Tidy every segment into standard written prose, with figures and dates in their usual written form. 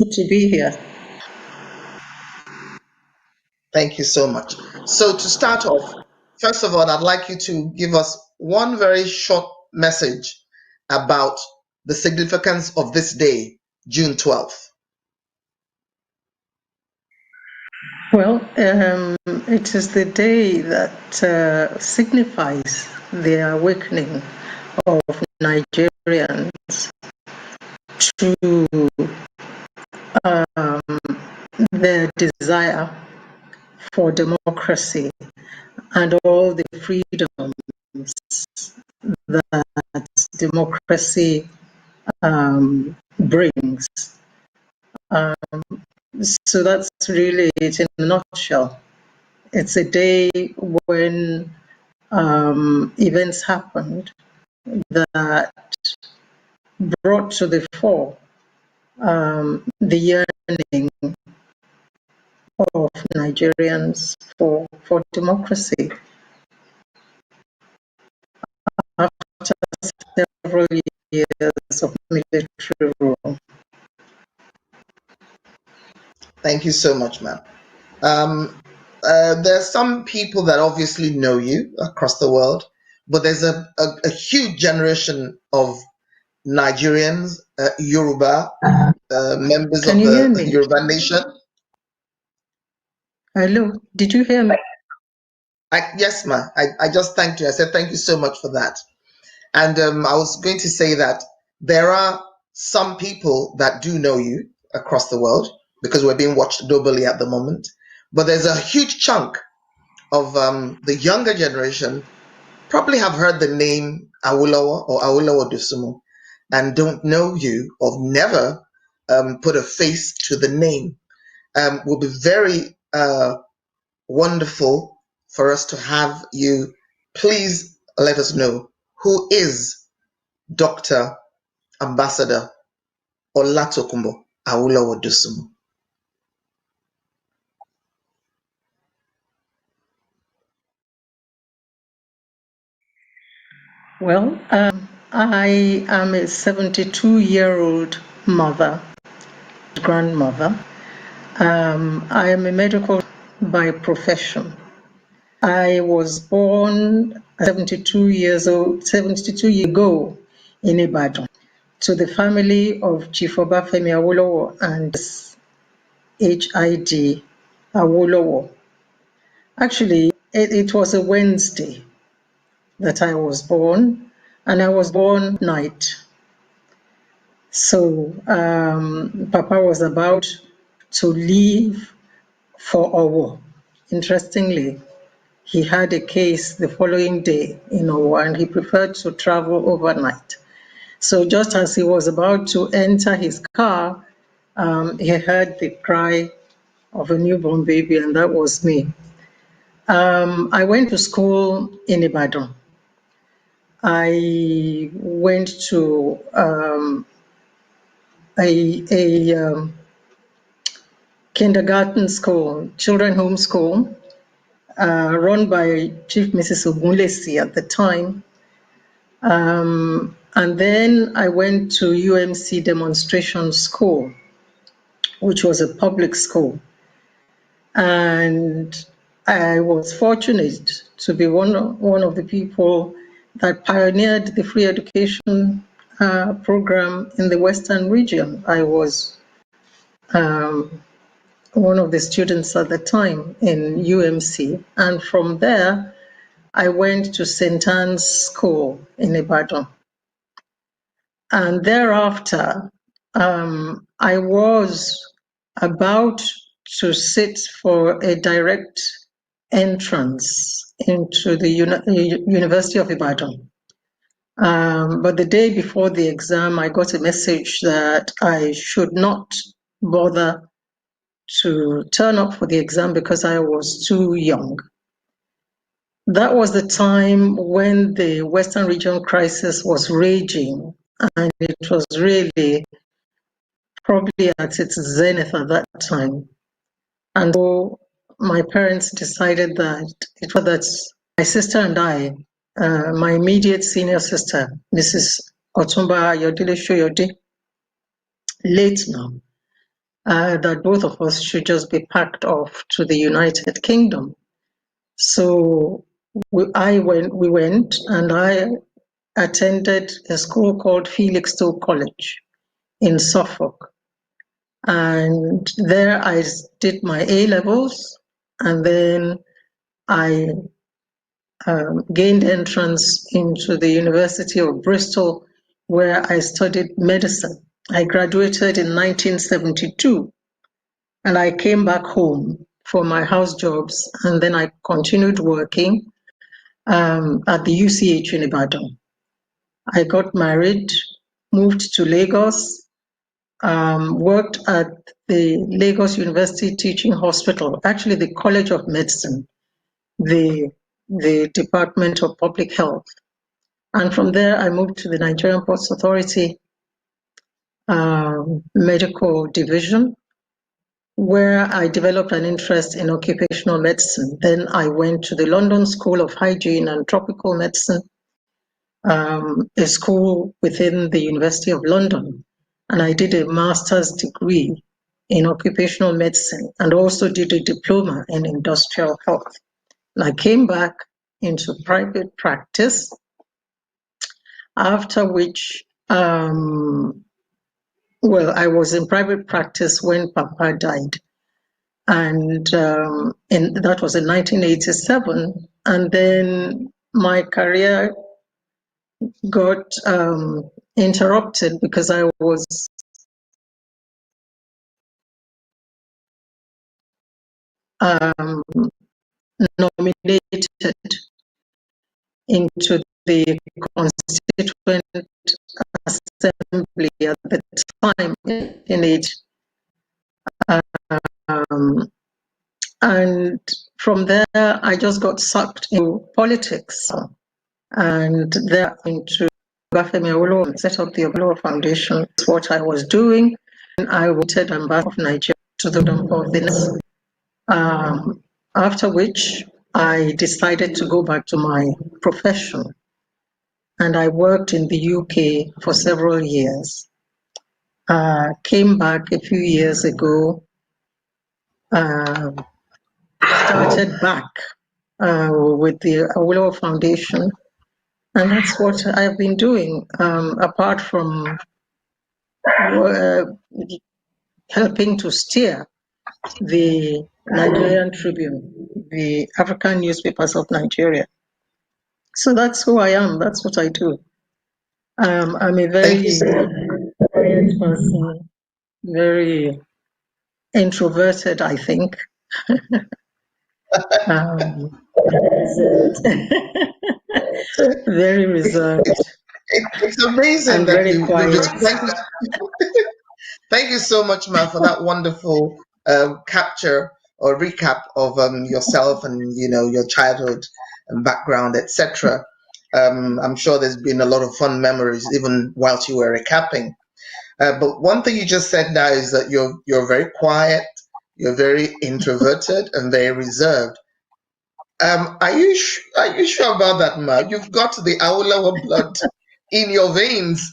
Good to be here. Thank you so much. So, to start off, first of all, I'd like you to give us one very short message about the significance of this day, June 12th. Well, it is the day that signifies the awakening of Nigerians to their desire for democracy and all the freedoms that democracy brings. So that's really it in a nutshell. It's a day when events happened that brought to the fore the yearning of Nigerians for democracy after several years of military rule. Thank you so much, ma'am. There are some people that obviously know you across the world, but there's a huge generation of Nigerians, Yoruba, members Can of you hear the me? Yoruba nation. Hello, did you hear me? Yes, ma'am. I just thanked you. I said thank you so much for that. And I was going to say that there are some people that do know you across the world because we're being watched globally at the moment. But there's a huge chunk of the younger generation probably have heard the name Awolowo or Awolowo-Dosumu and don't know you or never put a face to the name. Will be very wonderful for us to have you. Please let us know who is Dr. Ambassador Tokunbo Awolowo-Dosumu. Well, I am a 72-year-old mother, grandmother. I am a medical by profession. I was born 72 years years ago in Ibadan to the family of Chief Obafemi Awolowo and HID Awolowo. Actually, it was a Wednesday that I was born, and I was born night. So Papa was about to leave for Owo. Interestingly, he had a case the following day in Owo, and he preferred to travel overnight. So just as he was about to enter his car, he heard the cry of a newborn baby, and that was me. I went to school in Ibadan. I went to a kindergarten school, children home school, run by Chief Mrs. Ogunlesi at the time. And then I went to UMC Demonstration School, which was a public school. And I was fortunate to be one of the people that pioneered the free education program in the Western region. I was one of the students at the time in UMC. And from there, I went to St. Anne's School in Ibadan. And thereafter, I was about to sit for a direct entrance into the University of Ibadan. But the day before the exam, I got a message that I should not bother to turn up for the exam because I was too young. That was the time when the Western region crisis was raging, and it was really probably at its zenith at that time. And so my parents decided that it was that my sister and I, my immediate senior sister, Mrs. Otumba Ayodele Shoyode, late now, that both of us should just be packed off to the United Kingdom. So we went, and I attended a school called Felixstowe College in Suffolk. And there I did my A-levels, and then I gained entrance into the University of Bristol, where I studied medicine. I graduated in 1972, and I came back home for my house jobs, and then I continued working at the UCH in Ibadan. I got married, moved to Lagos, worked at the Lagos University Teaching Hospital, actually the College of Medicine, the Department of Public Health. And from there, I moved to the Nigerian Ports Authority Medical Division, where I developed an interest in occupational medicine. Then I went to the London School of Hygiene and Tropical Medicine, a school within the University of London. And I did a master's degree in occupational medicine and also did a diploma in industrial health. And I came back into private practice, after which, I was in private practice when Papa died. And that was in 1987. And then my career got interrupted because I was nominated into the Constituent Assembly at the time in it. And from there, I just got sucked into politics. And there into Obafemi Awolowo, set up the Awolowo Foundation. That's what I was doing. And I wanted ambassador of Nigeria to the of the after which I decided to go back to my profession. And I worked in the UK for several years. Came back a few years ago, started back with the Awolowo Foundation. And that's what I've been doing, apart from helping to steer the Nigerian Tribune, the African newspapers of Nigeria. So that's who I am. That's what I do. I'm a very quiet person, very introverted, I think. Very reserved. It's amazing I'm that very you quiet. Thank you so much, Ma, for that wonderful capture or recap of yourself and your childhood and background, etc. I'm sure there's been a lot of fun memories even whilst you were recapping. But one thing you just said now is that you're very quiet, you're very introverted and very reserved. Are you sure about that, Ma? You've got the Awolowo blood in your veins.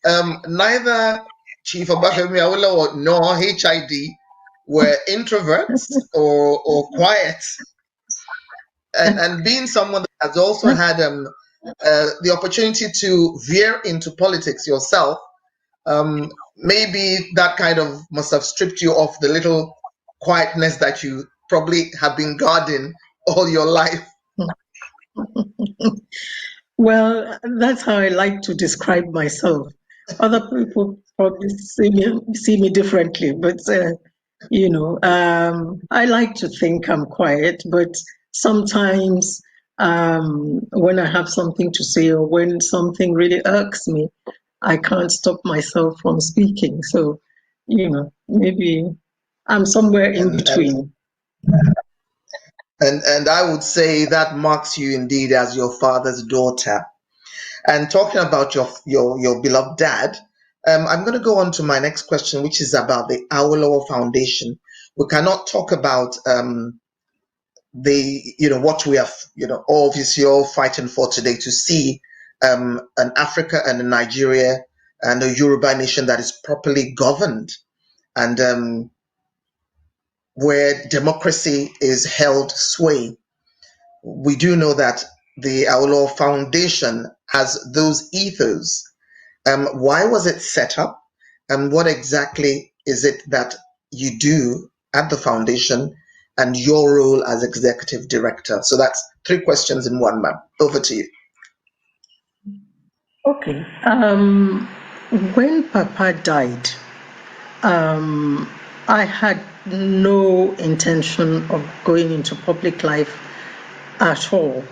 Neither Chief Obafemi Awolowo nor HID were introverts or quiet. And being someone that has also had the opportunity to veer into politics yourself, maybe that kind of must have stripped you of the little quietness that you probably have been guarding all your life. Well, that's how I like to describe myself. Other people probably see me differently, but I like to think I'm quiet, but sometimes when I have something to say or when something really irks me, I can't stop myself from speaking. So, maybe I'm somewhere in between. And I would say that marks you indeed as your father's daughter. And talking about your beloved dad, I'm going to go on to my next question, which is about the Awolowo Foundation. We cannot talk about what we have obviously all fighting for today, to see an Africa and a Nigeria and a Yoruba nation that is properly governed. and where democracy is held sway. We do know that the Awolowo Foundation has those ethos. Why was it set up? And what exactly is it that you do at the foundation and your role as executive director? So that's 3 questions in one, ma'am. Over to you. Okay. When Papa died, I had no intention of going into public life at all.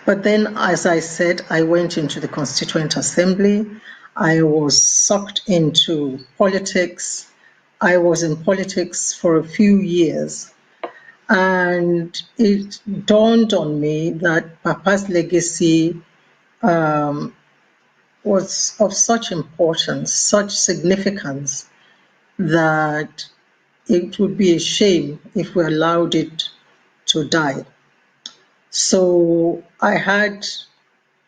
But then, as I said, I went into the Constituent Assembly. I was sucked into politics. I was in politics for a few years. And it dawned on me that Papa's legacy was of such importance, such significance, that it would be a shame if we allowed it to die. So I had,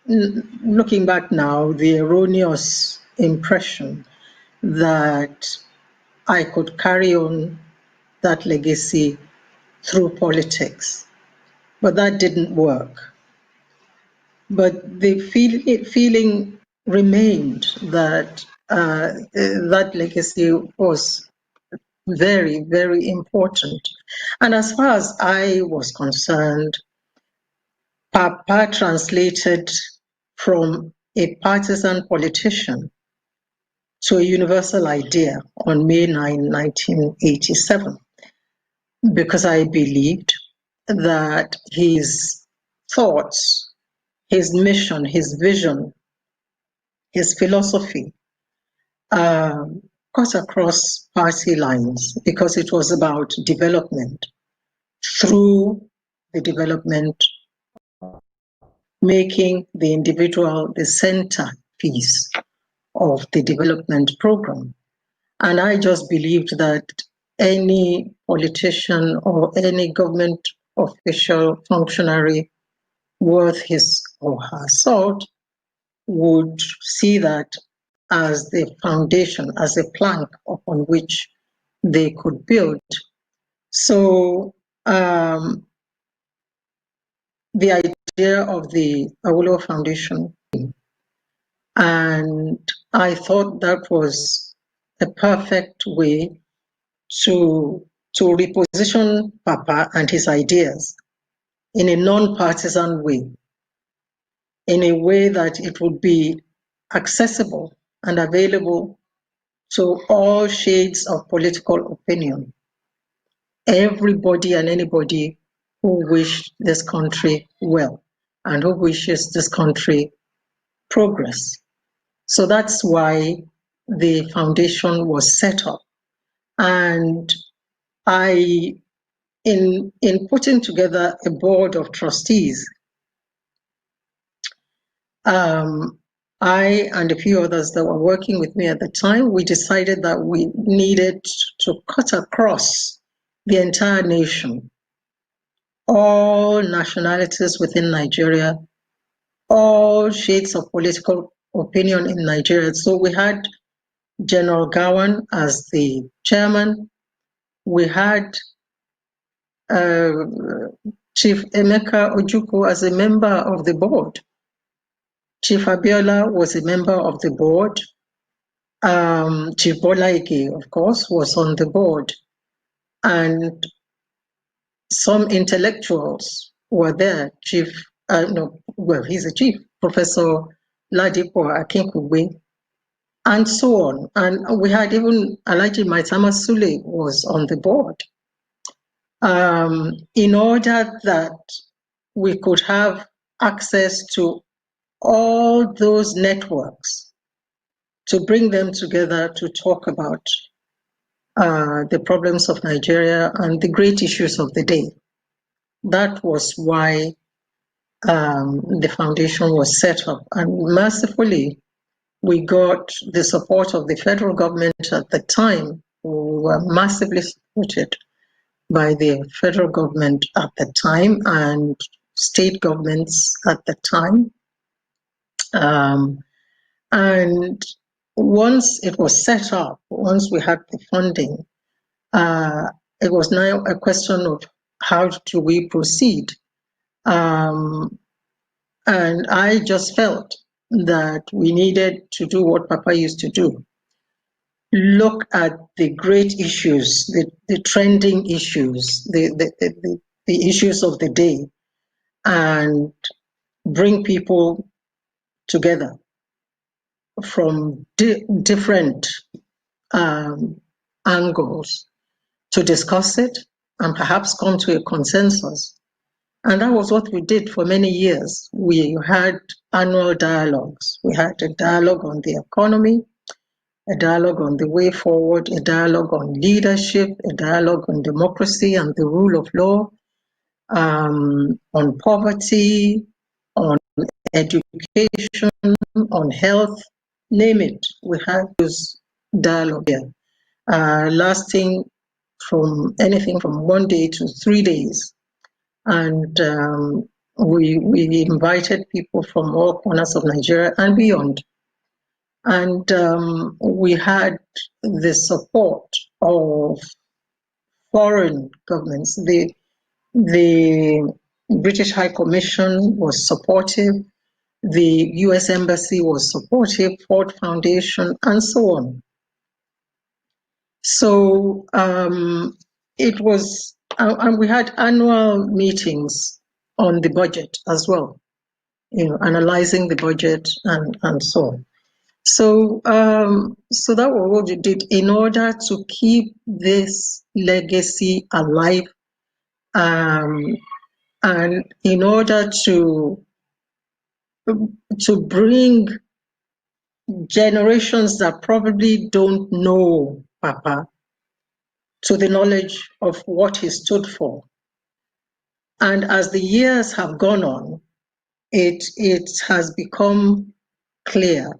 looking back now, the erroneous impression that I could carry on that legacy through politics, but that didn't work. But the feeling remained that that legacy was very, very important. And as far as I was concerned, Papa translated from a partisan politician to a universal idea on May 9, 1987, because I believed that his thoughts, his mission, his vision, his philosophy cut across party lines, because it was about development. Through the development, making the individual the centerpiece of the development program. And I just believed that any politician or any government official, functionary worth his or her salt would see that as the foundation, as a plank upon which they could build. So the idea of the Awolowo Foundation, and I thought that was a perfect way to reposition Papa and his ideas in a non-partisan way, in a way that it would be accessible and available to all shades of political opinion, everybody and anybody who wished this country well and who wishes this country progress. So that's why the foundation was set up. And I, in putting together a board of trustees, I and a few others that were working with me at the time, we decided that we needed to cut across the entire nation, all nationalities within Nigeria, all shades of political opinion in Nigeria. So we had General Gawan as the chairman. We had Chief Emeka Ojukwu as a member of the board. Chief Abiola was a member of the board. Chief Bola Ige, of course, was on the board. And some intellectuals were there. He's a chief, Professor Ladipo Akinkugbe, and so on. And we had even Alhaji Maitama Sule was on the board. In order that we could have access to all those networks, to bring them together to talk about the problems of Nigeria and the great issues of the day. That was why the foundation was set up. And mercifully, we got the support of the federal government at the time, who were massively supported by the federal government at the time and state governments at the time. And once it was set up, once we had the funding, it was now a question of how do we proceed. And I just felt that we needed to do what Papa used to do. Look at the great issues, the trending issues, the issues of the day, and bring people together from different angles to discuss it and perhaps come to a consensus. And that was what we did for many years. We had annual dialogues. We had a dialogue on the economy, a dialogue on the way forward, a dialogue on leadership, a dialogue on democracy and the rule of law, on poverty, on education, on health, name it. We had those dialogue here, lasting from anything from 1 day to 3 days. And we invited people from all corners of Nigeria and beyond. And we had the support of foreign governments. The British High Commission was supportive. The US Embassy was supportive, Ford Foundation, and so on. So it was, and we had annual meetings on the budget as well, analyzing the budget and so on. So, so that was what we did in order to keep this legacy alive, and in order to bring generations that probably don't know Papa to the knowledge of what he stood for. And as the years have gone on, it has become clear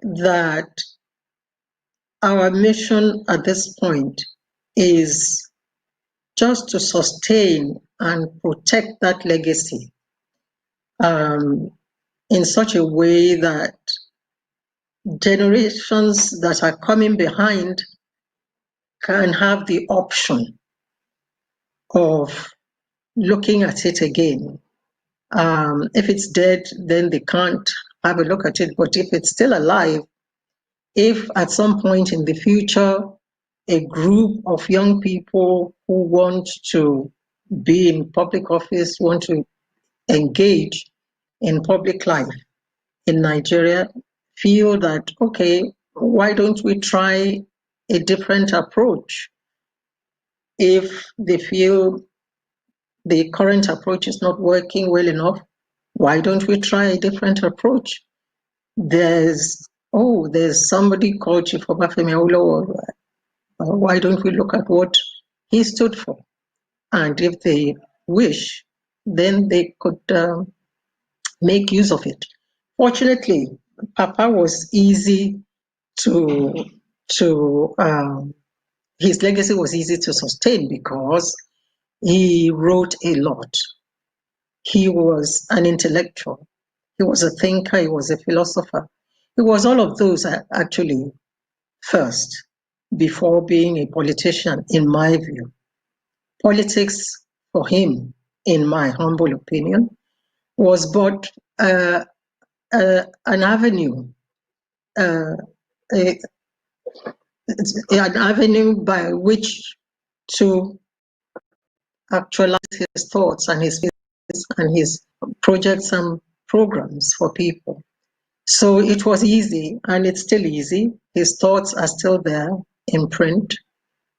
that our mission at this point is just to sustain and protect that legacy in such a way that generations that are coming behind can have the option of looking at it again. If it's dead, then they can't have a look at it. But if it's still alive, if at some point in the future, a group of young people who want to be in public office, want to engage in public life in Nigeria, feel that, okay, why don't we try a different approach? If they feel the current approach is not working well enough, why don't we try a different approach? There's somebody called Chief Obafemi Awolowo. Why don't we look at what he stood for? And if they wish, then they could make use of it. Fortunately, Papa was easy to his legacy was easy to sustain because he wrote a lot. He was an intellectual. He was a thinker. He was a philosopher. He was all of those actually first before being a politician, in my view. Politics for him, in my humble opinion, was but an avenue, an avenue by which to actualize his thoughts and his projects and programs for people. So it was easy, and it's still easy. His thoughts are still there in print,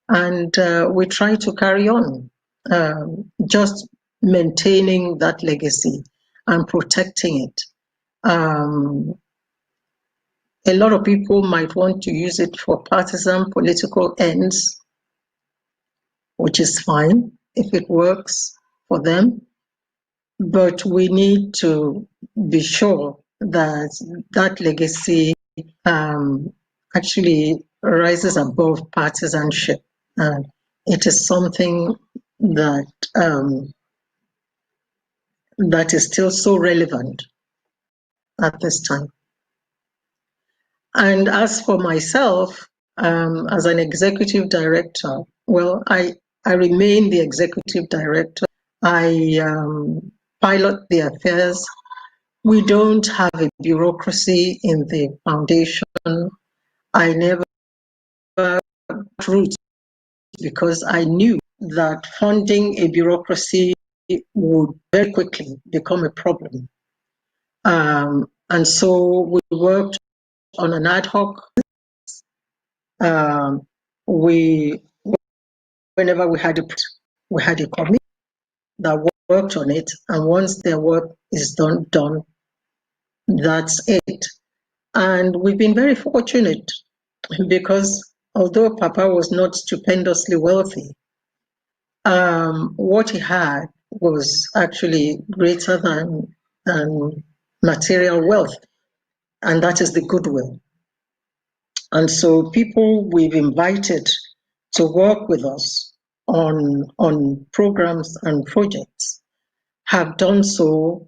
and we try to carry on, just maintaining that legacy and protecting it. A lot of people might want to use it for partisan political ends, which is fine if it works for them. But we need to be sure that that legacy actually rises above partisanship. And it is something that that is still so relevant at this time. And as for myself, as an executive director, well, I remain the executive director. I pilot the affairs. We don't have a bureaucracy in the foundation. I never roots because I knew that funding a bureaucracy would very quickly become a problem. And so we worked on an ad hoc. Whenever we had a committee that worked on it, and once their work is done, that's it. And we've been very fortunate because although Papa was not stupendously wealthy, what he had was actually greater than material wealth, and that is the goodwill. And so people we've invited to work with us on programs and projects have done so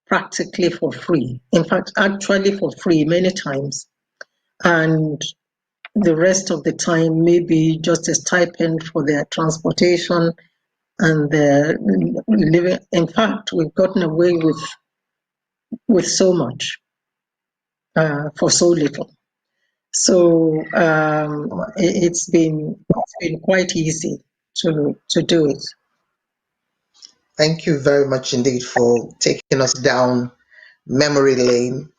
practically for free. In fact, actually for free many times. And the rest of the time, maybe just a stipend for their transportation and their living. In fact, we've gotten away with so much for so little. So it's been quite easy to do it. Thank you very much indeed for taking us down memory lane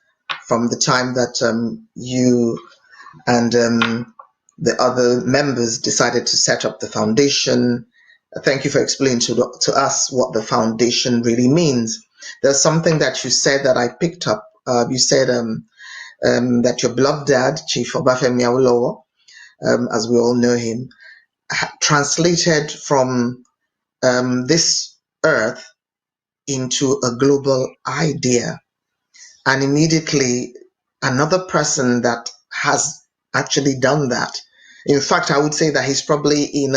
from the time that you and the other members decided to set up the foundation. Thank you for explaining to us what the foundation really means. There's something that you said that I picked up. You said that your beloved dad, Chief Obafemi Awolowo, as we all know him, translated from this earth into a global idea. And immediately another person that has actually done that. In fact, I would say that he's probably in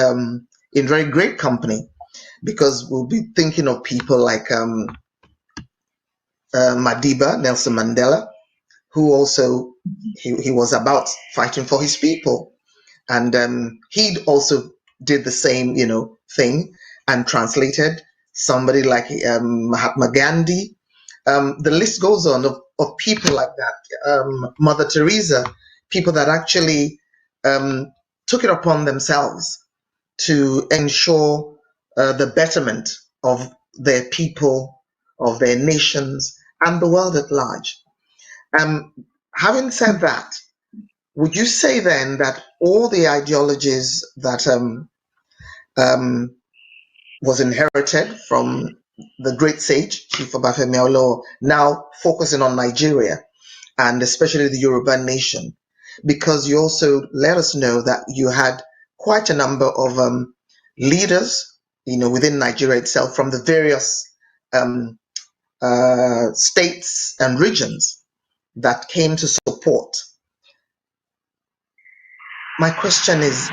very great company, because we'll be thinking of people like Madiba, Nelson Mandela, who also he was about fighting for his people, and he also did the same thing and translated. Somebody like Mahatma Gandhi, the list goes on of people like that. Mother Teresa, people that actually took it upon themselves to ensure the betterment of their people, of their nations, and the world at large. Having said that, would you say then that all the ideologies that was inherited from the great sage, Chief Obafemi Awolowo, now focusing on Nigeria and especially the Yoruba nation? Because you also let us know that you had quite a number of leaders, within Nigeria itself, from the various states and regions that came to support. My question is,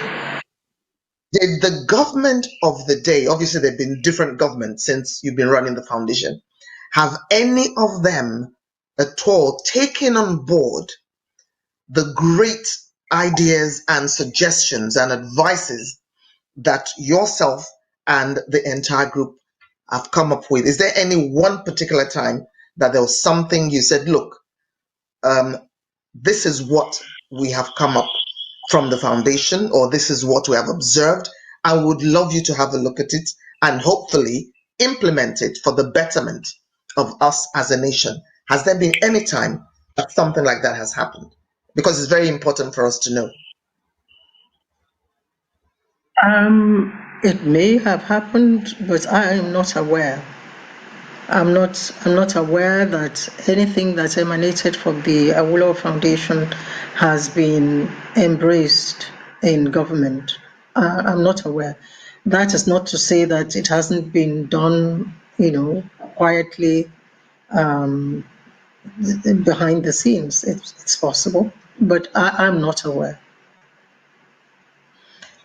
did the government of the day, obviously there have been different governments since you've been running the foundation, have any of them at all taken on board the great ideas and suggestions and advices that yourself and the entire group have come up with? Is there any one particular time that there was something you said, look, this is what we have come up from the foundation, or this is what we have observed? I would love you to have a look at it and hopefully implement it for the betterment of us as a nation. Has there been any time that something like that has happened? Because it's very important for us to know. It may have happened, but I am not aware. I'm not aware that anything that emanated from the Awolowo Foundation has been embraced in government. I'm not aware. That is not to say that it hasn't been done, quietly behind the scenes. It's possible, but I'm not aware.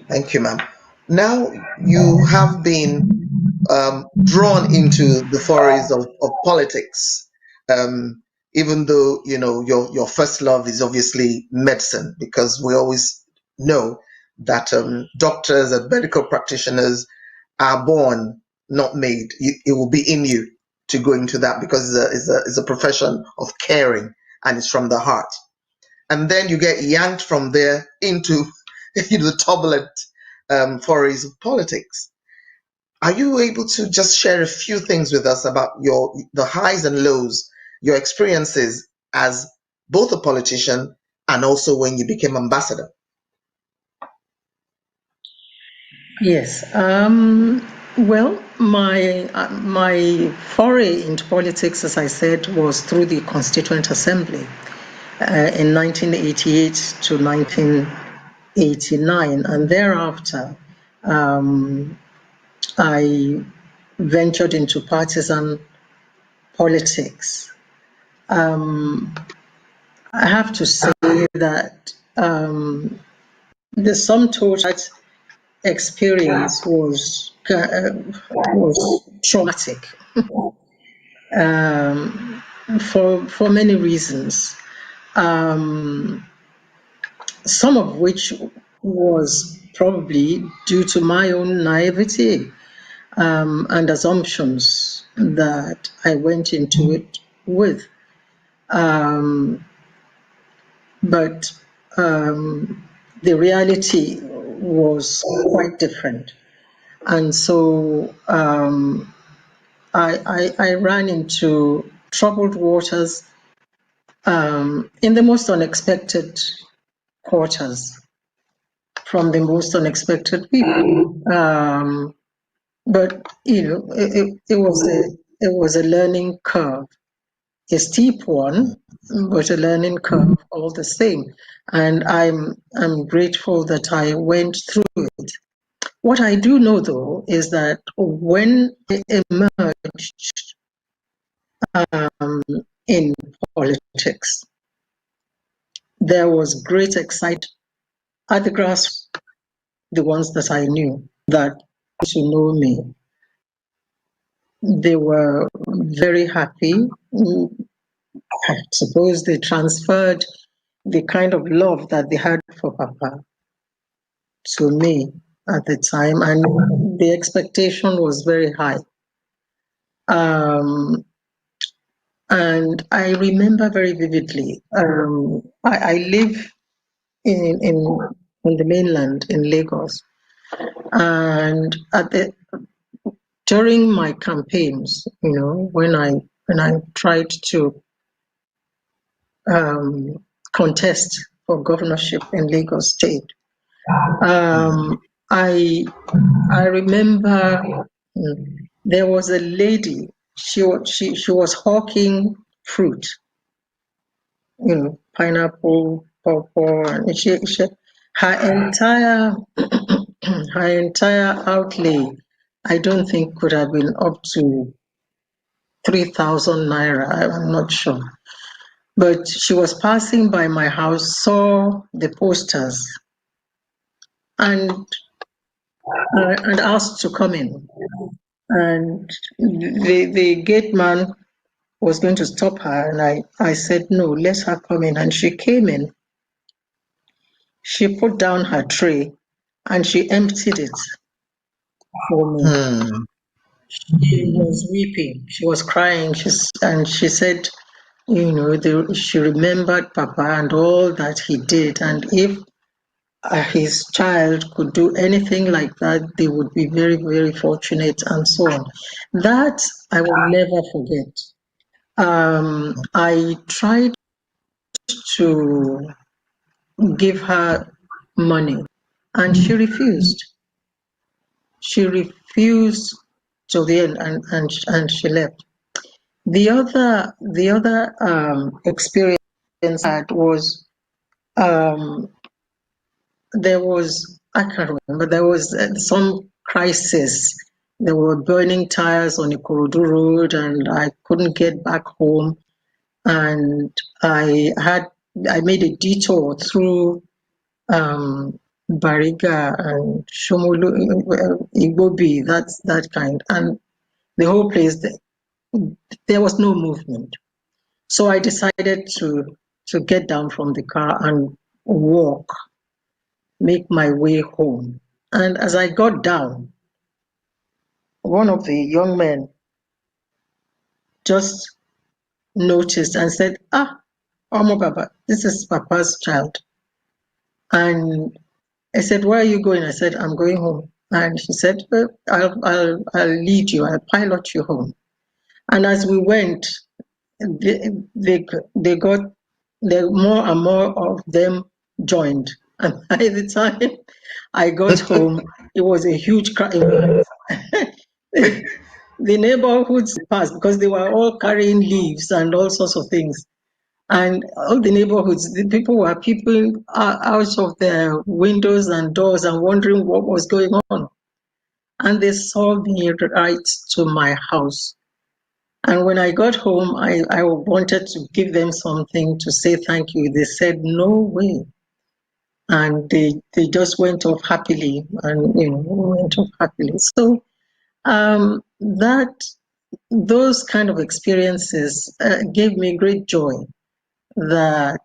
Thank you, ma'am. Now you have been drawn into the forays of politics. even though, your first love is obviously medicine, because we always know that doctors and medical practitioners are born, not made. It will be in you to go into that, because it's a profession of caring, and it's from the heart. And then you get yanked from there into the turbulent forays of politics. Are you able to just share a few things with us about the highs and lows, your experiences as both a politician and also when you became ambassador? Yes. Well, my foray into politics, as I said, was through the Constituent Assembly in 1988 to 1989, and thereafter I ventured into partisan politics. I have to say that the sum total experience was traumatic for many reasons. Some of which was probably due to my own naivety and assumptions that I went into it with. But the reality was quite different. And so I ran into troubled waters in the most unexpected quarters from the most unexpected people. But it was a learning curve, a steep one, but a learning curve all the same. And I'm grateful that I went through it. What I do know, though, is that when I emerged in politics, there was great excitement at the grassroots, the ones that I knew that to know me. They were very happy. I suppose they transferred the kind of love that they had for Papa to me at the time, and the expectation was very high. And I remember very vividly. I live in the mainland in Lagos, and during my campaigns, when I tried to contest for governorship in Lagos State, I remember there was a lady. She was hawking fruit, pineapple, pawpaw, and her entire her entire outlay, I don't think could have been up to 3,000 naira. I'm not sure. But she was passing by my house, saw the posters, and asked to come in. And the gate man was going to stop her, and I said, no, let her come in. And she came in. She put down her tray, and she emptied it for me. She was weeping. She was crying. And she said, she remembered Papa and all that he did. And if his child could do anything like that, they would be very, very fortunate, and so on. That I will never forget. I tried to give her money, and she refused. She refused till the end, and she left. The other experience I had was there was, I can't remember, there was some crisis. There were burning tires on Ikorodu Road, and I couldn't get back home. And I made a detour through Bariga and Shomolu, Igbobi, that kind. And the whole place, there was no movement. So I decided to get down from the car and walk, make my way home. And as I got down, one of the young men just noticed and said, "Ah, Omo Baba, this is Papa's child." And I said, "Where are you going?" I said, "I'm going home." And he said, I'll lead you, I'll pilot you home." And as we went, they got, more and more of them joined. And by the time I got home, it was a huge crowd. The neighborhoods passed because they were all carrying leaves and all sorts of things. And all the neighborhoods, the people were peeping out of their windows and doors and wondering what was going on. And they saw me right to my house. And when I got home, I wanted to give them something to say thank you. They said, "No way." And they just went off happily, and went off happily. So that those kind of experiences gave me great joy that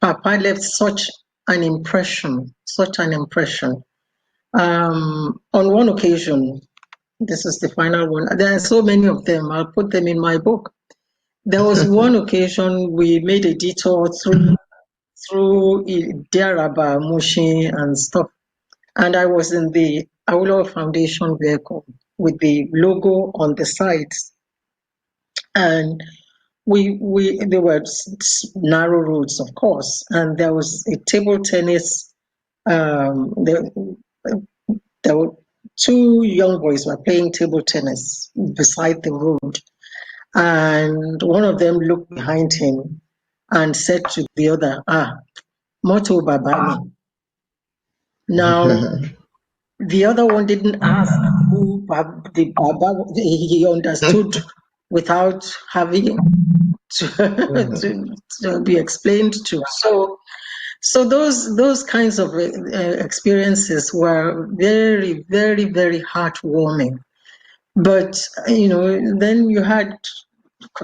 Papa left such an impression, such an impression. On one occasion, this is the final one. There are so many of them. I'll put them in my book. There was one occasion we made a detour through Diaraba, Mushin, and stuff. And I was in the Awolowo Foundation vehicle with the logo on the sides. And there were narrow roads, of course, and there was a table tennis. There were two young boys were playing table tennis beside the road, and one of them looked behind him and said to the other, "Moto Babani." Now, the other one didn't ask who the Baba. He understood without having to be explained to. So those kinds of experiences were very, very, very heartwarming. But then you had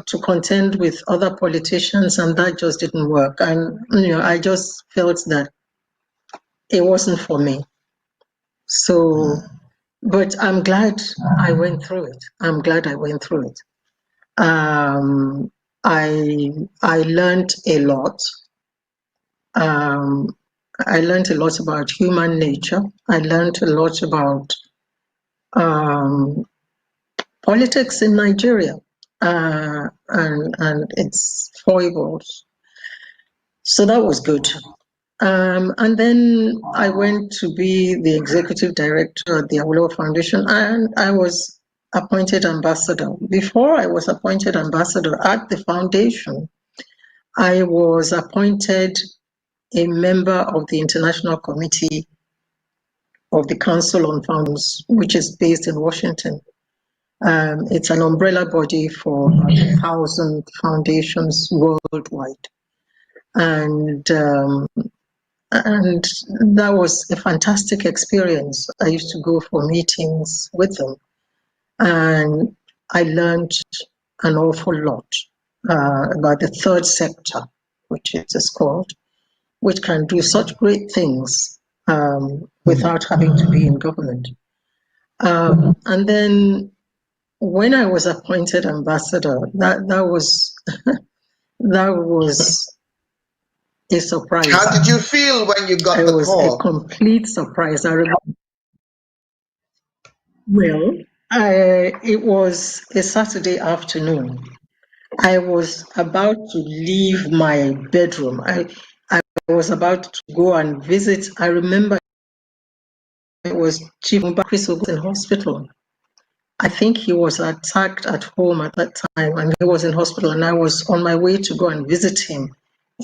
to contend with other politicians, and that just didn't work. And I just felt that it wasn't for me. So, but I'm glad I went through it. I'm glad I went through it. I learned a lot. I learned a lot about human nature. I learned a lot about politics in Nigeria and its foibles. So that was good. And then I went to be the executive director at the Awolowo Foundation, and I was appointed ambassador. Before I was appointed ambassador at the foundation, I was appointed a member of the International Committee of the Council on Foundations, which is based in Washington. It's an umbrella body for 1,000 foundations worldwide. And that was a fantastic experience. I used to go for meetings with them, and I learned an awful lot about the third sector, which it is called, which can do such great things without having to be in government. And then when I was appointed ambassador, that was that was a surprise. How did you feel when you got the call? It was a complete surprise. I remember. Well, it was a Saturday afternoon. I was about to leave my bedroom. I was about to go and visit. I remember it was Chief Chris in hospital. I think he was attacked at home at that time, and he was in hospital, and I was on my way to go and visit him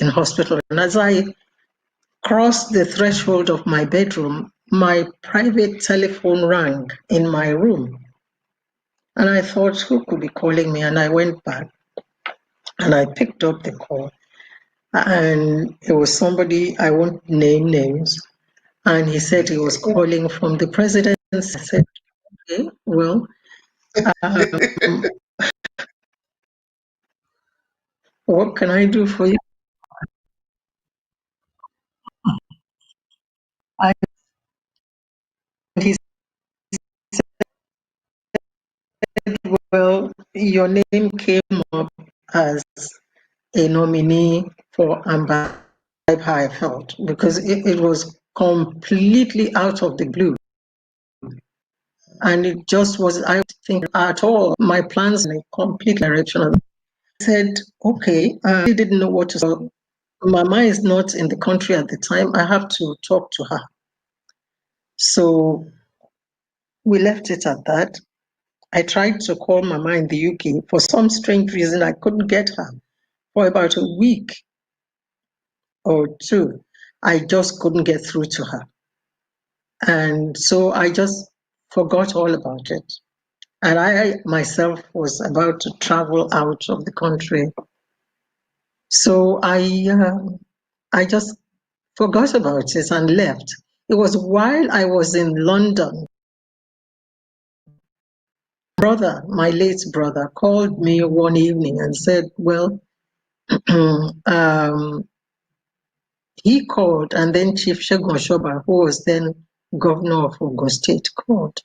in hospital. And as I crossed the threshold of my bedroom, my private telephone rang in my room. And I thought, who could be calling me? And I went back and I picked up the call. And it was somebody, I won't name names. And he said he was calling from the presidency. I said, okay, well, What can I do for you? I, he said, well, your name came up as a nominee for ambassador. How I felt, because it was completely out of the blue. And it just was, I think at all, my plans in a complete direction. I said, okay, I didn't know what to say. Mama is not in the country at the time. I have to talk to her. So we left it at that. I tried to call Mama in the UK. For some strange reason, I couldn't get her for about a week or two. I just couldn't get through to her. And so I just forgot all about it. And I myself was about to travel out of the country. So I just forgot about it and left. It was while I was in London. My late brother, called me one evening and said, well, he called, and then Chief Segun Oshoba, who was then governor of Ogun State, called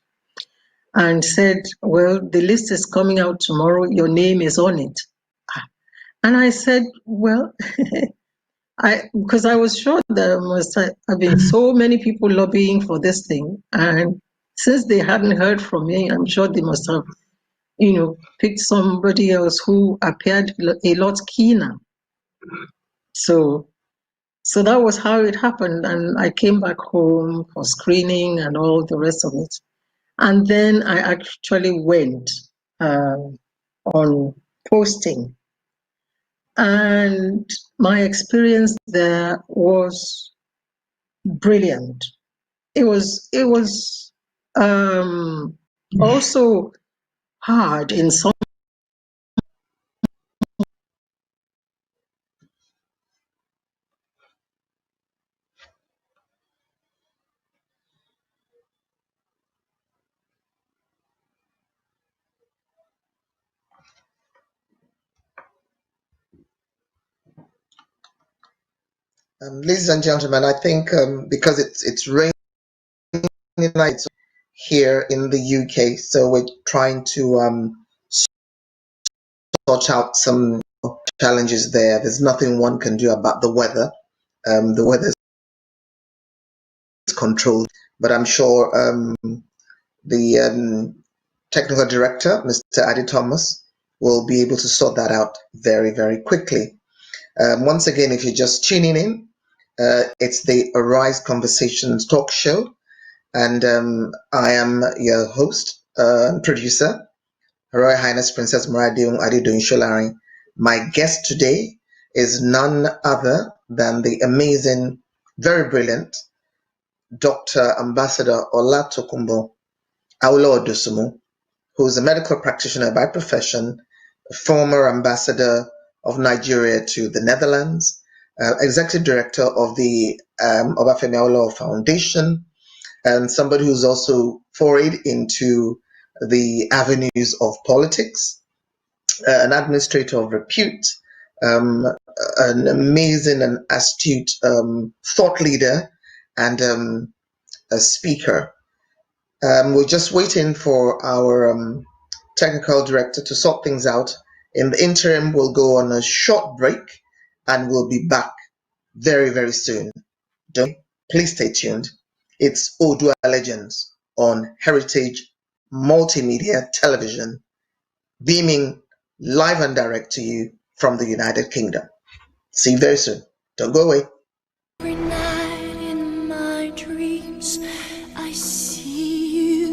and said, well, the list is coming out tomorrow. Your name is on it. And I said, well, because I was sure there must have been so many people lobbying for this thing. And since they hadn't heard from me, I'm sure they must have, picked somebody else who appeared a lot keener. So that was how it happened. And I came back home for screening and all the rest of it. And then I actually went on posting. And my experience there was brilliant. It was also hard in some. Ladies and gentlemen, I think because it's raining nights here in the UK, so we're trying to sort out some challenges there. There's nothing one can do about the weather. The weather is controlled, but I'm sure the technical director, Mr. Adi Thomas, will be able to sort that out very, very quickly. Once again, if you're just tuning in, it's the Arise Conversations talk show, and I am your host and producer, Her Royal Highness Princess Muradiung Adedun Sholari. My guest today is none other than the amazing, very brilliant Dr. Ambassador Ola Tokunbo Awolowo-Dosumu, who is a medical practitioner by profession, a former ambassador of Nigeria to the Netherlands, executive director of the Obafemi Awolowo Foundation, and somebody who's also forayed into the avenues of politics, an administrator of repute, um, an amazing and astute thought leader, and a speaker. We're just waiting for our technical director to sort things out. In the interim, we'll go on a short break and we'll be back very, very soon. Don't please stay tuned. It's Odua Legends on Heritage Multimedia Television, beaming live and direct to you from the United Kingdom. See you very soon. Don't go away. Every night in my dreams, I see you.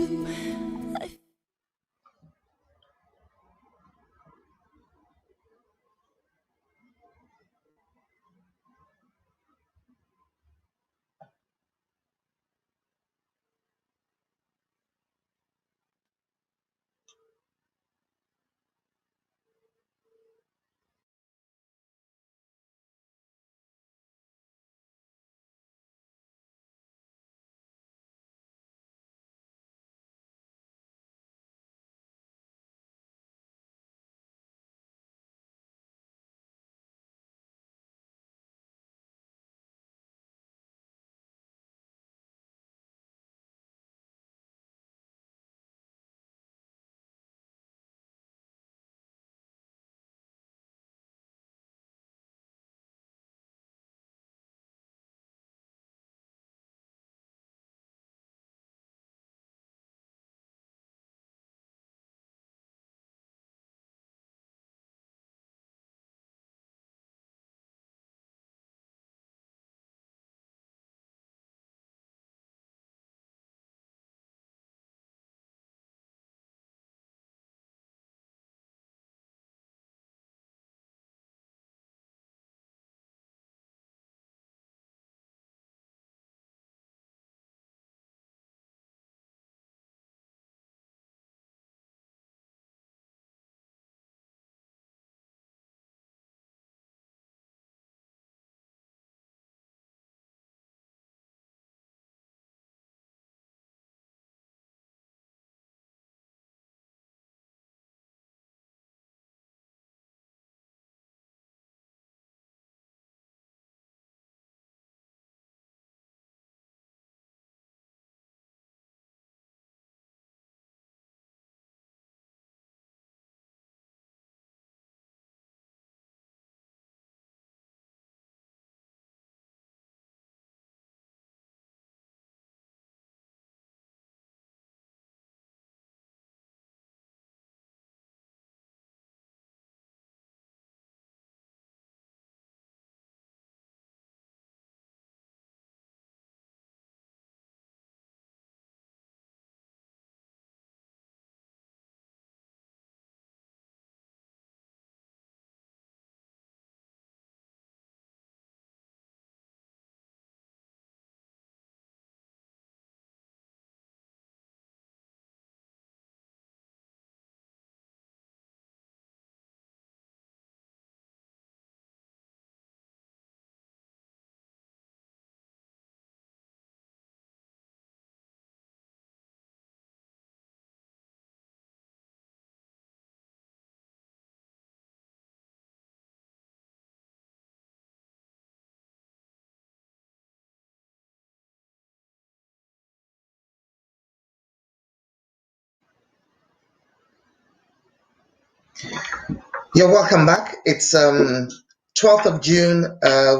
You're welcome back. It's 12th of June,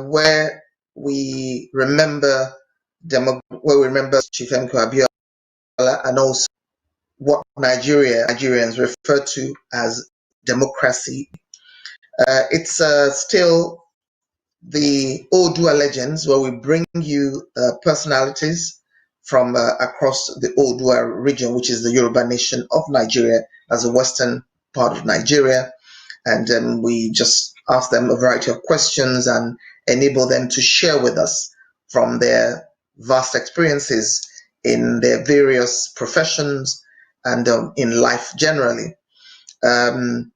where we remember Chief Mko Abiola, and also what Nigerians refer to as democracy. It's still the Odua Legends, where we bring you personalities from across the Odua region, which is the Yoruba nation of Nigeria, as the western part of Nigeria. And then we just ask them a variety of questions and enable them to share with us from their vast experiences in their various professions and in life generally. Um,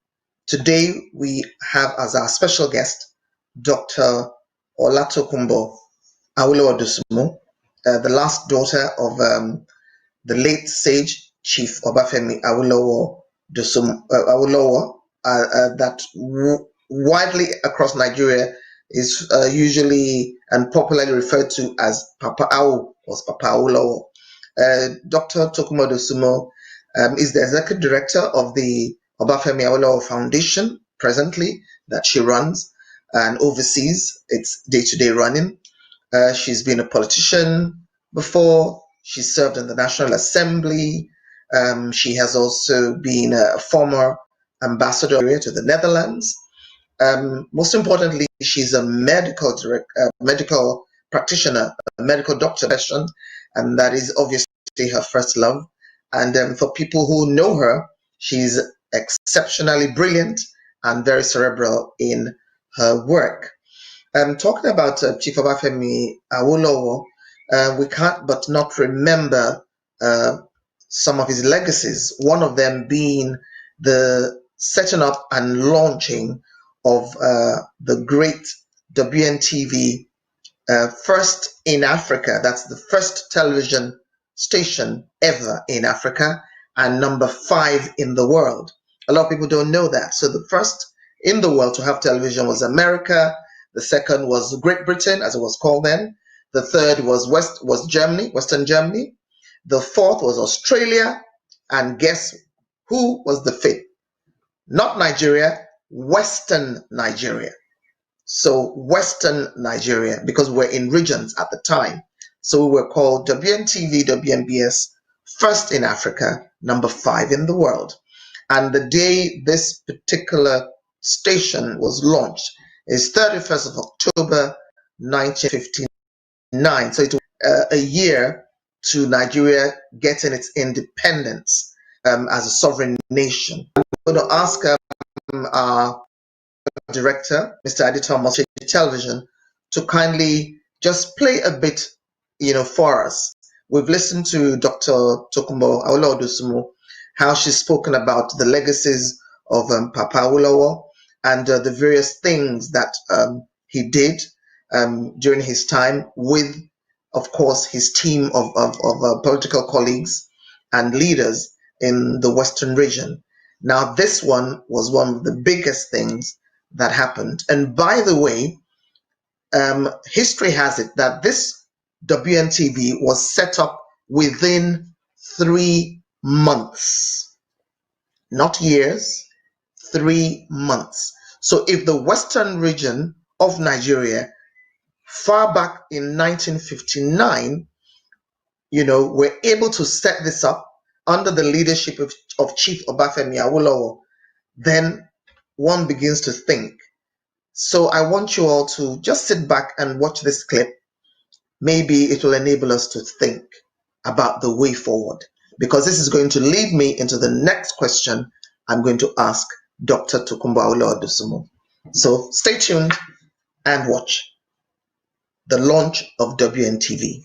Today we have as our special guest Dr. Tokunbo Awolowo-Dosumu, the last daughter of the late sage Chief Obafemi Awolowo, that widely across Nigeria is usually and popularly referred to as Papa Awu or Papa Awolowo. Dr. Tokunbo Awolowo-Dosumu is the executive director of the Obafemi Awolowo Foundation presently, that she runs and oversees its day-to-day running. She's been a politician before. She served in the National Assembly. She has also been a former ambassador to the Netherlands. Most importantly, she's a medical practitioner, a medical doctor, and that is obviously her first love. And for people who know her, she's exceptionally brilliant and very cerebral in her work. Talking about Chief Obafemi Awolowo, we can't but not remember uh, some of his legacies, one of them being the setting up and launching of the great WNTV, first in Africa. That's the first television station ever in Africa and number 5 in the world. A lot of people don't know that. So the first in the world to have television was America. The second was Great Britain, as it was called then. The third was Germany, Western Germany. The fourth was Australia. And guess who was the fifth? Not Nigeria, Western Nigeria. So Western Nigeria, because we're in regions at the time. So we were called WNTV, WNBS, first in Africa, number 5 in the world. And the day this particular station was launched is 31st of October 1959. So it was a year to Nigeria getting its independence as a sovereign nation. I'm going to ask our director, Mr. Editor Multi Television, to kindly just play a bit, for us. We've listened to Dr. Tokunbo Awolowo-Dosumu, how she's spoken about the legacies of Papa Awolowo and the various things that he did during his time with, of course, his team of political colleagues and leaders in the Western region. Now, this one was one of the biggest things that happened. And by the way, history has it that this WNTV was set up within 3 months, not years, 3 months. So if the Western region of Nigeria, far back in 1959, were able to set this up under the leadership of Chief Obafemi Awolowo, then one begins to think. So I want you all to just sit back and watch this clip. Maybe it will enable us to think about the way forward, because this is going to lead me into the next question I'm going to ask Dr. Tokunbo Awolowo-Dosumu. So stay tuned and watch the launch of WNTV.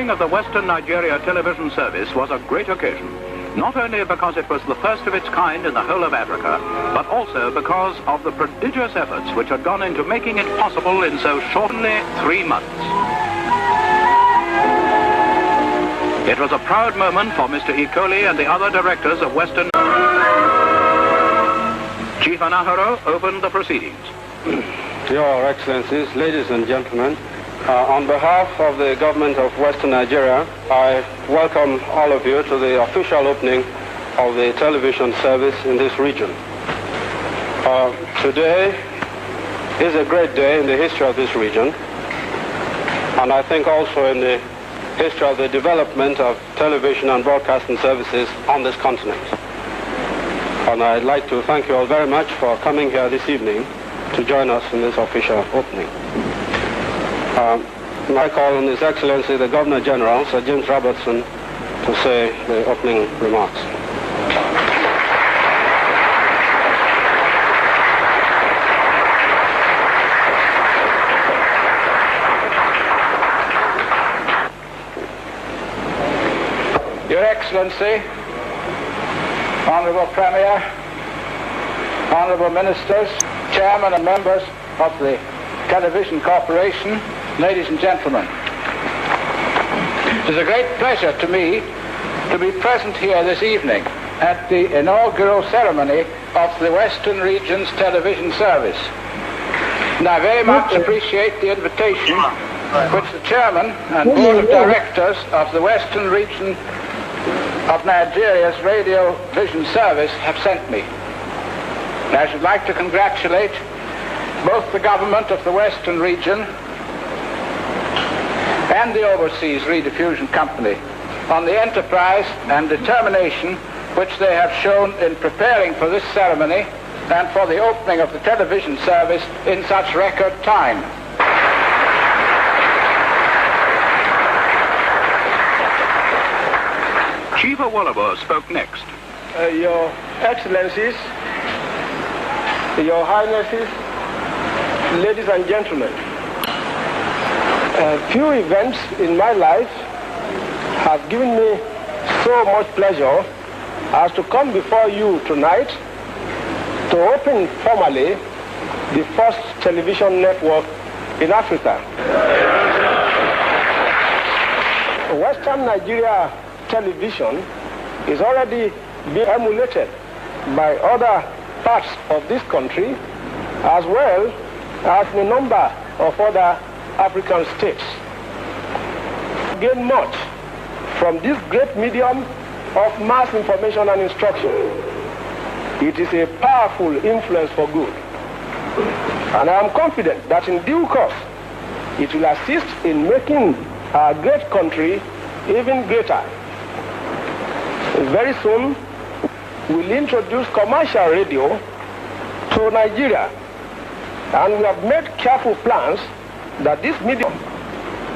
opening of the Western Nigeria television service was a great occasion, not only because it was the first of its kind in the whole of Africa, but also because of the prodigious efforts which had gone into making it possible in so shortly 3 months. It was a proud moment for Mr. Ikoli and the other directors of Western. Chief Anahoro opened the proceedings. Your Excellencies, ladies and gentlemen, on behalf of the government of Western Nigeria, I welcome all of you to the official opening of the television service in this region. Today is a great day in the history of this region, and I think also in the history of the development of television and broadcasting services on this continent. And I'd like to thank you all very much for coming here this evening to join us in this official opening. I call on His Excellency the Governor General, Sir James Robertson, to say the opening remarks. Your Excellency, Honourable Premier, Honourable Ministers, Chairman and members of the Television Corporation, ladies and gentlemen. It is a great pleasure to me to be present here this evening at the inaugural ceremony of the Western Region's television service. And I very much appreciate the invitation which the Chairman and Board of Directors of the Western Region of Nigeria's radio vision service have sent me. And I should like to congratulate both the government of the Western Region and the Overseas Rediffusion Company on the enterprise and determination which they have shown in preparing for this ceremony and for the opening of the television service in such record time. Chief Awolowo spoke next. Your Excellencies, Your Highnesses, ladies and gentlemen, few events in my life have given me so much pleasure as to come before you tonight to open formally the first television network in Africa. Western Nigeria television is already being emulated by other parts of this country as well as in a number of other African states. Gain much from this great medium of mass information and instruction. It is a powerful influence for good. And I am confident that in due course, it will assist in making our great country even greater. Very soon, we'll introduce commercial radio to Nigeria. And we have made careful plans that this medium,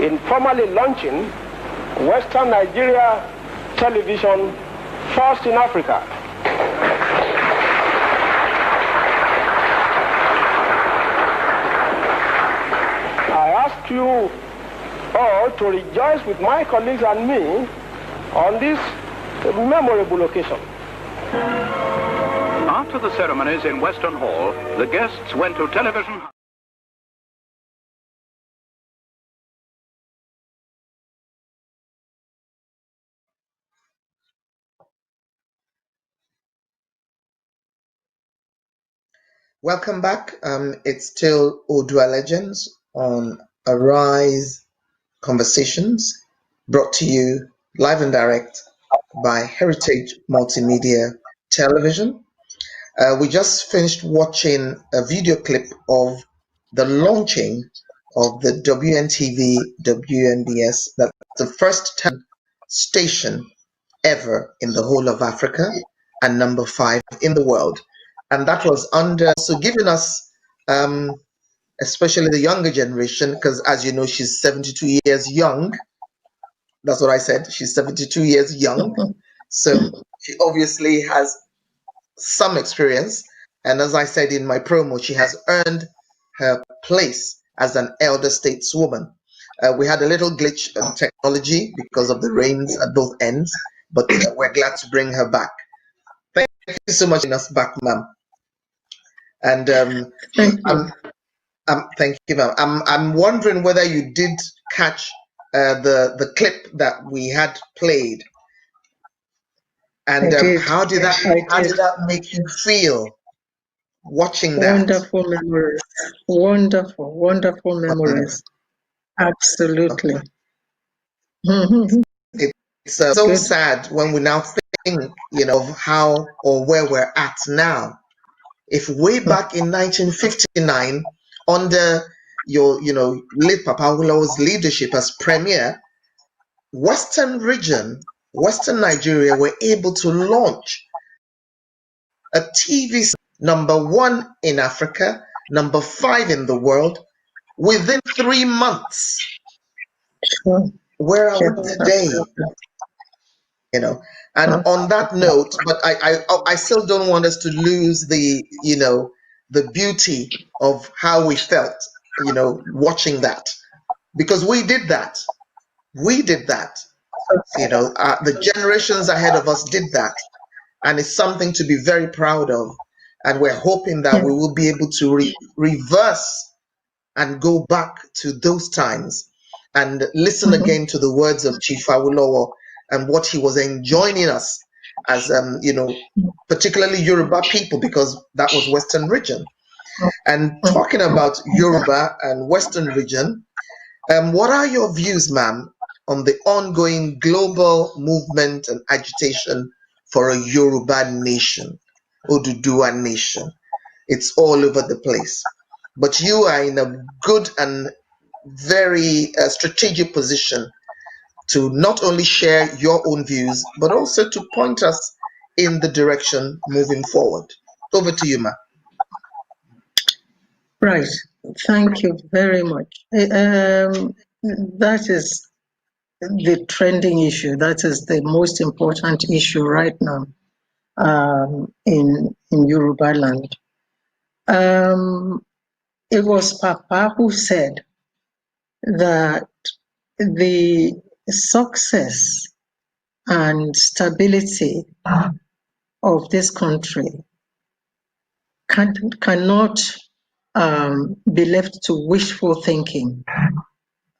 in formally launching Western Nigeria television first in Africa. I ask you all to rejoice with my colleagues and me on this memorable occasion. After the ceremonies in Western Hall, the guests went to television. Welcome back. It's still Odua Legends on Arise Conversations, brought to you live and direct by Heritage Multimedia Television. We just finished watching a video clip of the launching of the WNTV WNBS, that's the first station ever in the whole of Africa and number 5 in the world. And that was under, so giving us, especially the younger generation, because as you know, she's 72 years young. That's what I said. She's 72 years young. So she obviously has some experience. And as I said in my promo, she has earned her place as an elder stateswoman. We had a little glitch in technology because of the rains at both ends, but we're glad to bring her back. Thank you so much for bringing us back, ma'am. And Thank you. thank you, ma'am. I'm wondering whether you did catch the clip that we had played, and I did. how did that make you feel watching that? Wonderful memories. Wonderful, wonderful memories. Absolutely. Okay. Mhm. It's so Good. sad when we now think, of how or where we're at now. If way back in 1959, under your, late Papa Awolowo's leadership as premier, Western region, Western Nigeria were able to launch a TV #1 in Africa, #5 in the world, within 3 months. Sure. Where are we Yes, today? And on that note, but I still don't want us to lose the the beauty of how we felt watching that, because we did that the generations ahead of us did that, and it's something to be very proud of, and we're hoping that Yeah. we will be able to reverse and go back to those times and listen again to the words of Chief Awolowo and what he was enjoining us as, particularly Yoruba people, because that was Western region. And talking about Yoruba and Western region, what are your views, ma'am, on the ongoing global movement and agitation for a Yoruba nation, Odua nation? It's all over the place. But you are in a good and very strategic position to not only share your own views, but also to point us in the direction moving forward. Over to you, ma'am. Right. Thank you very much. That is the trending issue. That is the most important issue right now in Yoruba land. It was Papa who said that the success and stability of this country cannot be left to wishful thinking,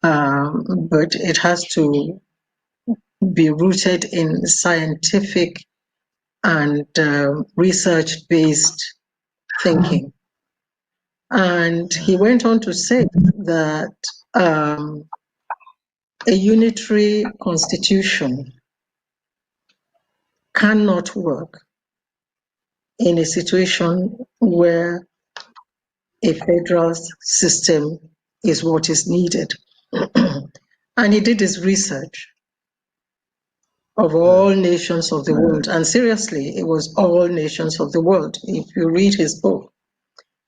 but it has to be rooted in scientific and research-based thinking. And he went on to say that a unitary constitution cannot work in a situation where a federal system is what is needed. And he did his research of all nations of the world. And seriously, it was all nations of the world. If you read his book,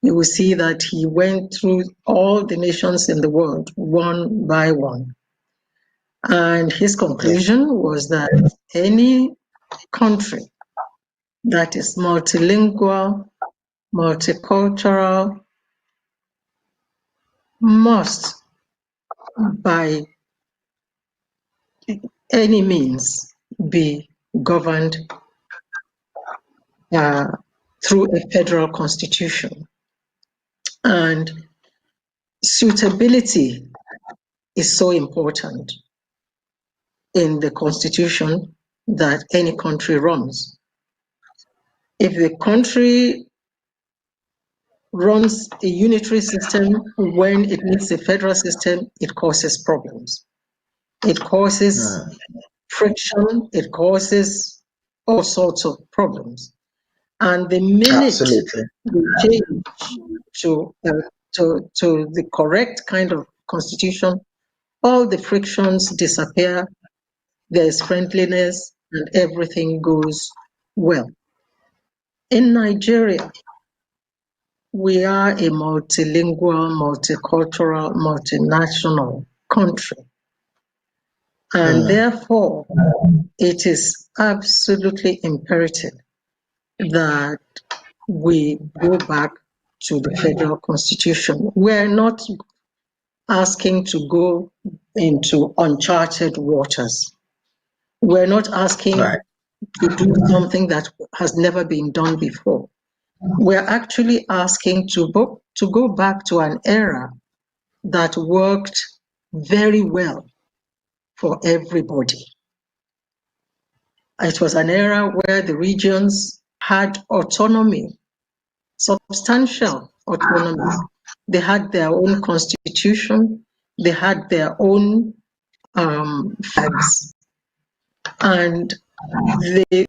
you will see that he went through all the nations in the world one by one. And his conclusion was that any country that is multilingual, multicultural, must, by any means, be governed through a federal constitution. And suitability is so important in the constitution that any country runs. If the country runs a unitary system when it needs a federal system, it causes problems. It causes friction, it causes all sorts of problems. And the minute we change to the correct kind of constitution, all the frictions disappear, there's friendliness, and everything goes well. In Nigeria, we are a multilingual, multicultural, multinational country. And therefore, it is absolutely imperative that we go back to the federal constitution. We're not asking to go into uncharted waters. We're not asking Right. to do something that has never been done before. We're actually asking to go back to an era that worked very well for everybody. It was an era where the regions had autonomy, substantial autonomy. They had their own constitution, they had their own flags, and they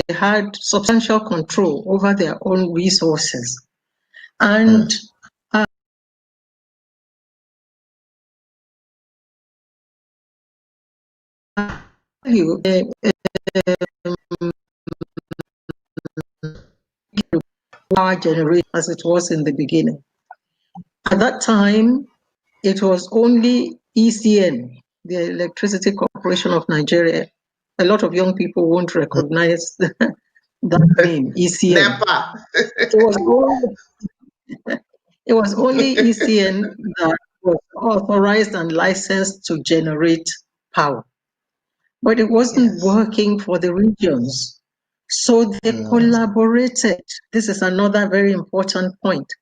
had substantial control over their own resources. And you, power generation as it was in the beginning. At that time, it was only ECN, the Electricity Corporation of Nigeria. A lot of young people won't recognize that name, ECN. NEPA. It was only ECN that was authorized and licensed to generate power. But it wasn't working for the regions. So they collaborated. This is another very important point.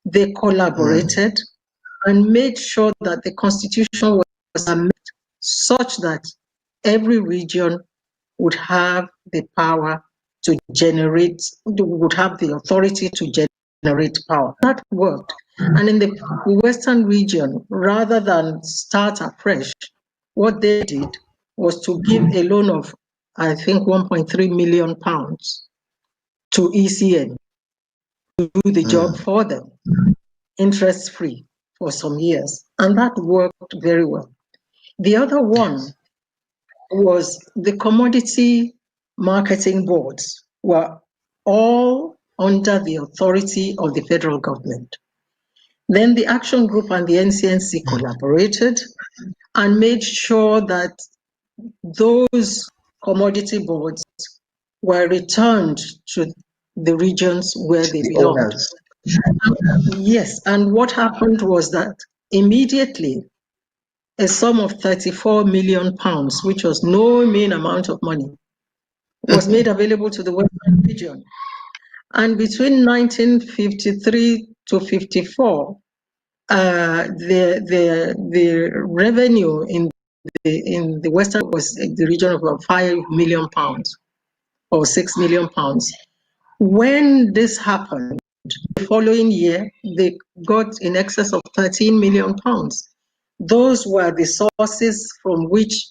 They collaborated and made sure that the constitution was amended such that every region would have the power to generate, would have the authority to generate power. That worked. And in the Western region, rather than start afresh, what they did was to give a loan of, I think, 1.3 million pounds to ECN to do the job for them, interest-free for some years. And that worked very well. The other one was the commodity marketing boards were all under the authority of the federal government. Then the Action Group and the NCNC collaborated and made sure that those commodity boards were returned to the regions where they belonged. Yes, and what happened was that immediately a sum of 34 million pounds, which was no mean amount of money, was made available to the Western region. And between 1953 to 54, the revenue in the Western was in the region of about 5 million pounds or 6 million pounds. When this happened, the following year, they got in excess of 13 million pounds. Those were the sources from which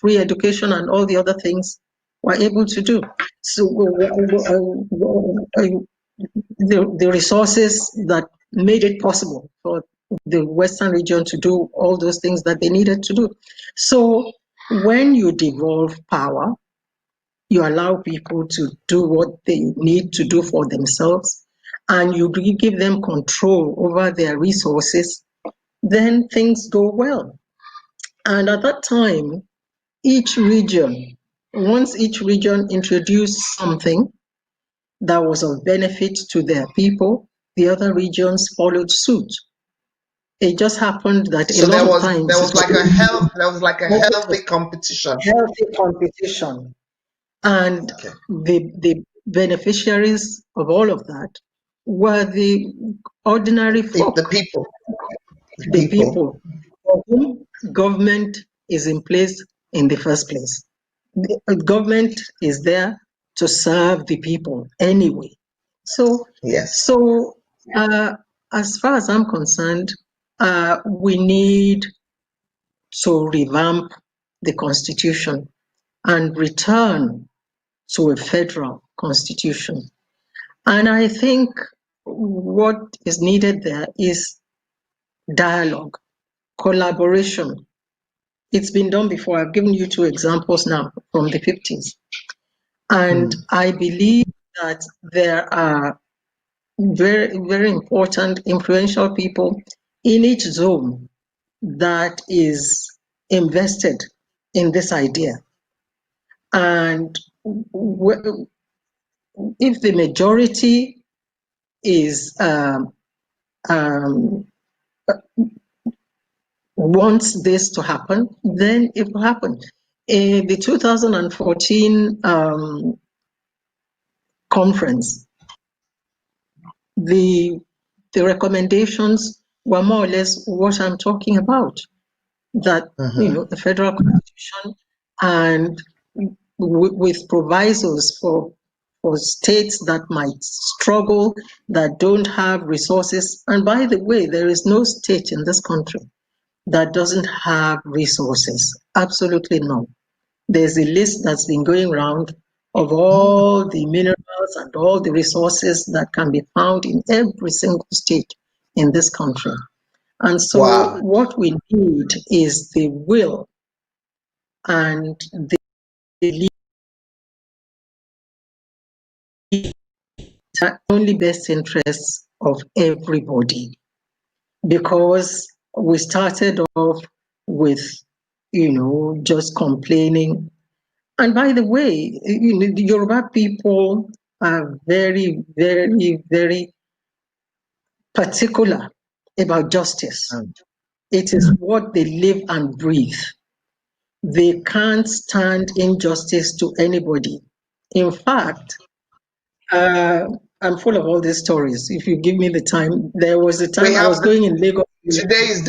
free education and all the other things were able to do. So the resources that made it possible for the Western region to do all those things that they needed to do. So when you devolve power, you allow people to do what they need to do for themselves, and you give them control over their resources, then things go well. And at that time, once each region introduced something that was of benefit to their people, the other regions followed suit. It just happened that So there was like a healthy competition. Healthy competition. And the beneficiaries of all of that were the ordinary folk. The people. The people for whom government is in place in the first place. The government is there to serve the people anyway. So, yes. As far as I'm concerned, we need to revamp the constitution and return to a federal constitution. And I think what is needed there is dialogue, collaboration. It's been done before. I've given you 2 examples now from the 50s. And I believe that there are very, very important, influential people in each zone that is invested in this idea. And if the majority is wants this to happen, then it will happen. In the 2014 conference, the recommendations were more or less what I'm talking about. That the federal constitution and with provisos for states that might struggle, that don't have resources. And by the way, there is no state in this country that doesn't have resources. Absolutely none. There's a list that's been going around of all the minerals and all the resources that can be found in every single state in this country. And so Wow. what we need is the will and the only best interests of everybody. Because we started off with, just complaining. And by the way, the Yoruba people are very, very, very particular about justice. It is what they live and breathe. They can't stand injustice to anybody. In fact, I'm full of all these stories. If you give me the time, there was a We time I have was going in Lagos. today is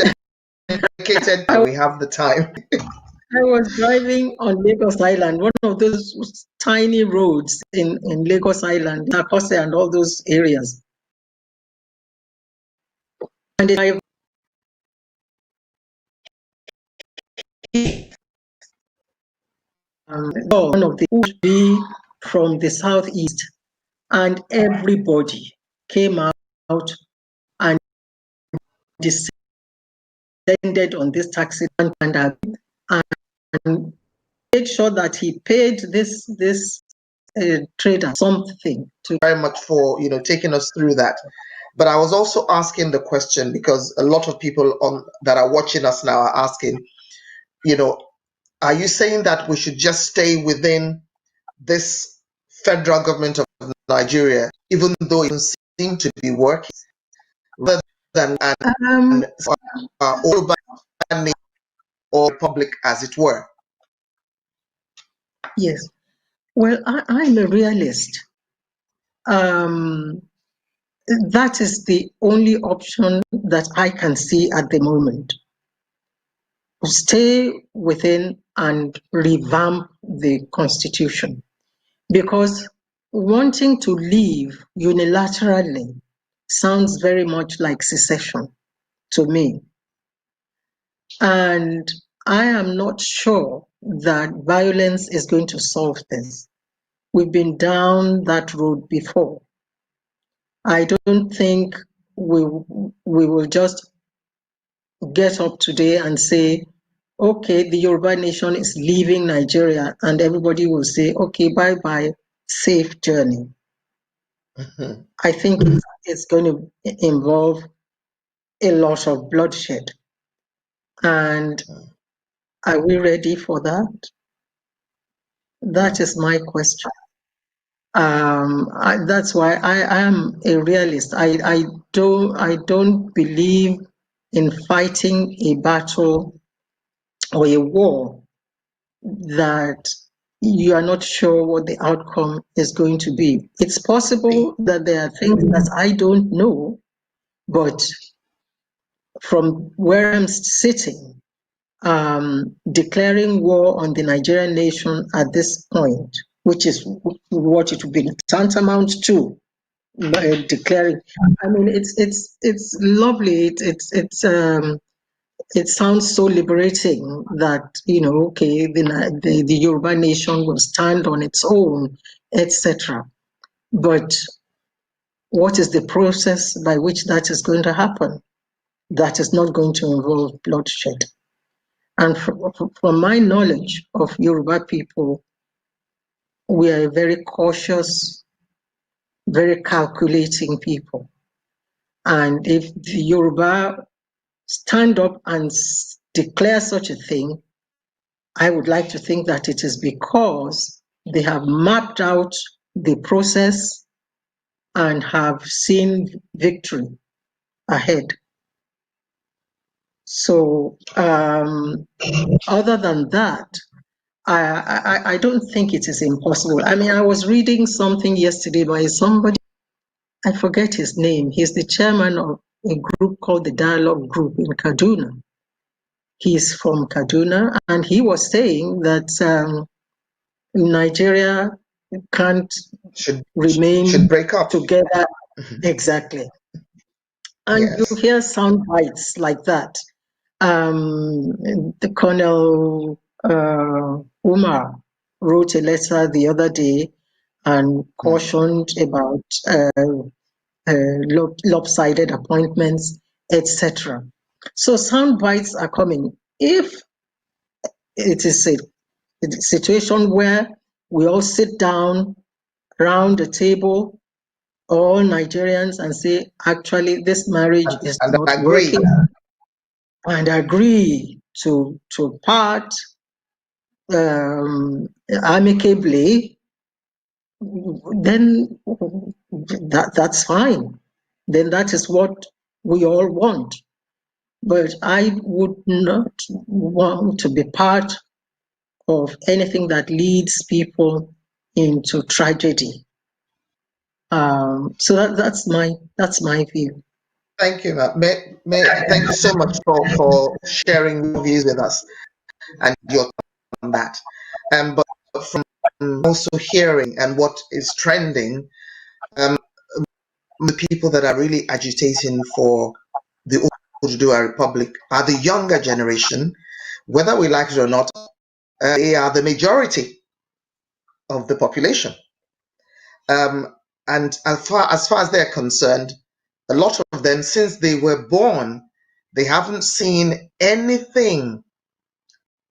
dedicated. We have the time. I was driving on Lagos Island, one of those tiny roads in Lagos Island, Nakose and all those areas. And I one of the would be from the southeast, and everybody came out and descended on this taxi and made sure that he paid this trader something to. Very much for taking us through that. But I was also asking the question because a lot of people that are watching us now are asking, are you saying that we should just stay within this federal government of Nigeria, even though it doesn't seem to be working, rather than all or republic, as it were? Yes. Well, I'm a realist. That is the only option that I can see at the moment. Stay within and revamp the constitution, because wanting to leave unilaterally sounds very much like secession to me. And I am not sure that violence is going to solve this. We've been down that road before. I don't think we will just get up today and say, okay, the Yoruba nation is leaving Nigeria, and everybody will say, okay, bye-bye, safe journey. I think it's going to involve a lot of bloodshed. And are we ready for that? That is my question. That's why I am a realist. I don't believe in fighting a battle or a war that you are not sure what the outcome is going to be. It's possible that there are things that I don't know, but from where I'm sitting, declaring war on the Nigerian nation at this point, which is what it would be tantamount to declaring. I mean, it's lovely. It sounds so liberating that okay, the Yoruba nation will stand on its own, etc. But what is the process by which that is going to happen? That is not going to involve bloodshed. And from my knowledge of Yoruba people, we are a very cautious, very calculating people. And if the Yoruba stand up and declare such a thing, I would like to think that it is because they have mapped out the process and have seen victory ahead. So other than that, I don't think it is impossible. I mean, I was reading something yesterday by somebody, I forget his name. He's the chairman of a group called the Dialogue Group in Kaduna. He's from Kaduna, and he was saying that Nigeria can't should remain break up. together. Exactly. And Yes. you hear sound bites like that. The Colonel Umar wrote a letter the other day and cautioned about lopsided appointments, etc. So sound bites are coming. If it is a situation where we all sit down around the table, all Nigerians, and say, actually, this marriage is And not agree. working, and agree to part amicably, then that's fine. Then that is what we all want. But I would not want to be part of anything that leads people into tragedy. So that's my view. Thank you, ma'am. Thank you so much for sharing your views with us and your thoughts on that. But from also hearing and what is trending, the people that are really agitating for the Odua Republic are the younger generation. Whether we like it or not, they are the majority of the population. And as far as they're concerned, a lot of them, since they were born, they haven't seen anything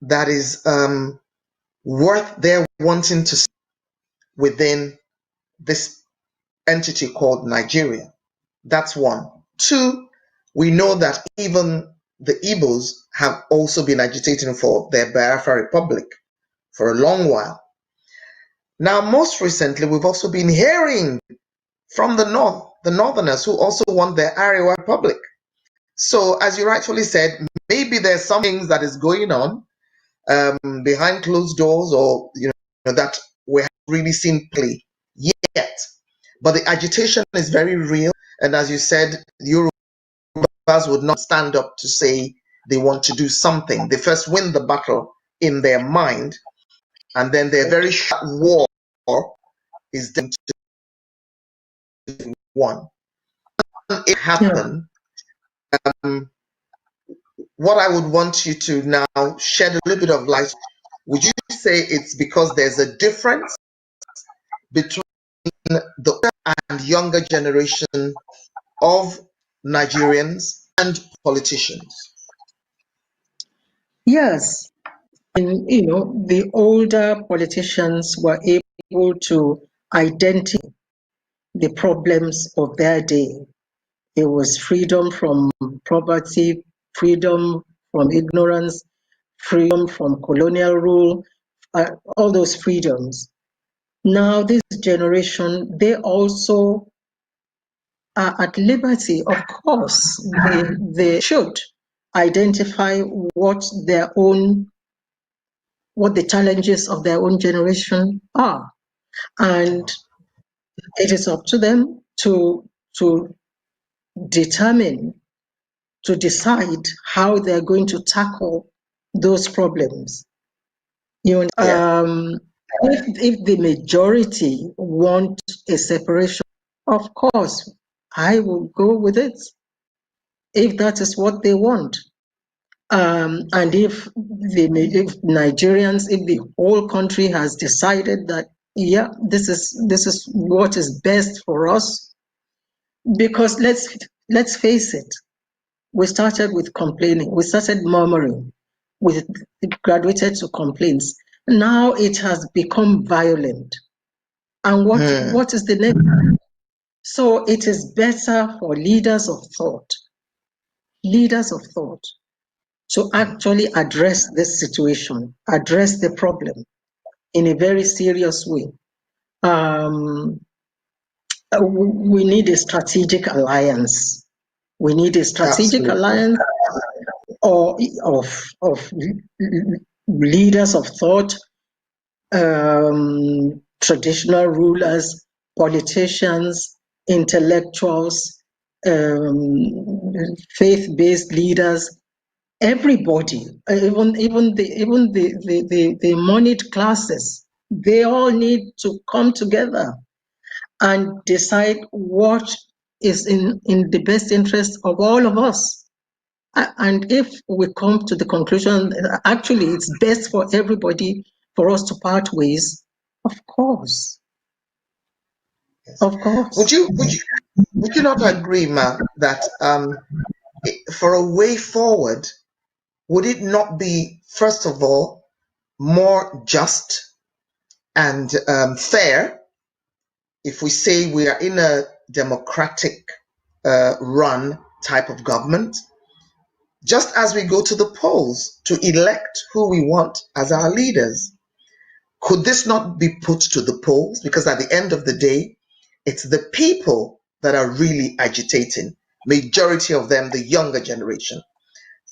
that is worth their wanting to see within this entity called Nigeria. That's one. Two, we know that even the Igbos have also been agitating for their Biafra Republic for a long while. Now, most recently, we've also been hearing from the north, the northerners who also want their Arewa Republic. So, as you rightfully said, maybe there's some things that is going on behind closed doors, or that we haven't really seen play yet. But the agitation is very real, and as you said, Yorubas would not stand up to say they want to do something. They first win the battle in their mind, and then their very short war is done to won. When it happened, what I would want you to now shed a little bit of light. Would you say it's because there's a difference between the older and younger generation of Nigerians and politicians? Yes, and the older politicians were able to identify the problems of their day. It was freedom from poverty, freedom from ignorance, freedom from colonial rule, all those freedoms. Now, this generation, they also are at liberty. Of course, they should identify what the challenges of their own generation are. And it is up to them to determine, to decide how they're going to tackle those problems. If the majority want a separation, of course, I will go with it, if that is what they want. And if Nigerians, if the whole country has decided that, yeah, this is what is best for us, because let's face it, we started with complaining, we started murmuring, it graduated to complaints. Now it has become violent. And what is the next? So it is better for leaders of thought to actually address this situation, address the problem in a very serious way. We need a strategic alliance. We need a strategic Absolutely. alliance or of leaders of thought, traditional rulers, politicians, intellectuals, faith-based leaders, everybody, even the moneyed classes, they all need to come together and decide what is in the best interest of all of us. And if we come to the conclusion that actually it's best for everybody for us to part ways, of course, of course. Would you not agree, Ma, that for a way forward, would it not be, first of all, more just and fair if we say we are in a democratic run type of government, just as we go to the polls to elect who we want as our leaders? Could this not be put to the polls? Because at the end of the day, it's the people that are really agitating, majority of them the younger generation.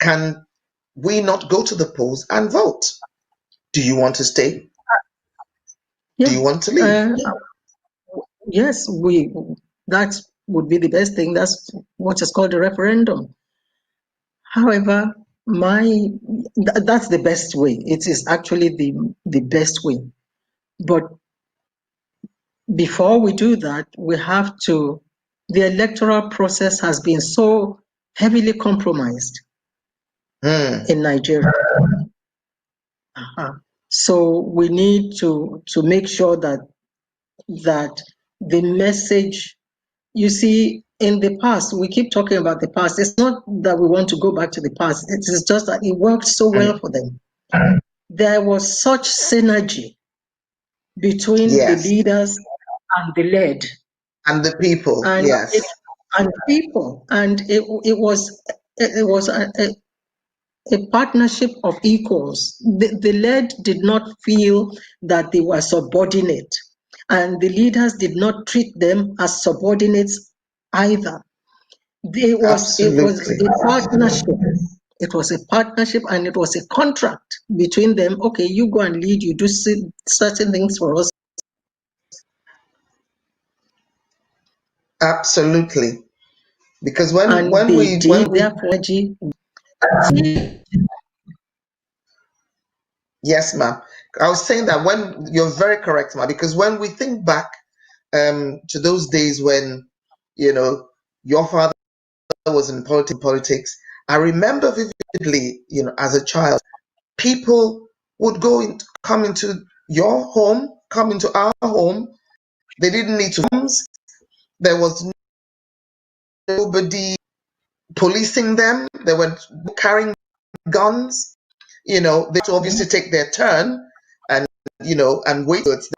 Can we not go to the polls and vote? Do you want to stay? Yeah. Do you want to leave? Yes, that would be the best thing. That's what is called a referendum. However, that's the best way. It is actually the best way. But before we do that, the electoral process has been so heavily compromised in Nigeria. So we need to make sure that the message, you see, in the past, we keep talking about the past. It's not that we want to go back to the past. It is just that it worked so well for them. There was such synergy between the leaders and the led. And the people, And yes. it was a partnership of equals. The led did not feel that they were subordinate, and the leaders did not treat them as subordinates either. It was a partnership. It was a partnership, and it was a contract between them. Okay, you go and lead, you do certain things for us. Absolutely. Because when we yes, ma'am. I was saying that when you're very correct, ma'am, because when we think back to those days when, your father was in politics, I remember vividly, as a child, people would come into your home, come into our home. They didn't need to homes. There was nobody policing them. They were carrying guns. They had to obviously take their turn and and wait till it's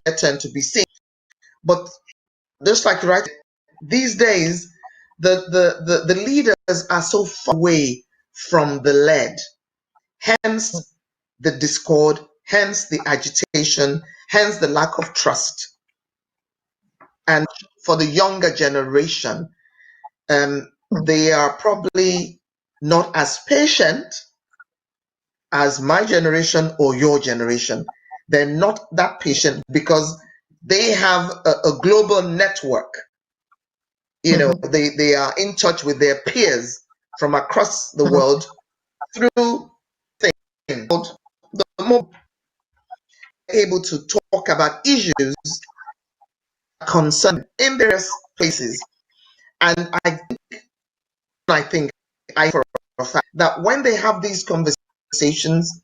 their turn to be seen. But just like right these days, the leaders are so far away from the led. Hence the discord, hence the agitation, hence the lack of trust. And for the younger generation, they are probably not as patient as my generation or your generation. They're not that patient because they have a global network. They are in touch with their peers from across the world through things. The more able to talk about issues concern in various places. And I think for a fact that when they have these conversations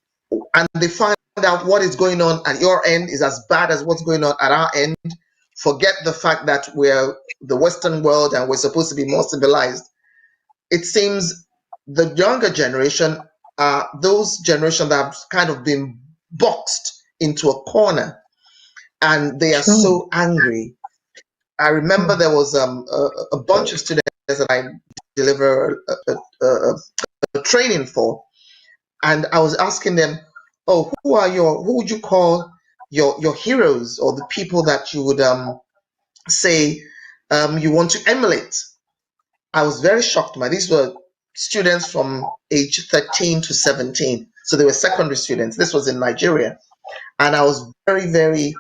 and they find out what is going on at your end is as bad as what's going on at our end, forget the fact that we're the Western world and we're supposed to be more civilized. It seems the younger generation are those generations that have kind of been boxed into a corner, and they are so angry. I remember there was a bunch of students that I deliver a training for, and I was asking them, "Oh, who would you call your heroes, or the people that you would say you want to emulate?" I was very shocked. These were students from age 13 to 17. So they were secondary students. This was in Nigeria. And I was very, very,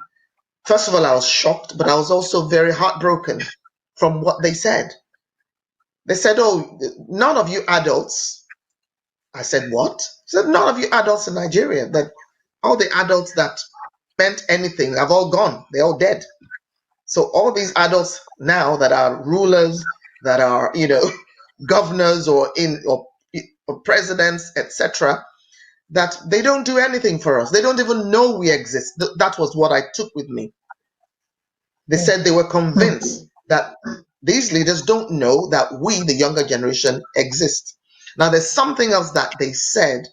first of all, I was shocked, but I was also very heartbroken from what they said. They said, oh, none of you adults. I said, what? They said, none of you adults in Nigeria, that all the adults that meant anything have all gone. They're all dead. So all these adults now that are rulers, that are, governors or presidents, etc., that they don't do anything for us. They don't even know we exist. That was what I took with me. They said they were convinced that these leaders don't know that we, the younger generation, exist. Now, there's something else that they said.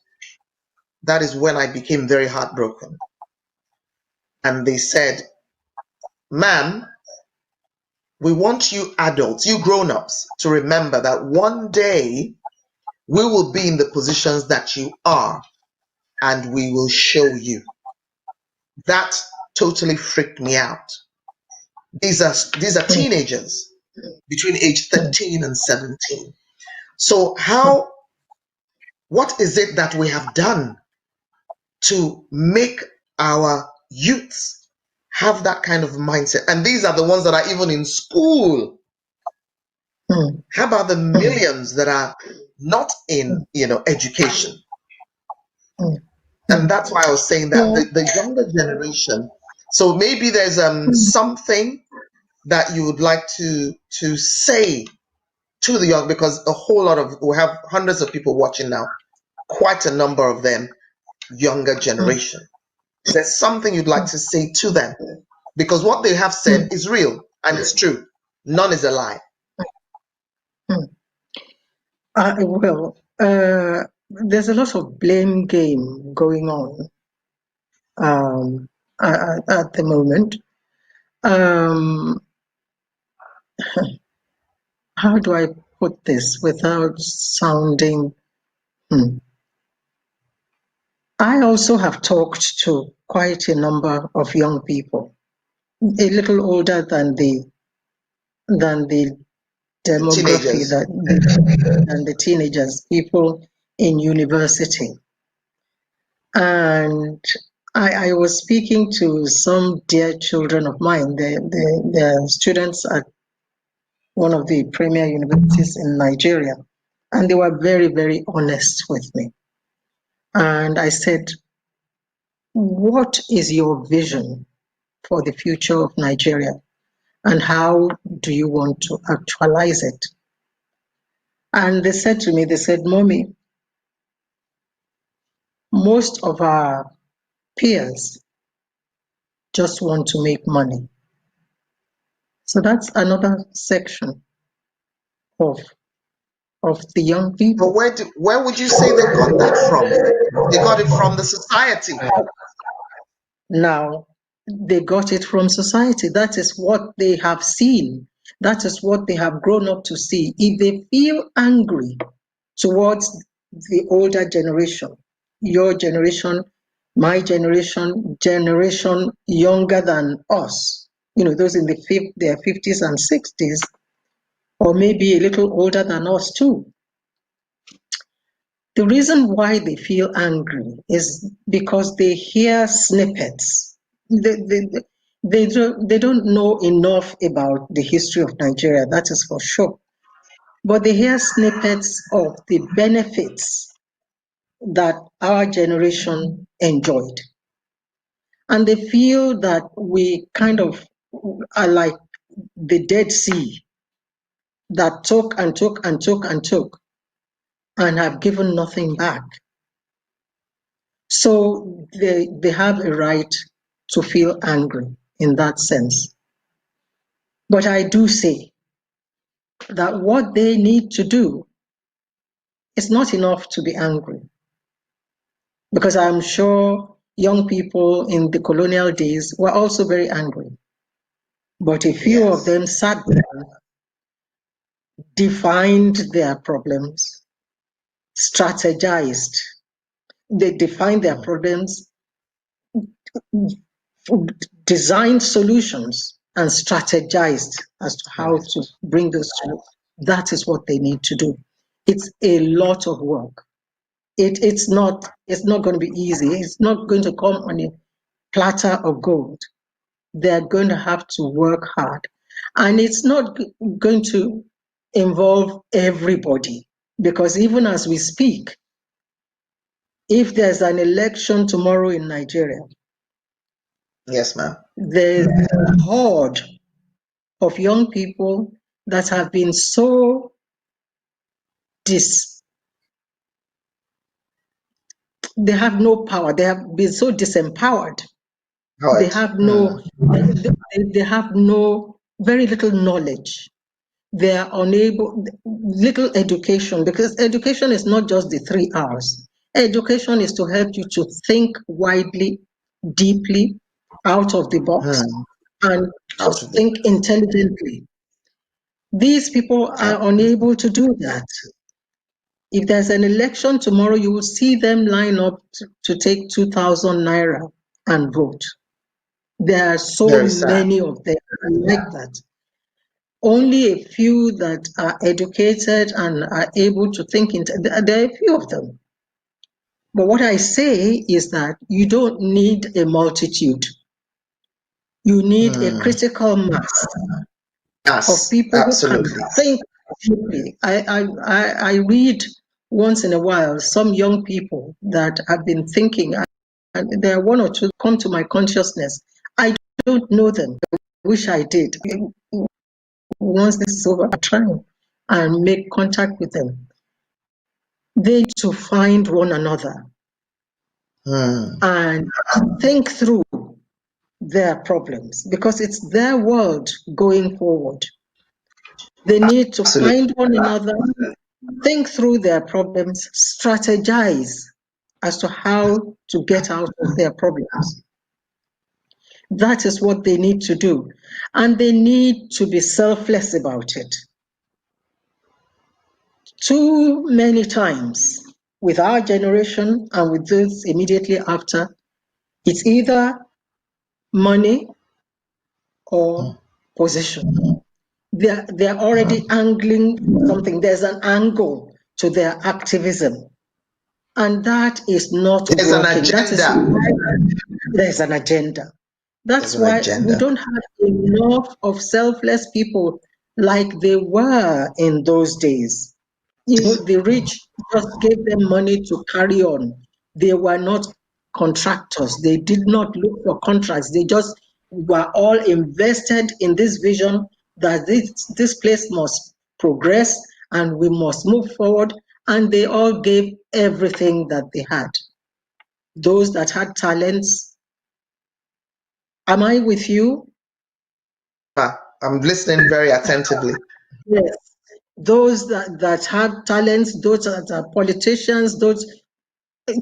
That is when I became very heartbroken. And they said, ma'am, we want you adults, you grown-ups, to remember that one day we will be in the positions that you are, and we will show you. That totally freaked me out. These are teenagers between age 13 and 17. So what is it that we have done to make our youths have that kind of mindset? And these are the ones that are even in school. How about the millions that are not in, education? And that's why I was saying that the younger generation. So maybe there's something that you would like to say to the young, because we have hundreds of people watching now, quite a number of them younger generation. Is there something you'd like to say to them? Because what they have said is real and it's true. None is a lie. Well, there's a lot of blame game going on at the moment. How do I put this without sounding... I also have talked to quite a number of young people, a little older than the demography, than the teenagers, people in university. And I was speaking to some dear children of mine. They're students at one of the premier universities in Nigeria. And they were very, very honest with me. And I said, what is your vision for the future of Nigeria? And how do you want to actualize it? And they said to me, Mommy, most of our peers just want to make money. So that's another section of the young people. But where would you say they got that from? They got it from the society. Now, they got it from society. That is what they have seen. That is what they have grown up to see. If they feel angry towards the older generation, your generation, my generation younger than us, those in their 50s and 60s, or maybe a little older than us too. The reason why they feel angry is because they hear snippets. They don't know enough about the history of Nigeria, that is for sure. But they hear snippets of the benefits that our generation enjoyed. And they feel that we kind of are like the Dead Sea that took and took and took and took and have given nothing back. So they have a right to feel angry in that sense. But I do say that what they need to do is not enough to be angry. Because I'm sure young people in the colonial days were also very angry. But a few of them sat down, defined their problems, strategized. They defined their problems, designed solutions, and strategized as to how to bring those to. That is what they need to do. It's a lot of work. It's not going to be easy. It's not going to come on a platter of gold. They're going to have to work hard. And it's not going to involve everybody, because even as we speak, if there's an election tomorrow in Nigeria, Yes, ma'am. there's a horde of young people that have been so they have no power. They have been so disempowered. Right. They have no, they have no, very little knowledge. They are unable, little education, because education is not just the 3 hours. Education is to help you to think widely, deeply, out of the box, and to think intelligently. These people are unable to do that. If there's an election tomorrow, you will see them line up to take 2,000 naira and vote. There are so many of them like that. Only a few that are educated and are able to think. There are a few of them. But what I say is that you don't need a multitude. You need a critical mass of people who can think deeply. I read once in a while some young people that have been thinking, and there are one or two come to my consciousness. I don't know them. I wish I did. Once this is over, I'll try and make contact with them. They need to find one another and think through their problems, because it's their world going forward. They need to find one another, think through their problems, strategize as to how to get out of their problems. That is what they need to do. And they need to be selfless about it. Too many times with our generation and with those immediately after, it's either money or position. They're already angling something. There's an angle to their activism. And that is not There's working. There's an agenda. That's why we don't have enough of selfless people like they were in those days. The rich just gave them money to carry on. They were not contractors. They did not look for contracts. They just were all invested in this vision that this place must progress and we must move forward. And they all gave everything that they had. Those that had talents. Am I with you? I'm listening very attentively. Yes. Those that had talents, those that are politicians, those.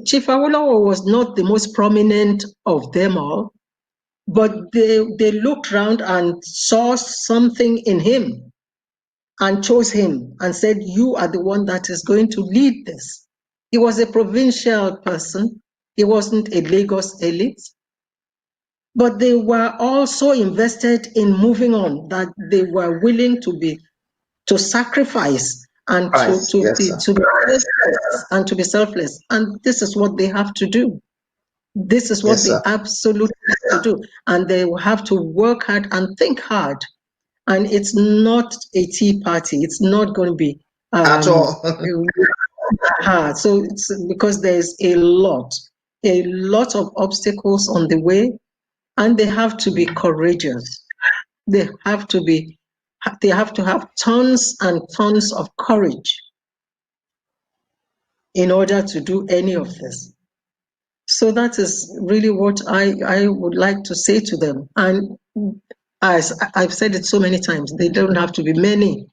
Chief Awolowo was not the most prominent of them all, but they looked around and saw something in him and chose him and said, you are the one that is going to lead this. He was a provincial person. He wasn't a Lagos elite. But they were also invested in moving on, that they were willing to sacrifice and to be selfless and to be selfless. And this is what they have to do. This is what they absolutely have to do. And they will have to work hard and think hard. And it's not a tea party. It's not going to be at all hard. So it's because there's a lot of obstacles on the way, and they have to be courageous. They have to have tons and tons of courage in order to do any of this. So that is really what I would like to say to them. And as I've said it so many times, they don't have to be many.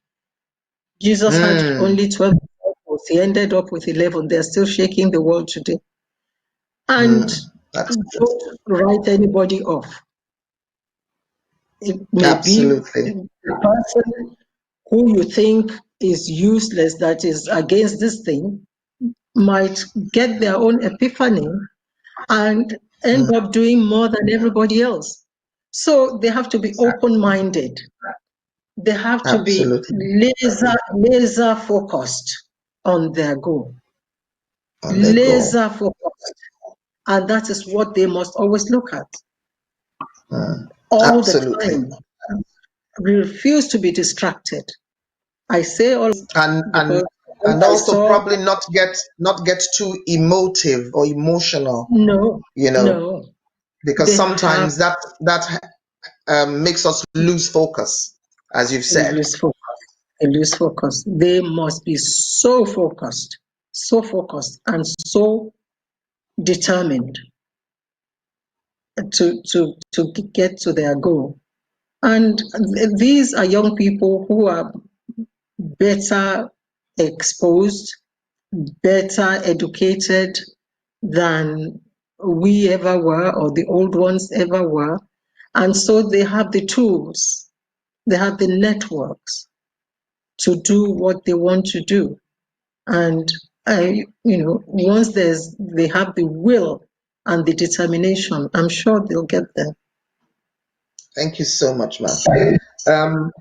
Jesus had only 12 disciples. He ended up with 11. They're still shaking the world today. And don't write anybody off. It may be the person who you think is useless, that is against this thing, might get their own epiphany and end up doing more than everybody else. So they have to be open-minded. They have to be laser focused on their goal, On their goal. laser focused. And that is what they must always look at all Absolutely. the time. Refuse to be distracted. I say all And because and I also saw probably not get too emotive or emotional, no, because they have sometimes that makes us lose focus, as you've to said. lose focus. They lose focus. They must be so focused, and so determined to get to their goal. And these are young people who are better exposed, better educated than we ever were or the old ones ever were. And so they have the tools, they have the networks to do what they want to do. And once they have the will and the determination, I'm sure they'll get there. Thank you so much, ma'am.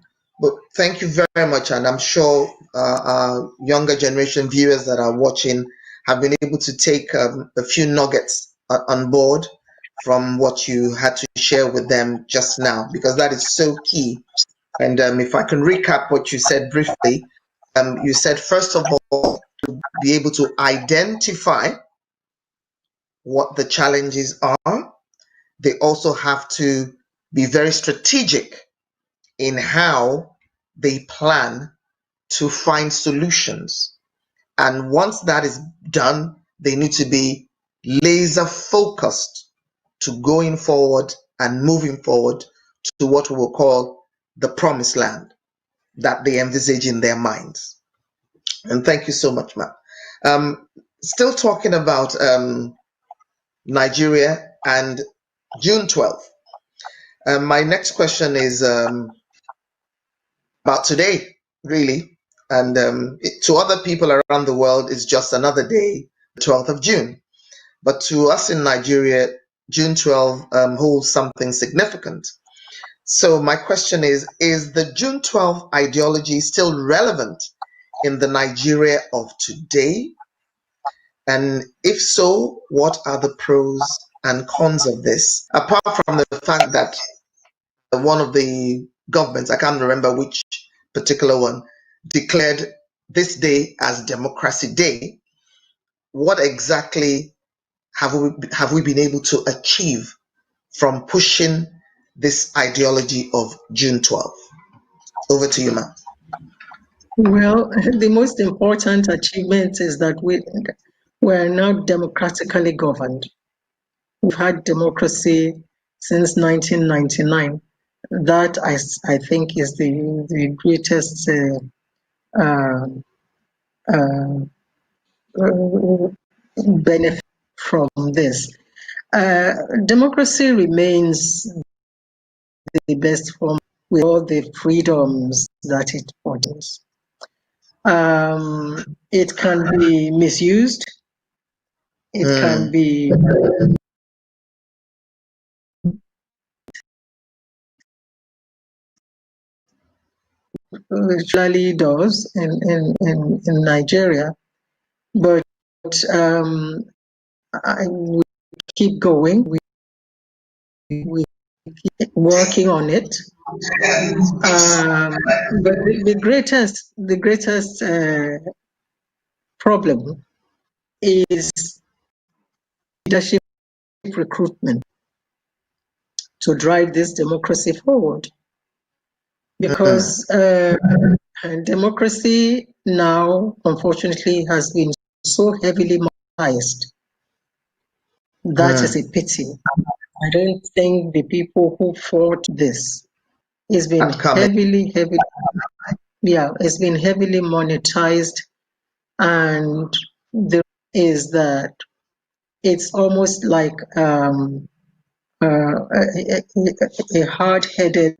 But thank you very much, and I'm sure our younger generation viewers that are watching have been able to take a few nuggets on board from what you had to share with them just now, because that is so key. And if I can recap what you said briefly, you said, first of all, to be able to identify what the challenges are. They also have to be very strategic in how they plan to find solutions. And once that is done, they need to be laser focused to going forward and moving forward to what we will call the promised land that they envisage in their minds. And thank you so much, ma'am. Still talking about Nigeria and June 12th. My next question is about today, really. And to other people around the world, it's just another day, the 12th of June. But to us in Nigeria, June 12th holds something significant. So my question is the June 12th ideology still relevant in the Nigeria of today? And if so, what are the pros and cons of this? Apart from the fact that one of the governments, I can't remember which particular one, declared this day as Democracy Day, what exactly have we been able to achieve from pushing this ideology of June 12th? Over to you, ma'am. Well, the most important achievement is that we're now democratically governed. We've had democracy since 1999. That I think is the greatest benefit from this. Democracy remains the best form with all the freedoms that it offers. It can be misused. It can be usually does in Nigeria, but we keep going. We keep working on it. But the greatest problem is leadership recruitment to drive this democracy forward. Because democracy now, unfortunately, has been so heavily monetized. That is a pity. I don't think the people who fought this, it's been heavily, it's been heavily monetized, and the is that it's almost like a hard-headed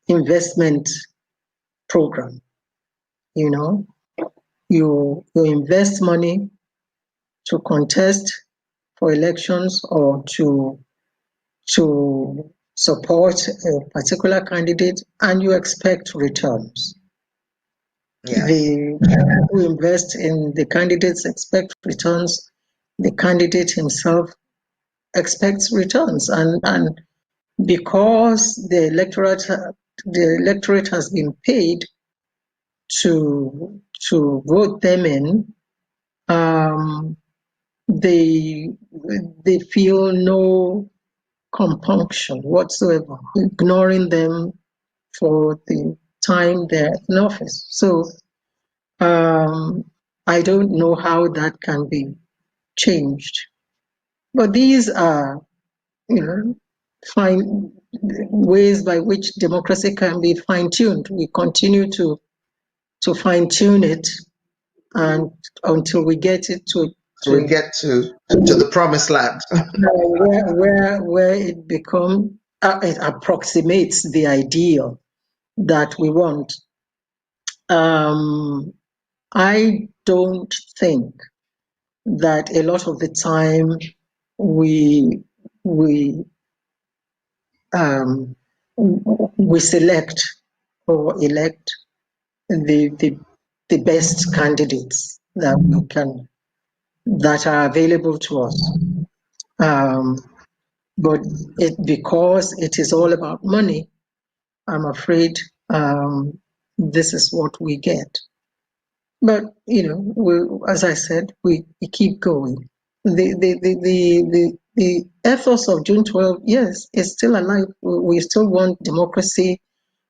investment program. You invest money to contest for elections or to support a particular candidate, and you expect returns. Yes. The who invest in the candidates expect returns. The candidate himself expects returns, and because the electorate has been paid to vote them in, they feel no compunction whatsoever, ignoring them for the time they're in office. So I don't know how that can be changed. But these are, fine ways by which democracy can be fine-tuned. We continue to fine-tune it, and until we get it to We get to the promised land. where it it approximates the ideal that we want. I don't think that a lot of the time we um, we select or elect the best candidates that are available to us. But because it is all about money, I'm afraid this is what we get. But as I said, we keep going. The ethos of June 12, yes, is still alive. We still want democracy.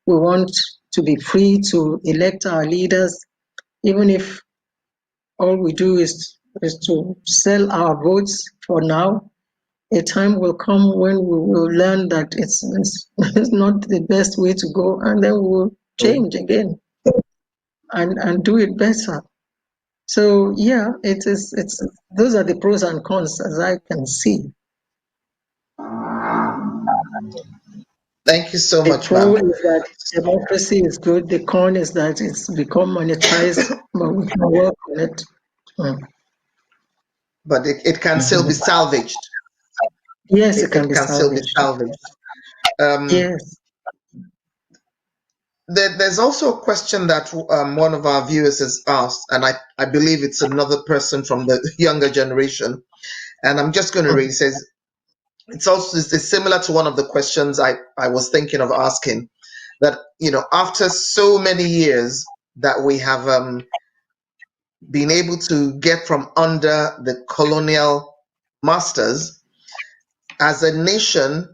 We want to be free to elect our leaders, even if all we do is to sell our votes for now. A time will come when we will learn that it's not the best way to go, and then we will change again and do it better. So yeah, it's those are the pros and cons as I can see. Thank you so The much, pro ma'am. is that democracy is good. The con is that it's become monetized, but we can work on it. But it can still be salvaged. Yes, it can It be can still be salvaged. salvaged. Yes. There's also a question that one of our viewers has asked, and I believe it's another person from the younger generation. And I'm just going to read. It says, it's similar to one of the questions I was thinking of asking, that, after so many years that we have been able to get from under the colonial masters, as a nation,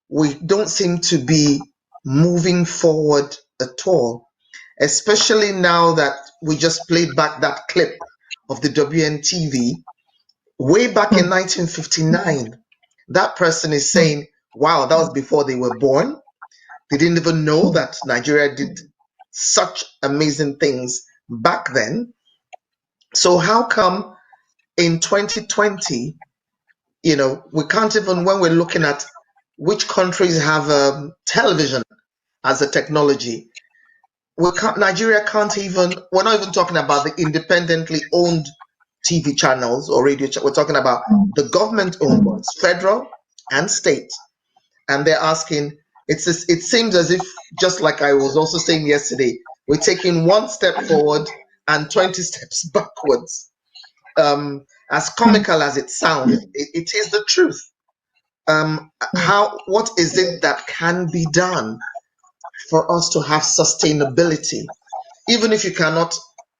we don't seem to be moving forward at all, especially now that we just played back that clip of the WNTV way back in 1959. That person is saying, wow, that was before they were born. They didn't even know that Nigeria did such amazing things back then. So how come in 2020, we can't even, when we're looking at which countries have television as a technology, Nigeria can't even, we're not even talking about the independently owned TV channels or radio, we're talking about the government owned ones, federal and state. And they're asking, it seems as if, just like I was also saying yesterday, we're taking one step forward and 20 steps backwards. As comical as it sounds, it is the truth. What is it that can be done for us to have sustainability? Even if you cannot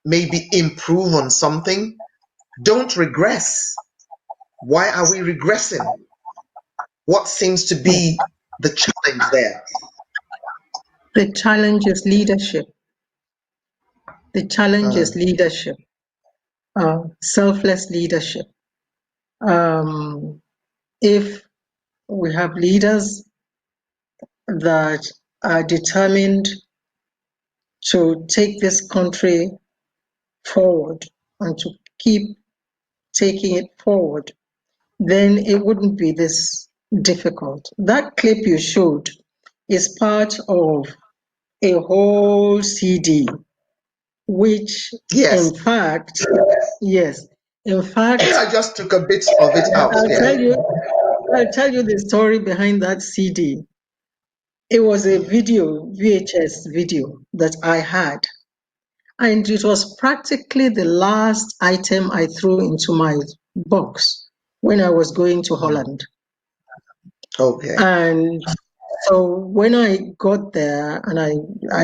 maybe improve on something, don't regress. Why are we regressing? What seems to be the challenge there? The challenge is leadership. The challenge is leadership, selfless leadership. If we have leaders that are determined to take this country forward and to keep taking it forward, then it wouldn't be this difficult. That clip you showed is part of a whole CD, which Yes. in fact, I just took a bit of it out. I'll tell you the story behind that CD. It was a video, VHS video that I had. And it was practically the last item I threw into my box when I was going to Holland. Okay. And so when I got there and I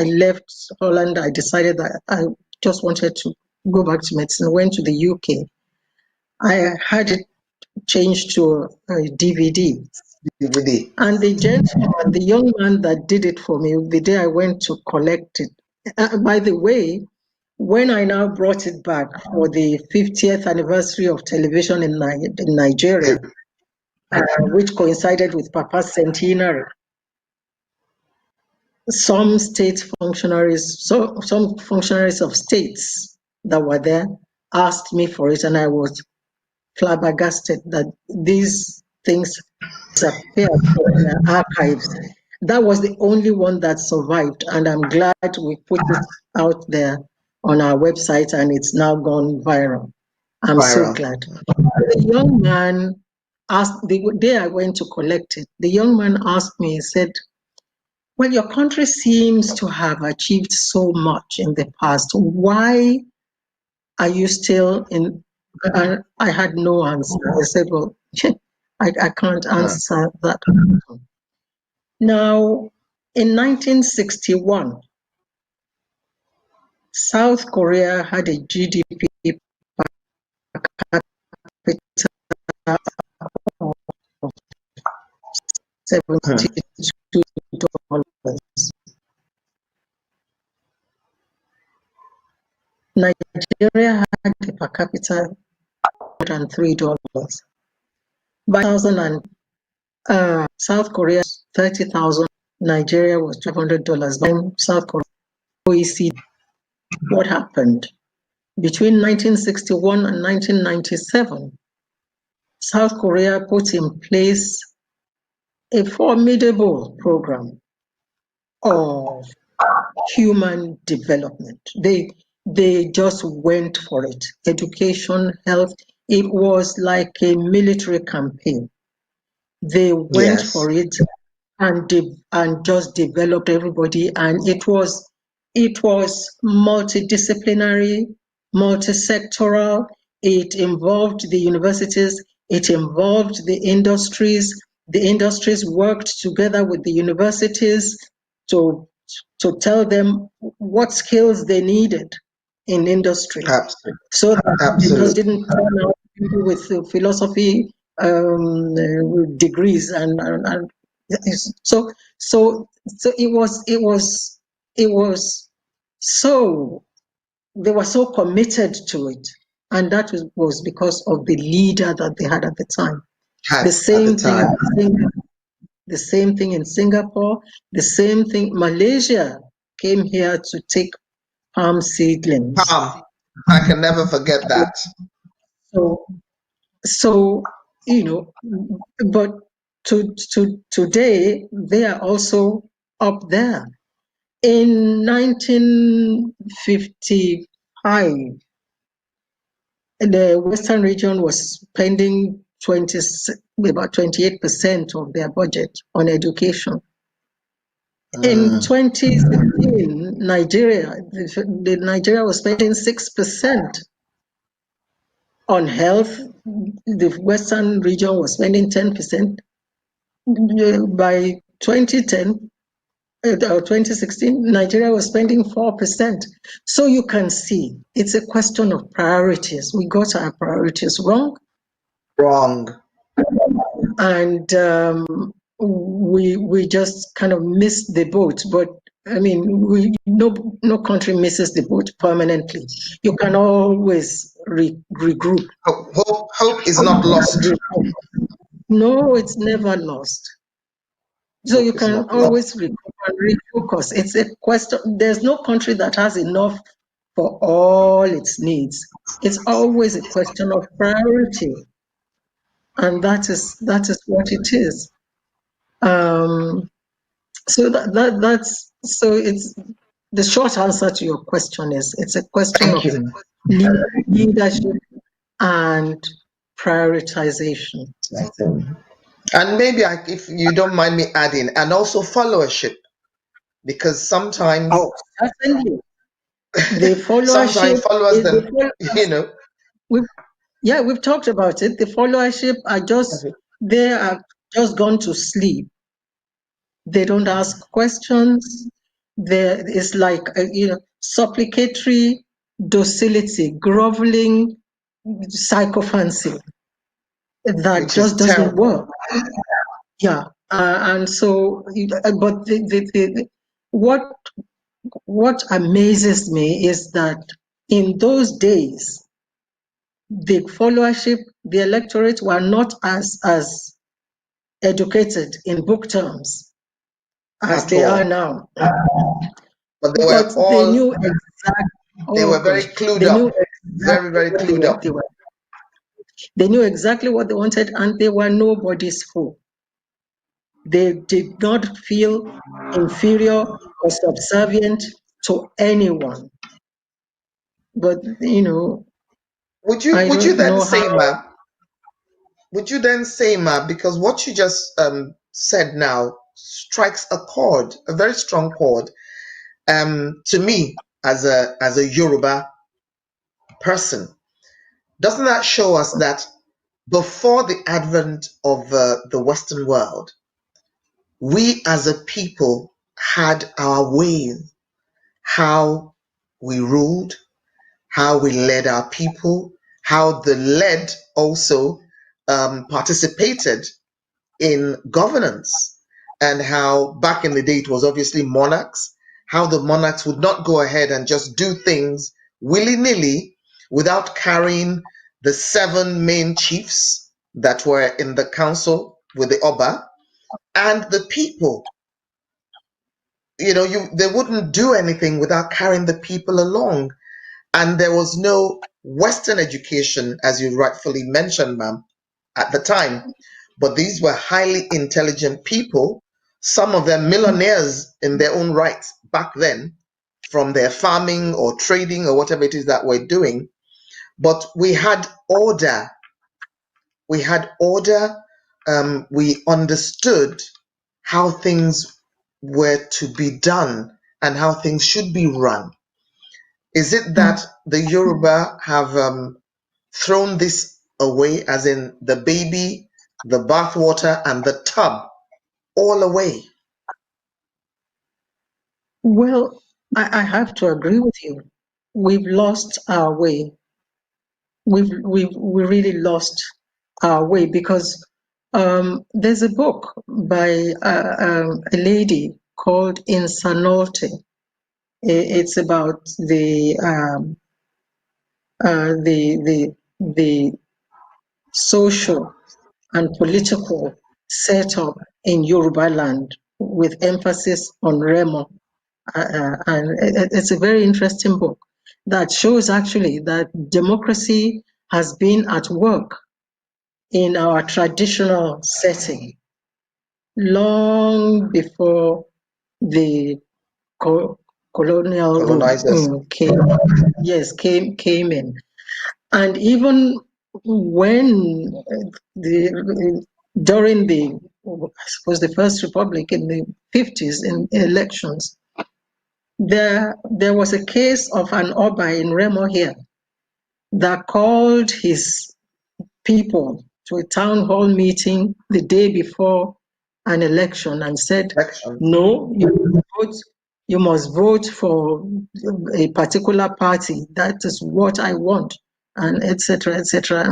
left Holland, I decided that I just wanted to go back to medicine. I went to the UK. I had it changed to a DVD. DVD. And the gentleman, the young man that did it for me, the day I went to collect it, by the way, when I now brought it back for the 50th anniversary of television in Nigeria, which coincided with Papa's centenary, some state functionaries, some functionaries of states that were there asked me for it, and I was flabbergasted that these things disappeared from the archives. That was the only one that survived, and I'm glad we put it out there on our website, and it's now gone viral. I'm so glad. The young man asked, the day I went to collect it, the young man asked me, he said, well, your country seems to have achieved so much in the past. Why are you still in? And I had no answer. I said, well, I can't answer that. Now, in 1961, South Korea had a GDP per capita of $72. Nigeria had a per capita of $103. By 2000, South Korea 30,000. Nigeria was $500. By South Korea, OECD. What happened? Between 1961 and 1997, South Korea put in place a formidable program of human development. They just went for it. Education, health, it was like a military campaign. They went for it and just developed everybody, and it was multidisciplinary, multi-sectoral. It involved the universities, it involved the industries. The industries worked together with the universities to tell them what skills they needed in industry. Absolutely. So that they didn't turn out people with philosophy degrees and so it was so they were so committed to it, and that was because of the leader that they had at the time. The same thing in Singapore, the same thing. Malaysia came here to take palm seedlings. Palm. I can never forget that. So but today they are also up there. In 1955, the Western region was spending about 28% of their budget on education. In 2016, Nigeria was spending 6% on health. The Western region was spending 10%. By 2010 or 2016, Nigeria was spending 4%. So you can see it's a question of priorities. We got our priorities wrong. And we just kind of missed the boat. But I mean, no country misses the boat permanently. You can always regroup. Hope is not lost. No, it's never lost. So you can always refocus. It's a question. There's no country that has enough for all its needs. It's always a question of priority, and that is what it is. So that's it's the short answer to your question is it's a question of leadership and prioritization. And maybe, if you don't mind me adding, and also followership, because sometimes The Sometimes followership, followers the then, followers, we've talked about it. The followership are just, they are just gone to sleep. They don't ask questions. There is like, supplicatory docility, groveling sycophancy that which is just doesn't terrible. work. Yeah. And so, but what amazes me is that in those days, the followership, the electorate were not as educated in book terms as At they are all. now. But But they knew exactly, they oh were very gosh, clued they knew up. Very, exactly very what clued up. they knew exactly what they wanted, and they were nobody's fool. They did not feel inferior or subservient to anyone. But I Would you don't then know say, how. ma? Would you then say, ma? Because what you just said now strikes a chord, a very strong chord, to me as a Yoruba person. Doesn't that show us that before the advent of the Western world, we as a people had our ways, how we ruled, how we led our people, how the led also participated in governance, and how back in the day it was obviously monarchs, how the monarchs would not go ahead and just do things willy-nilly without carrying the 7 main chiefs that were in the council with the Oba and the people. They wouldn't do anything without carrying the people along. And there was no Western education, as you rightfully mentioned, ma'am, at the time. But these were highly intelligent people, some of them millionaires in their own right back then, from their farming or trading or whatever it is that we're doing. But we had order. We had order. We understood how things were to be done and how things should be run. Is it that the Yoruba have thrown this away, as in the baby, the bathwater, and the tub, all away? Well, I have to agree with you. We've lost our way. We really lost our way because there's a book by a lady called Insanorte. It's about the social and political setup in Yoruba land with emphasis on Remo. And it's a very interesting book that shows actually that democracy has been at work in our traditional setting long before the colonial rule Colonizers. came in. And even when during I suppose the First Republic in the 50s in elections, there was a case of an Oba in Remo here that called his people to a town hall meeting the day before an election and said, Election. no, you must vote for a particular party. That is what I want, and etc., etc.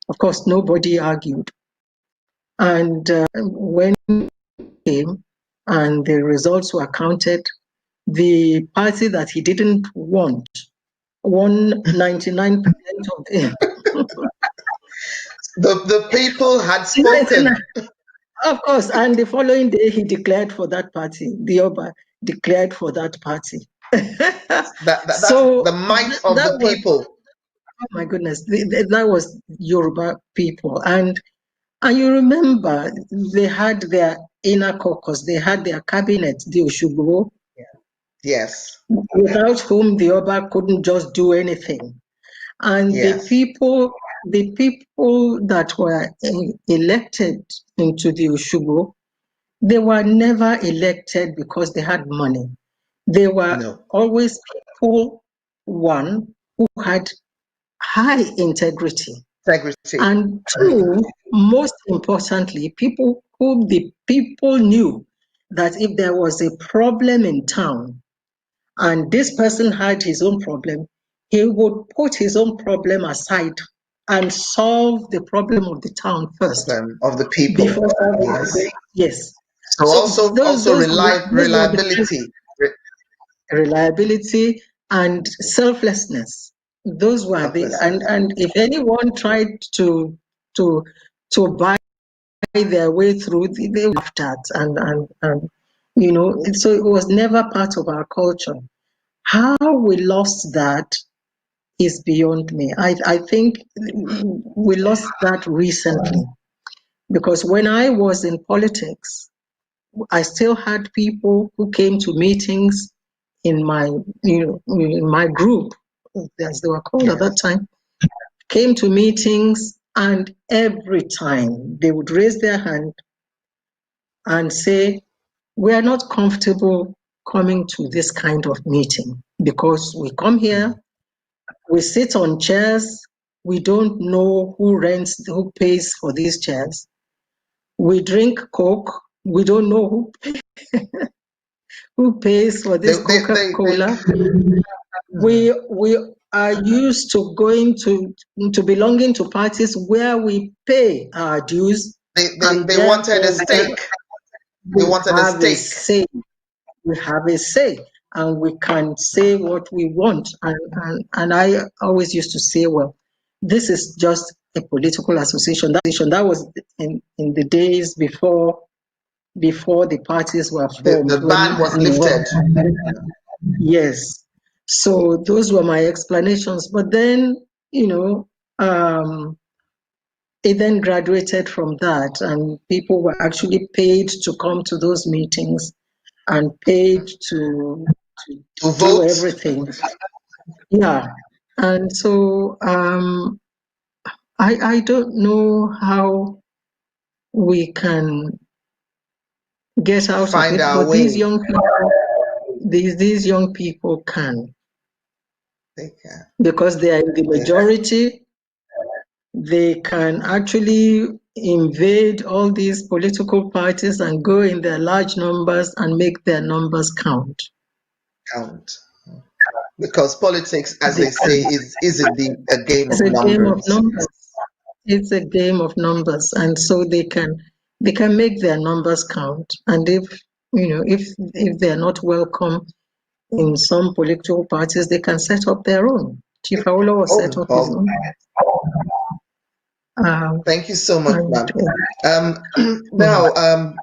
Of course, nobody argued. And when it came and the results were counted, the party that he didn't want won 99% of the The people had 99. spoken. Of course, and the following day he declared for that party. The Oba declared for that party. That's So the might of that the was, people. oh my goodness, that was Yoruba people. And you remember they had their inner caucus, they had their cabinet, the Oshugbo, Yes. without whom the Oba couldn't just do anything. And the Yes. people that were elected into the Oshugbo, they were never elected because they had money. They were No. always people one, who had high integrity. Integrity. And two, most importantly, people who the people knew that if there was a problem in town and this person had his own problem, he would put his own problem aside and solve the problem of the town first Of the people. before Yes. yes. So also reliability. Reliability and selflessness. Those were the and if anyone tried to buy their way through, they laughed at and you know, so it was never part of our culture. How we lost that is beyond me. I think we lost that recently because when I was in politics, I still had people who came to meetings in my, in my group, as they were called at that time, came to meetings, and every time they would raise their hand and say, "We are not comfortable coming to this kind of meeting because we come here, we sit on chairs, we don't know who pays for these chairs. We drink Coke, we don't know who pays for this Coca-Cola. We are used to going to belonging to parties where we pay our dues. They wanted a stake. They wanted a stake. We have a say, and we can say what we want. And I always used to say, well, this is just a political association. That was in the days before the parties were formed. The ban was lifted. Yes. So those were my explanations. But then, it then graduated from that, and people were actually paid to come to those meetings and paid to do vote. Everything. Yeah. And so I don't know how we can get out Find of it, our but way. these young people can. They can. Because they are in the majority, they can actually invade all these political parties and go in their large numbers and make their numbers count. Because politics, as they say, is a game it's of a numbers. Game of numbers. It's a game of numbers, and so they can make their numbers count. And if they're not welcome in some political parties, they can set up their own. Chief Awolowo set up his own. Thank you so much, ma'am. Now,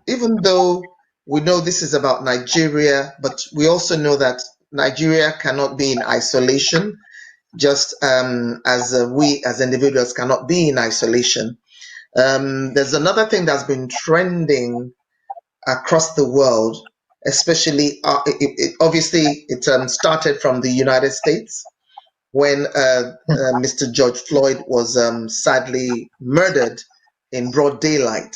even though we know this is about Nigeria, but we also know that Nigeria cannot be in isolation, just as we as individuals cannot be in isolation. There's another thing that's been trending across the world, especially, obviously, it started from the United States when Mr. George Floyd was sadly murdered in broad daylight.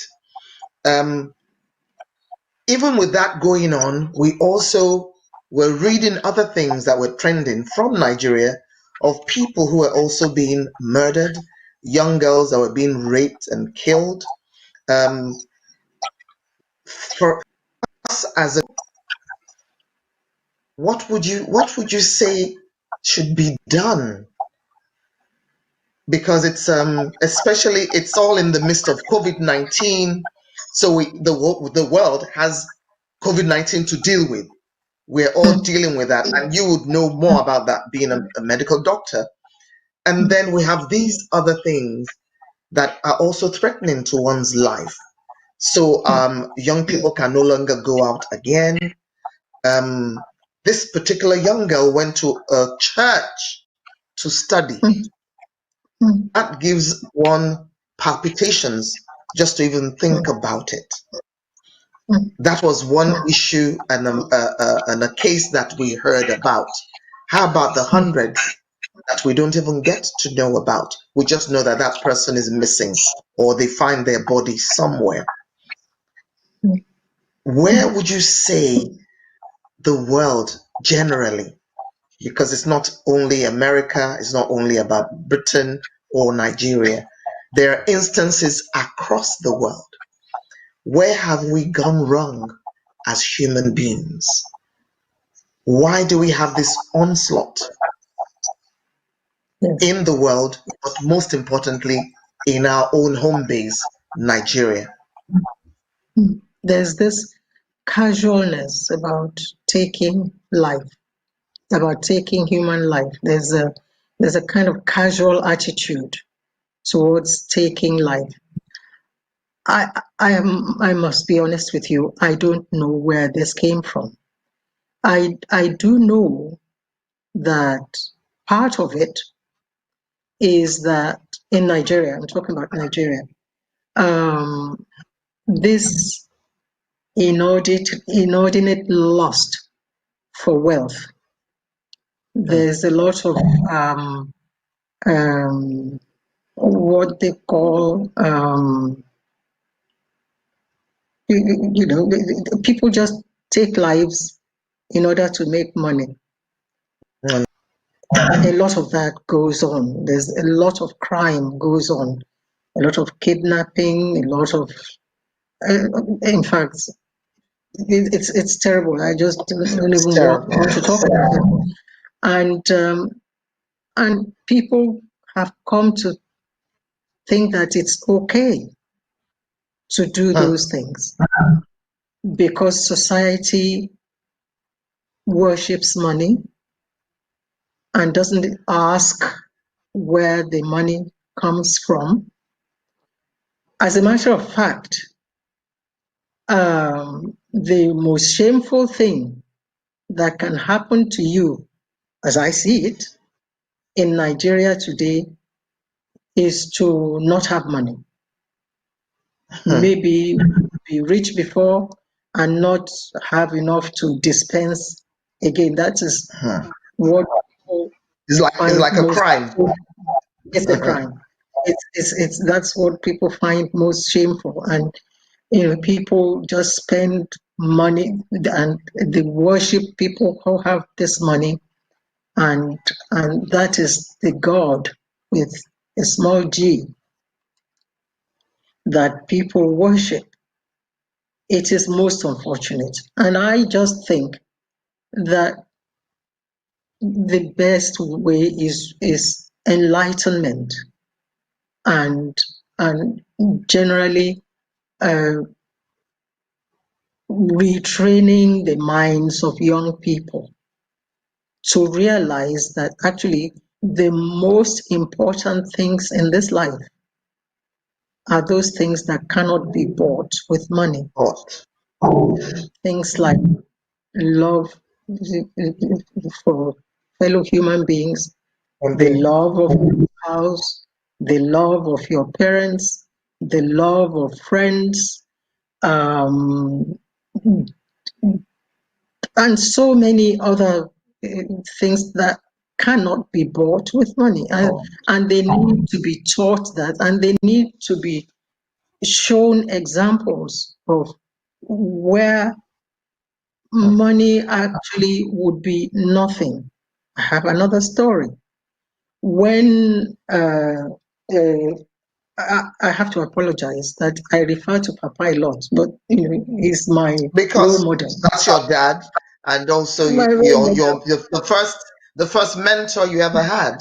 Even with that going on, we also were reading other things that were trending from Nigeria of people who were also being murdered, young girls that were being raped and killed. For us as a, what would you say should be done? Because it's especially it's all in the midst of COVID-19, so the world has COVID-19 to deal with. We're all dealing with that, and you would know more about that being a medical doctor. And then we have these other things that are also threatening to one's life. So young people can no longer go out again. This particular young girl went to a church to study. That gives one palpitations just to even think about it. That was one issue and a case that we heard about. How about the hundreds that we don't even get to know about? We just know that that person is missing or they find their body somewhere. Where would you say the world generally because it's not only America, it's not only about Britain or Nigeria. There are instances across the world. Where have we gone wrong as human beings? Why do we have this onslaught Yes. in the world, but most importantly, in our own home base, Nigeria? There's this casualness about taking life, about taking human life. There's a kind of casual attitude towards taking life. I must be honest with you, I don't know where this came from. I do know that part of it is that in Nigeria, I'm talking about Nigeria, this inordinate lust for wealth. There's a lot of what they call people just take lives in order to make money. Mm. A lot of that goes on. There's a lot of crime goes on, a lot of kidnapping, a lot of in fact, it's terrible. I just don't It's even terrible. want to talk about it. And people have come to think that it's okay to do those things because society worships money and doesn't ask where the money comes from. As a matter of fact, the most shameful thing that can happen to you, as I see it, in Nigeria today is to not have money. Maybe be rich before and not have enough to dispense again. That is what people It's find like a most. crime. It's a crime. It's that's what people find most shameful, and people just spend money and they worship people who have this money, and that is the God with a small g that people worship. It is most unfortunate, and I just think that the best way is enlightenment and generally retraining the minds of young people to realize that actually the most important things in this life are those things that cannot be bought with money. Things like love for fellow human beings, the love of your spouse, the love of your parents, the love of friends, and so many other things that cannot be bought with money. And they need to be taught that, and they need to be shown examples of where money actually would be nothing. I have another story. When I have to apologize that I refer to Papa a lot, but he's my Because role model. that's your dad, and also My role model. the first mentor you ever had.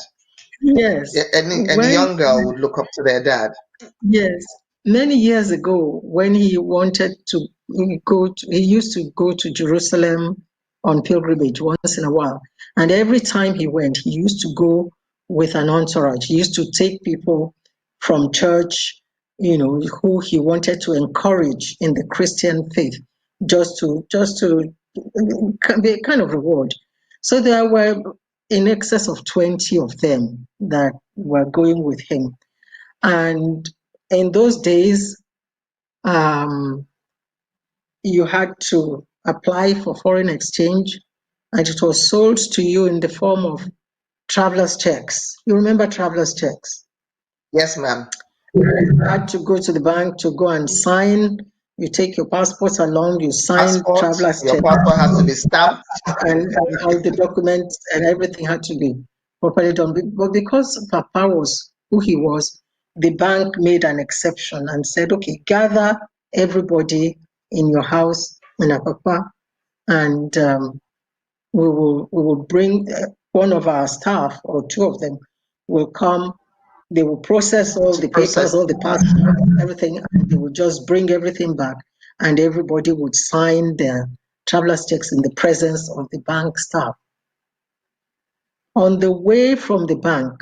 Yes. Any young girl would look up to their dad. Yes, many years ago, when he wanted to he used to go to Jerusalem on pilgrimage once in a while. And every time he went, he used to go with an entourage. He used to take people from church, who he wanted to encourage in the Christian faith, just to be a kind of reward. So there were in excess of 20 of them that were going with him. And in those days, you had to apply for foreign exchange, and it was sold to you in the form of traveler's checks. You remember traveler's checks? Yes, ma'am. You had to go to the bank to go and sign You take your passports along, you sign Passport, traveler's your check, passport has to be stamped. and all the documents and everything had to be properly done. But because Papa was who he was, the bank made an exception and said, okay, gather everybody in your house in Papa, and we will bring one of our staff or two of them will come. They will process all To the papers, process. all the passports, everything, and they will just bring everything back, and everybody would sign their traveler's checks in the presence of the bank staff. On the way from the bank,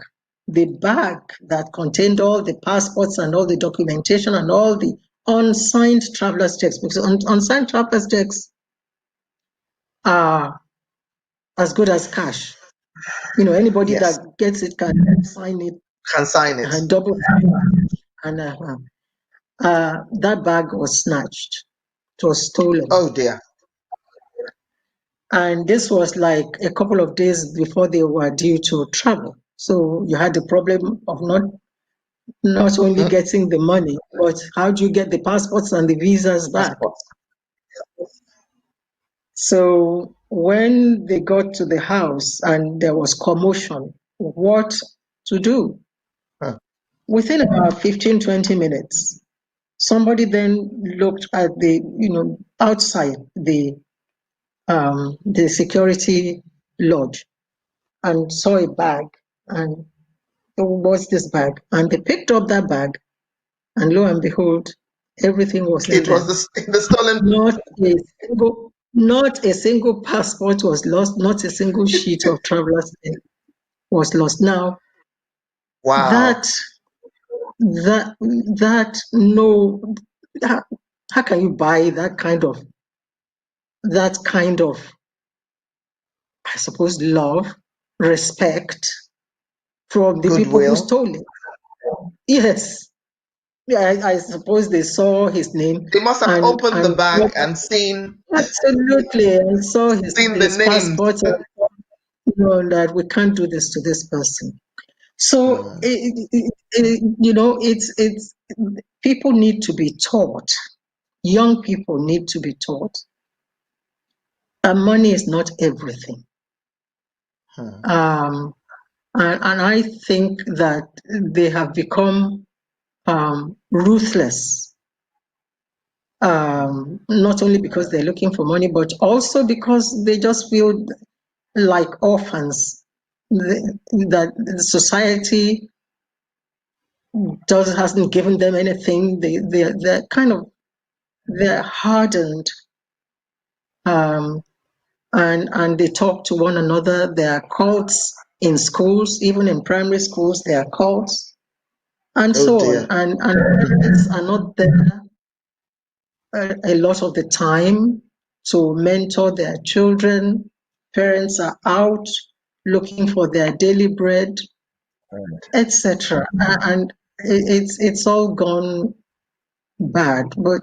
the bag that contained all the passports and all the documentation and all the unsigned traveler's checks, because unsigned traveler's checks are as good as cash. Anybody Yes, that gets it can sign it can sign it. and double sign it. And that bag was snatched. It was stolen. Oh dear. And this was like a couple of days before they were due to travel. So you had the problem of not only Hmm? getting the money, but how do you get the passports and the visas back? Passport. So when they got to the house and there was commotion, what to do? Huh. Within about 15, 20 minutes, somebody then looked at outside the security lodge and saw a bag, and what's this bag? And they picked up that bag, and lo and behold, everything was in It was there. the stolen. Not a single passport was lost. Not a single sheet of traveler's mail was lost. Now Wow. that no, how can you buy that kind of I suppose love, respect from the people who Goodwill. stole it? Yes. Yeah, I suppose they saw his name They must have and opened the and bag and seen absolutely and saw the his names. passport and that we can't do this to this person. So Hmm. it's people need to be taught. Young people need to be taught. And money is not everything. Hmm. Um, and I think that they have become ruthless, not only because they're looking for money, but also because they just feel like orphans, that the society hasn't given them anything. They're kind of they're hardened, um, and they talk to one another. There are cults in schools, even in primary schools. There are cults, and Oh so on. dear. And parents are not there a lot of the time to mentor their children. Parents are out looking for their daily bread, etc. And it's all gone bad. But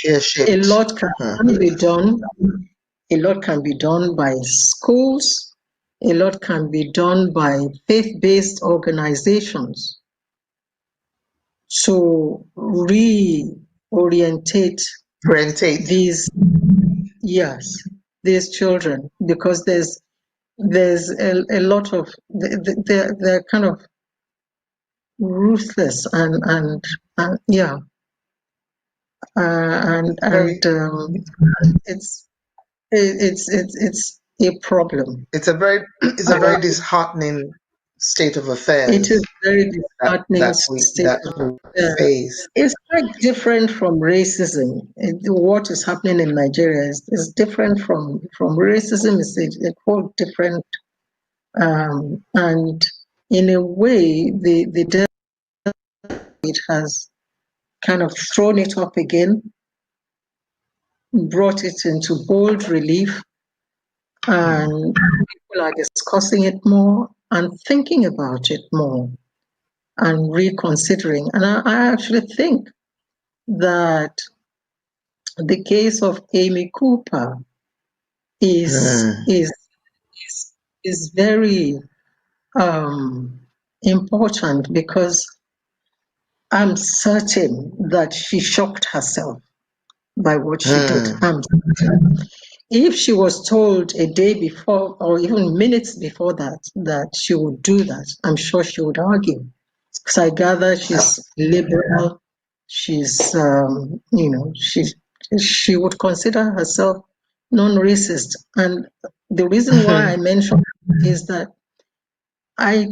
Pear a shaped. lot can Hmm. be done. A lot can be done by schools. A lot can be done by faith-based organizations to reorientate Rentate. these yes these children, because there's a lot of they're kind of ruthless and yeah Very. it's it's a problem. It's a very. It's a Uh, very disheartening state of it is affairs very disheartening state that of we affairs. face. It's quite different from racism. What is happening in Nigeria is different from racism. It's a quite different, and in a way, the it has kind of thrown it up again, brought it into bold relief, and people are discussing it more and thinking about it more and reconsidering. And I actually think that the case of Amy Cooper is Hmm. is is very important, because I'm certain that she shocked herself. by what she did. If she was told a day before or even minutes before that she would do that, I'm sure she would argue. Because I gather she's liberal, she's, she would consider herself non-racist. And the reason why I mention is that I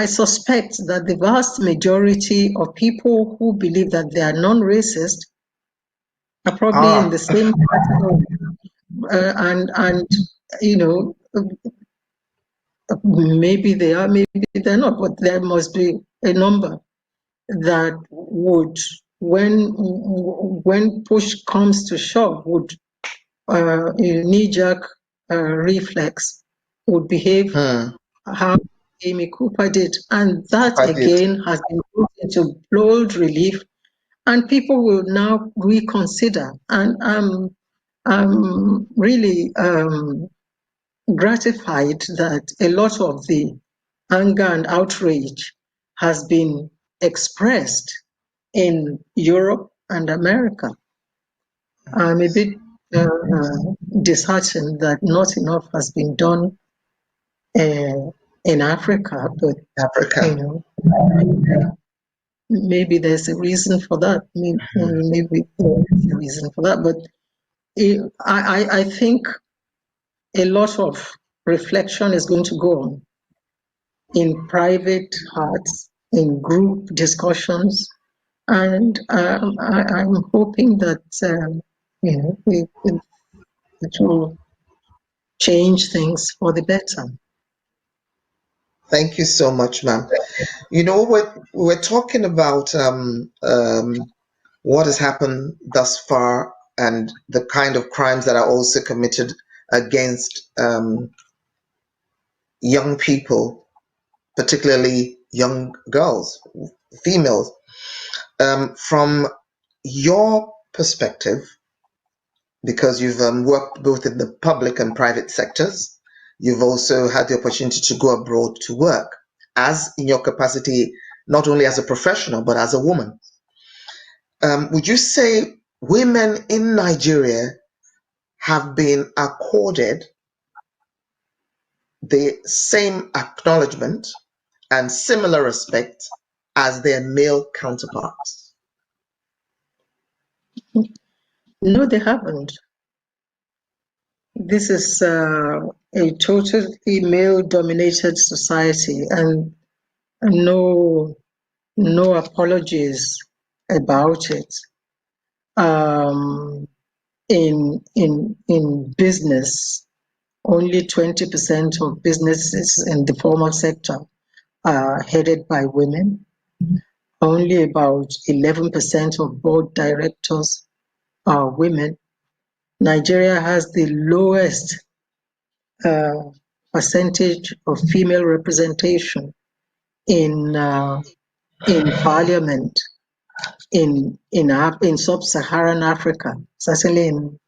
suspect that the vast majority of people who believe that they are non-racist are probably in the same category. And maybe they are, maybe they're not, but there must be a number that would, when push comes to shove, would knee-jerk reflex, would behave how Amy Cooper did. And that again has been put into bold relief, and people will now reconsider. And I'm really gratified that a lot of the anger and outrage has been expressed in Europe and America. I'm a bit disheartened that not enough has been done in Africa, but maybe there's a reason for that. Maybe there's a reason for that, but I think a lot of reflection is going to go on in private hearts, in group discussions, and I'm hoping that it will change things for the better. Thank you so much, ma'am. We're talking about what has happened thus far and the kind of crimes that are also committed against young people, particularly young girls, females. From your perspective, because you've worked both in the public and private sectors, you've also had the opportunity to go abroad to work, as in your capacity, not only as a professional, but as a woman. Would you say women in Nigeria have been accorded the same acknowledgement and similar respect as their male counterparts? No, they haven't. This is a totally male-dominated society, and no apologies about it. In business, only 20% of businesses in the formal sector are headed by women. Only about 11% of board directors are women. Nigeria has the lowest percentage of female representation in parliament in sub-Saharan Africa, certainly in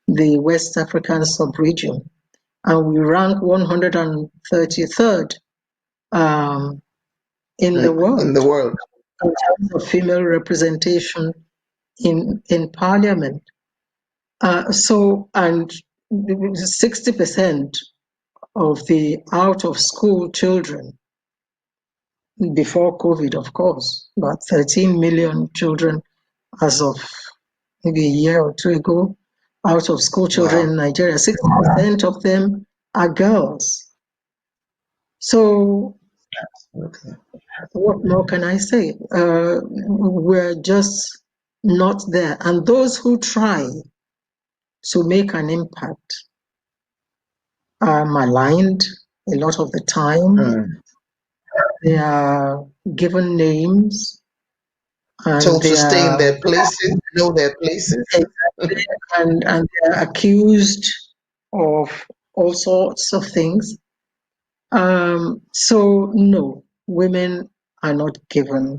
the West African sub-region, and we rank 133rd in the world in terms of female representation in parliament. So, and 60% of the out-of-school children before COVID, of course, about 13 million children as of maybe a year or two ago, out-of-school children in Nigeria, 60% of them are girls. So what more can I say? We're just not there. And those who try to make an impact are maligned a lot of the time. They are given names. And told to stay in their places, know their places. and they're accused of all sorts of things. So no, women are not given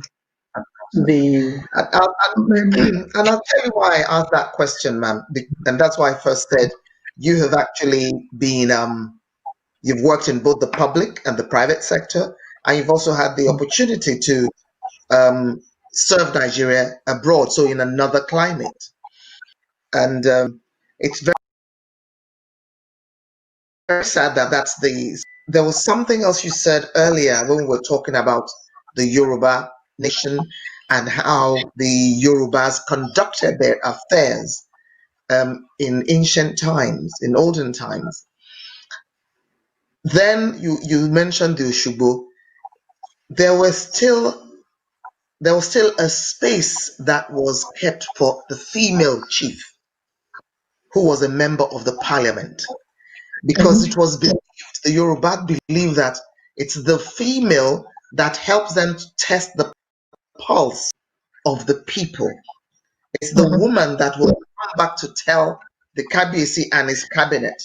the... And I'll tell you why I asked that question, ma'am. And that's why I first said you have actually been, you've worked in both the public and the private sector, and you've also had the opportunity to serve Nigeria abroad, so in another climate. And it's very, very sad that that's the. There was something else you said earlier when we were talking about the Yoruba nation and how the Yorubas conducted their affairs in ancient times, in olden times. Then you mentioned the Oshubo. There was still a space that was kept for the female chief, who was a member of the parliament, because it was believed, the Yoruba believe that it's the female that helps them to test the pulse of the people. It's the woman that will come back to tell the Kabiyesi and his cabinet,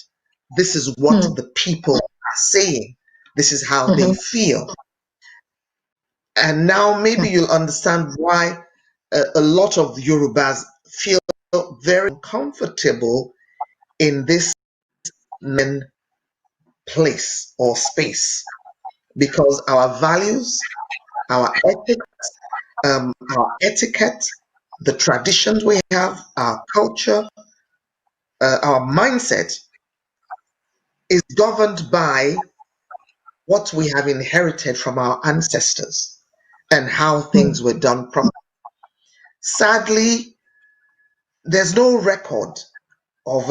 this is what the people are saying, this is how they feel. And now maybe you'll understand why a lot of Yorubas feel very comfortable in this men place or space, because our values, our ethics, our etiquette, the traditions we have, our culture, our mindset is governed by what we have inherited from our ancestors and how things were done properly. Sadly, there's no record of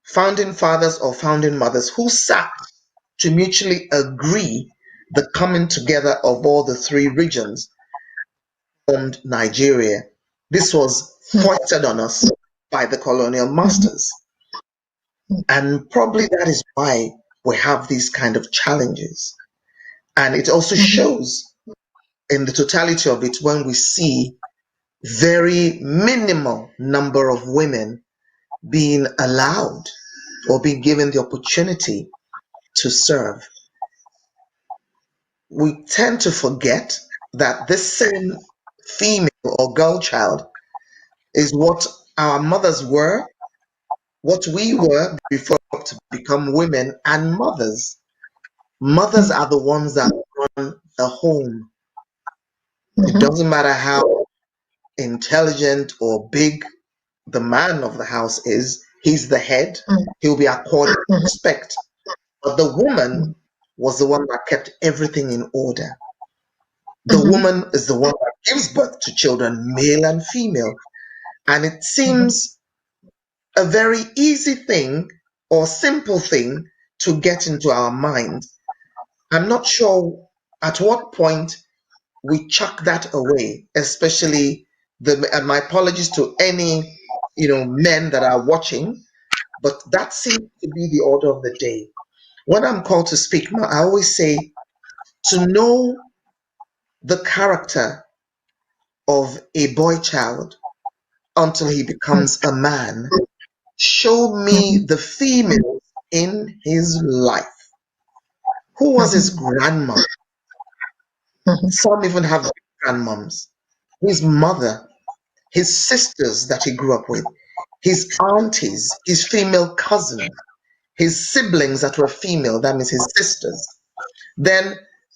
founding fathers or founding mothers who sat to mutually agree the coming together of all the three regions formed Nigeria. This was foisted on us by the colonial masters. And probably that is why we have these kind of challenges. And it also shows in the totality of it when we see very minimal number of women being allowed or being given the opportunity to serve. We tend to forget that this same female or girl child is what our mothers were, what we were before to become women and mothers. Mothers are the ones that run a home. It doesn't matter how intelligent or big the man of the house is, he's the head, he'll be accorded respect. But the woman was the one that kept everything in order. The woman is the one that gives birth to children, male and female. And it seems a very easy thing or simple thing to get into our mind. I'm not sure at what point we chuck that away, especially and my apologies to any men that are watching, but that seems to be the order of the day. When I'm called to speak, I always say to know the character of a boy child until he becomes a man, show me the female in his life. Who was his grandma? Some even have grandmoms. His mother, his sisters that he grew up with, his aunties, his female cousins, his siblings that were female, that means his sisters. Then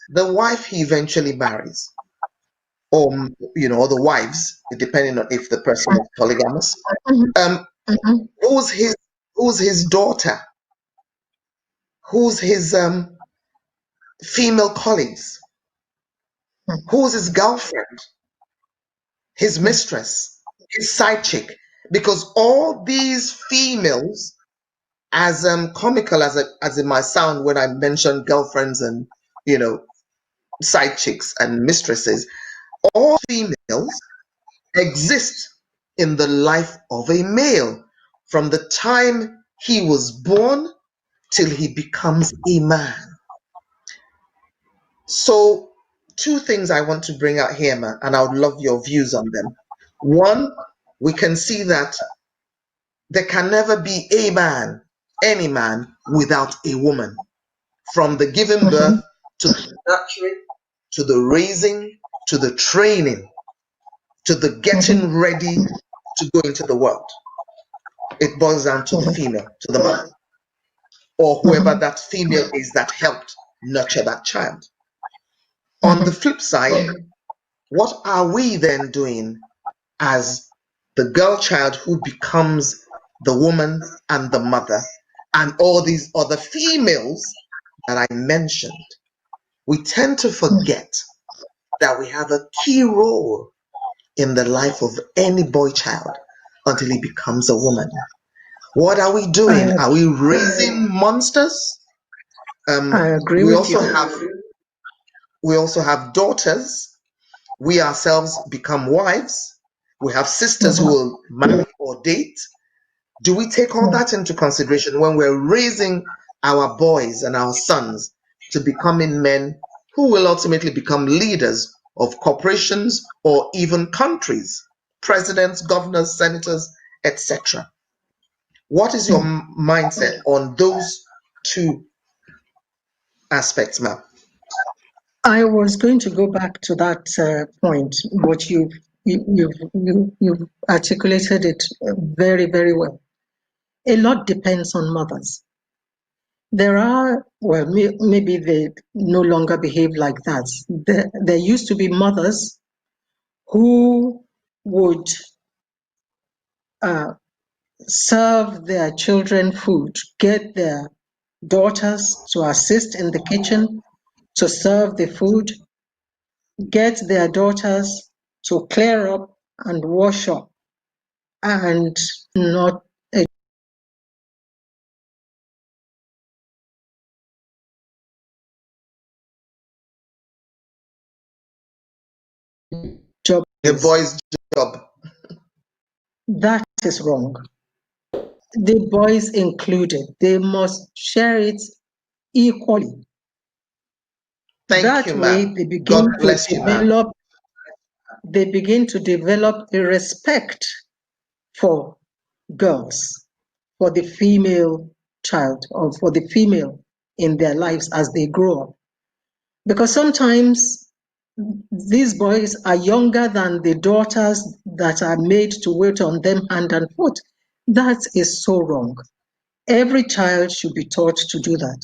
the wife he eventually marries, or the wives, depending on if the person is polygamous. Who's his daughter? Who's his female colleagues? Who's his girlfriend? His mistress? His side chick? Because all these females, as comical as it might sound when I mention girlfriends and side chicks and mistresses, all females exist in the life of a male from the time he was born till he becomes a man. So, two things I want to bring out here, man, and I would love your views on them. One, we can see that there can never be a man, any man, without a woman. From the giving birth to the nurturing, to the raising, to the training, to the getting ready to go into the world. It boils down to the female, to the mother, or whoever that female is that helped nurture that child. On the flip side, what are we then doing as the girl child who becomes the woman and the mother, and all these other females that I mentioned, we tend to forget that we have a key role in the life of any boy child until he becomes a woman. What are we doing? I, Are we raising monsters? I agree We with you. also have daughters. We ourselves become wives. We have sisters who Mhm. will marry or date. Do we take all that into consideration when we're raising our boys and our sons to becoming men who will ultimately become leaders of corporations or even countries, presidents, governors, senators, etc.? What is your mindset on those two aspects, ma'am? I was going to go back to that point, but you've articulated it very, very well. A lot depends on mothers. There are, well, maybe they no longer behave like that. There used to be mothers who would uh, serve their children food, get their daughters to assist in the kitchen, to serve the food, get their daughters to clear up and wash up, and not a job. The boy's job. That is wrong. The boys included, they must share it equally. Thank That you, way ma'am. God bless you, ma'am. they begin to develop a respect for girls, for the female child, or for the female in their lives as they grow up. Because sometimes these boys are younger than the daughters that are made to wait on them hand and foot. That is so wrong. Every child should be taught to do that.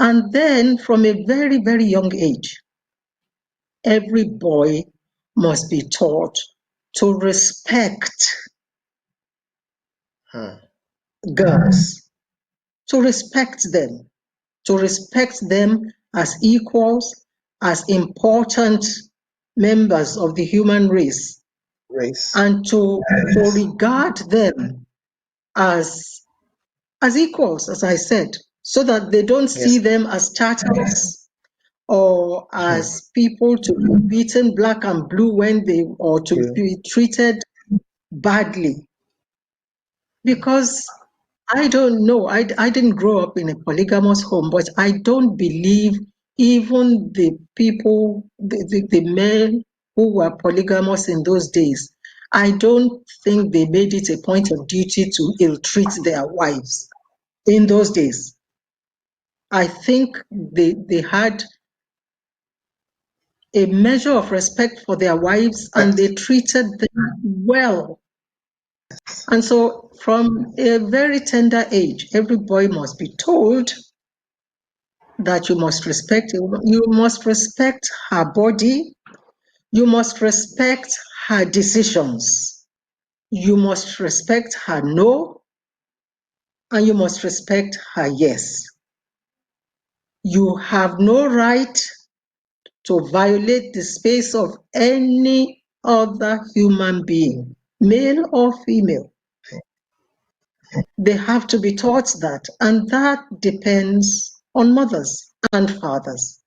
And then from a very, very young age, every boy must be taught to respect girls, to respect them, as equals, as important members of the human race, Race. and to regard them as equals, as I said, so that they don't see Yes. them as chattels or as people to be beaten black and blue or to You. be treated badly. Because I don't know, I didn't grow up in a polygamous home, but I don't believe even the people, the men who were polygamous in those days, I don't think they made it a point of duty to ill-treat their wives in those days. I think they had a measure of respect for their wives and Correct. they treated them well. And so from a very tender age, every boy must be told that you must respect her body, you must respect her decisions, you must respect her no, and you must respect her yes. You have no right to violate the space of any other human being, male or female. They have to be taught that, and that depends on mothers and fathers.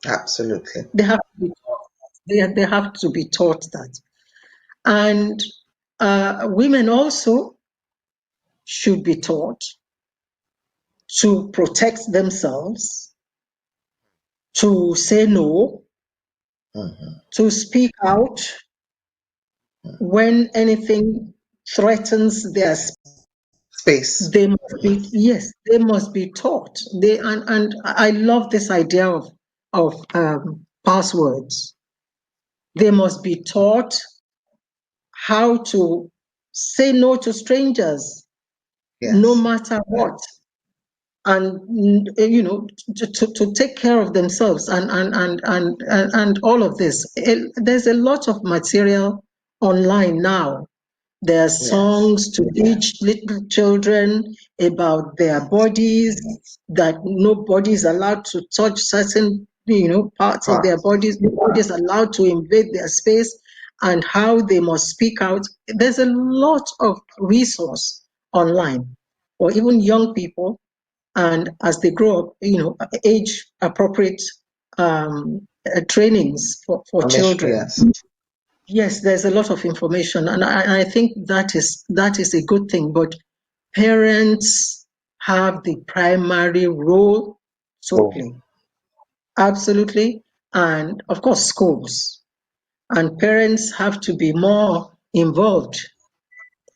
Absolutely. They have to be taught they have to be taught that. And women also should be taught to protect themselves, to say no, to speak out when anything threatens their space. Space. They must be taught. And I love this idea of passwords. They must be taught how to say no to strangers, no Yes. matter what, and to take care of themselves and all of this. There's a lot of material online now. There are songs to teach little children about their bodies, that nobody is allowed to touch certain, parts of their bodies. Nobody is allowed to invade their space, and how they must speak out. There's a lot of resource online for even young people, and as they grow up, age appropriate trainings for children. Yes. Yes, there's a lot of information, and I think that is a good thing. But parents have the primary role to play, absolutely, and of course schools. And parents have to be more involved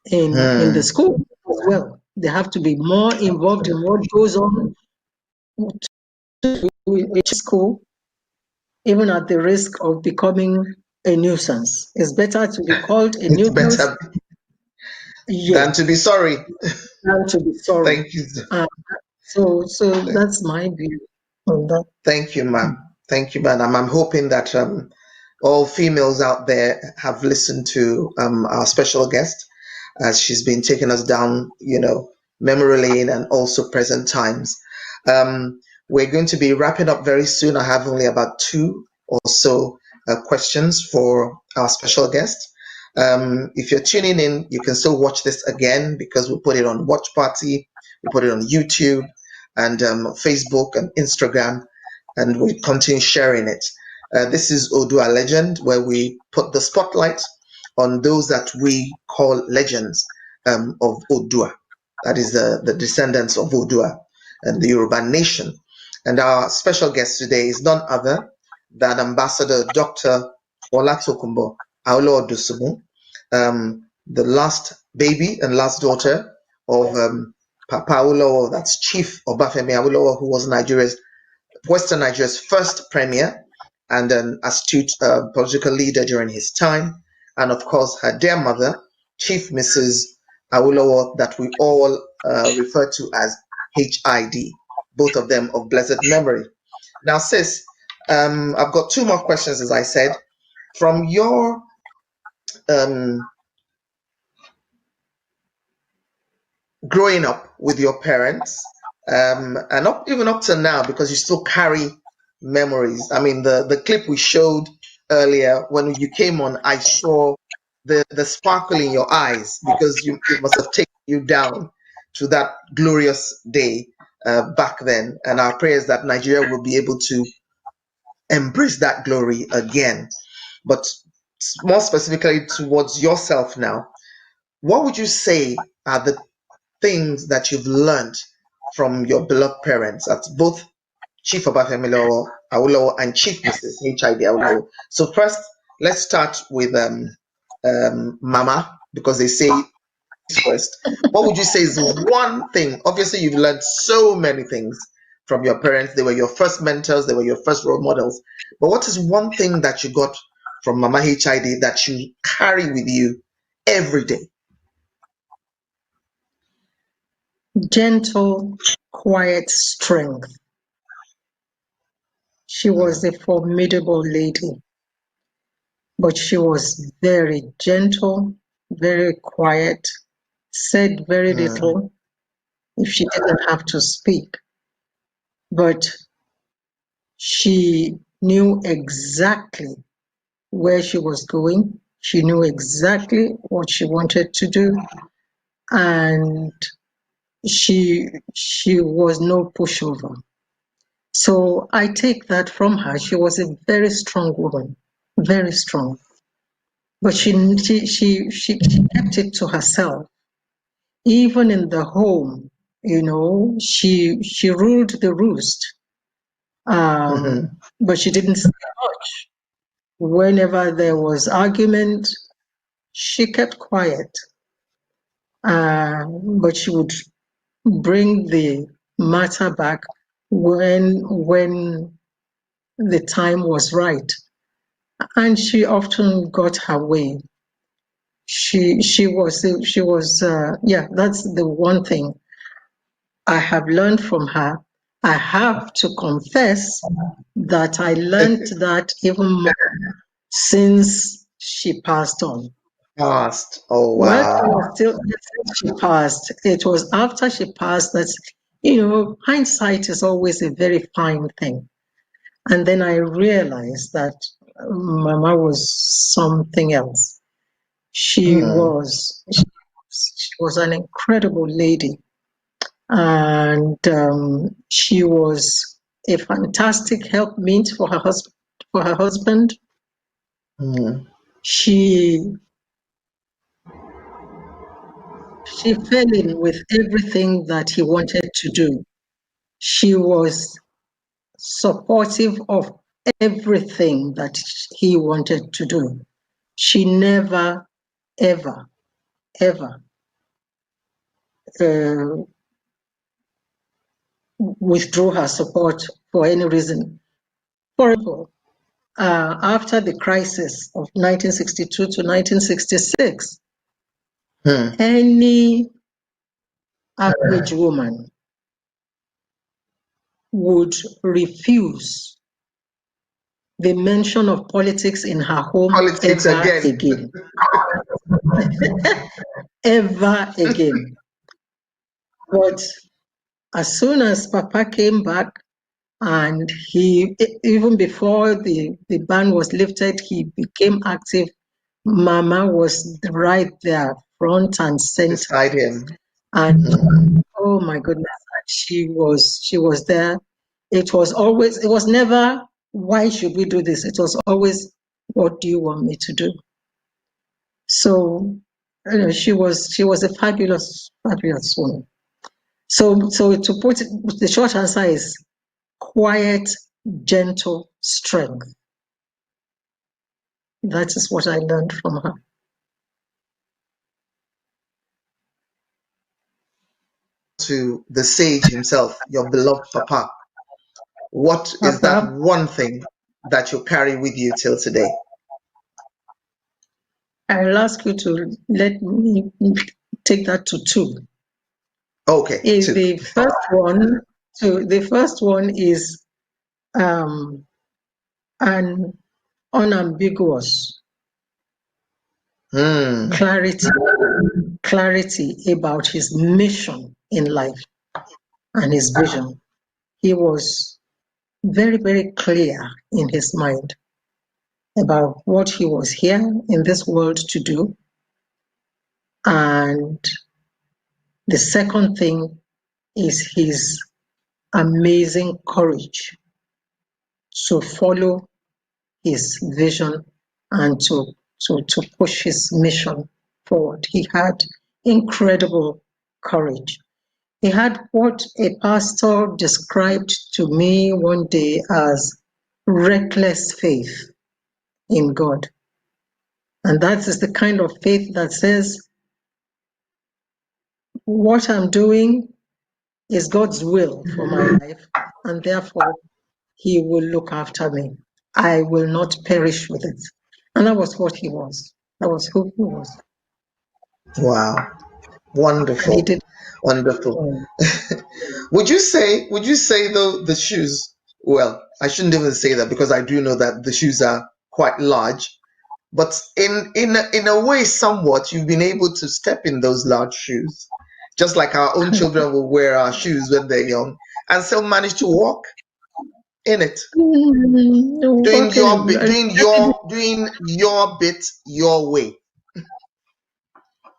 in the school as well. They have to be more involved in what goes on in school, even at the risk of becoming a nuisance. It's better to be called a It's nuisance better than to be sorry. than to be sorry. Thank you. So that's my view on that. Thank you, ma'am. Thank you, madam. I'm hoping that all females out there have listened to our special guest, as she's been taking us down, memory lane and also present times. We're going to be wrapping up very soon. I have only about 2 or so questions for our special guest. If you're tuning in, you can still watch this again, because we put it on Watch Party, we put it on YouTube and Facebook and Instagram, and we continue sharing it. This is Odua Legend, where we put the spotlight on those that we call legends of Odua. That is the descendants of Odua and the Yoruba nation. And our special guest today is none other than Ambassador Dr. Tokunbo Awolowo-Dosumu, the last baby and last daughter of Papa Awolowo, that's Chief Obafemi Awolowo, who was Western Nigeria's first premier and an astute political leader during his time. And of course, her dear mother, Chief Mrs. Awolowo, that we all refer to as HID, both of them of blessed memory. Now, sis, I've got 2 more questions, as I said. From your growing up with your parents, and even up to now, because you still carry memories. I mean, the clip we showed earlier, when you came on, I saw the sparkle in your eyes, because it must have taken you down to that glorious day back then. And our prayers that Nigeria will be able to embrace that glory again. But more specifically towards yourself now, what would you say are the things that you've learned from your beloved parents, at both Chief Obafemi Awolowo and Chief Mrs. HID Awolowo? So first, let's start with Mama, because they say first. What would you say is one thing? Obviously, you've learned so many things from your parents. They were your first mentors. They were your first role models. But what is one thing that you got from Mama HID that you carry with you every day? Gentle, quiet strength. She was a formidable lady, but she was very gentle, very quiet, said very little if she didn't have to speak. But she knew exactly where she was going. She knew exactly what she wanted to do. And she was no pushover. So I take that from her. She was a very strong woman, very strong. But she kept it to herself. Even in the home, she ruled the roost. But she didn't say much. Whenever there was argument, she kept quiet. But she would bring the matter back when the time was right. And she often got her way. She was that's the one thing I have learned from her. I have to confess that I learned that even more since she passed on. Passed. Oh Well, she wow. was still, she passed. It was after she passed that, hindsight is always a very fine thing. And then I realized that Mama was something else. She Hmm. was, she was an incredible lady. And she was a fantastic helpmeet for her husband. Hmm. She fell in with everything that he wanted to do. She was supportive of everything that he wanted to do. She never, ever, ever uh, withdrew her support for any reason. For example, after the crisis of 1962 to 1966, Hmm. any average woman would refuse the mention of politics in her home Politics ever again. again. Ever again. But as soon as Papa came back, and he, even before the ban was lifted, he became active. Mama was right there, front and center. Beside him. And Hmm. oh my goodness, she was there. It was never, why should we do this? It was always, what do you want me to do? So she was a fabulous, fabulous woman. So to put it, the short answer is quiet, gentle strength. That is what I learned from her. To the sage himself, your beloved Papa, what is that Papa, one thing that you carry with you till today? I'll ask you to let me take that to two. Okay, two. The first one is an unambiguous Hmm. clarity about his mission in life and his vision. He was very, very clear in his mind about what he was here in this world to do. And the second thing is his amazing courage to follow his vision and to push his mission forward. He had incredible courage. He had what a pastor described to me one day as reckless faith in God. And that is the kind of faith that says, what I'm doing is God's will for my life, and therefore He will look after me. I will not perish with it. And that was what he was. That was who he was. Wow. And he Wonderful. did. Wonderful. Would you say though the shoes, well, I shouldn't even say that because I do know that the shoes are quite large, but in a way somewhat you've been able to step in those large shoes. Just like our own children will wear our shoes when they're young and still manage to walk in it. Doing your bit, doing your bit your way.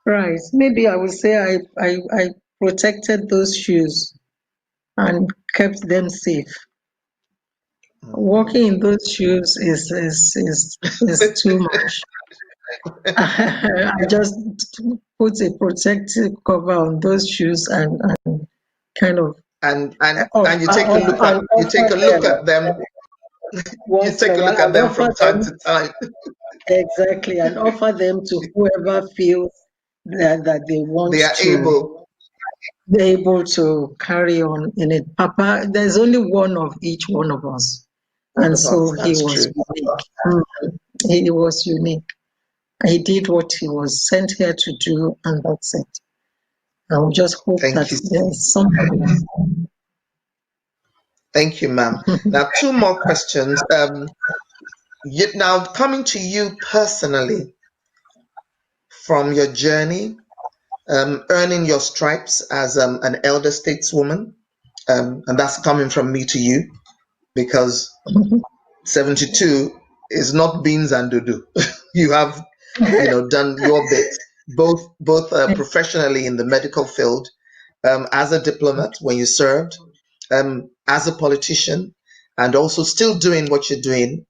Right. Maybe I would say I protected those shoes and kept them safe. Walking in those shoes is too much. I just put a protective cover on those shoes and kind of and and and you take a look at you take a offer look them at them you once in take a a while look at and them offer from time them to time. exactly and offer them to whoever feels that they want They are to able. be able to carry on in it. Papa, there's only one of each one of us. One And of so us, he that's was true. unique. He was unique. He did what he was sent here to do, and that's it. And we just hope Thank that you. there's somebody. Thank you, ma'am. Now, two more questions. Now, coming to you personally, from your journey, earning your stripes as an elder stateswoman, and that's coming from me to you, because 72 is not beans and dodo. You have, done your bit, both professionally in the medical field, as a diplomat when you served, as a politician, and also still doing what you're doing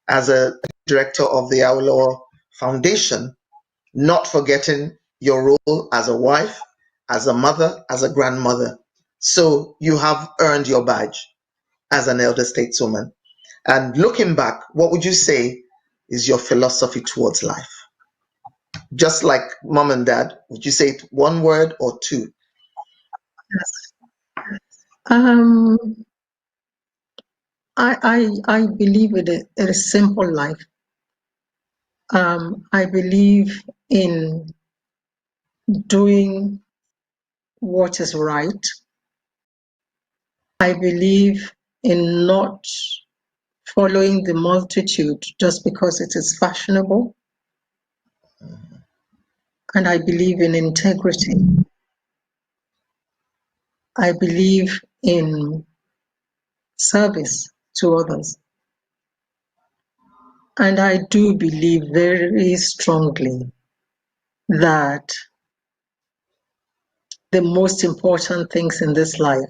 as a director of the Awolowo Foundation, not forgetting your role as a wife, as a mother, as a grandmother. So you have earned your badge as an elder stateswoman. And looking back, what would you say is your philosophy towards life? Just like mom and dad, would you say it one word or two? Um, I believe in a simple life. I believe in doing what is right. I believe in not following the multitude just because it is fashionable. And I believe in integrity. I believe in service to others. And I do believe very strongly that the most important things in this life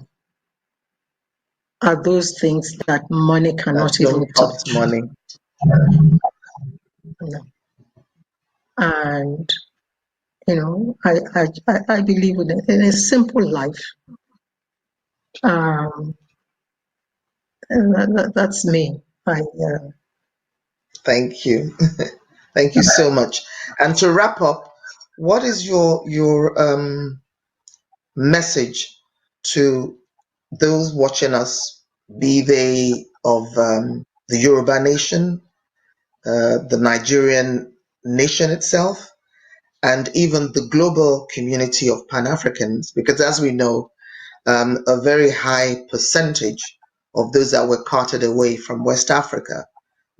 are those things that money cannot even Don't cost touch. money. And I believe in a simple life. And that's me. Thank you. Thank you so much. And to wrap up, what is your message to those watching us, be they of the Yoruba nation, the Nigerian nation itself, and even the global community of Pan-Africans? Because as we know, a very high percentage of those that were carted away from West Africa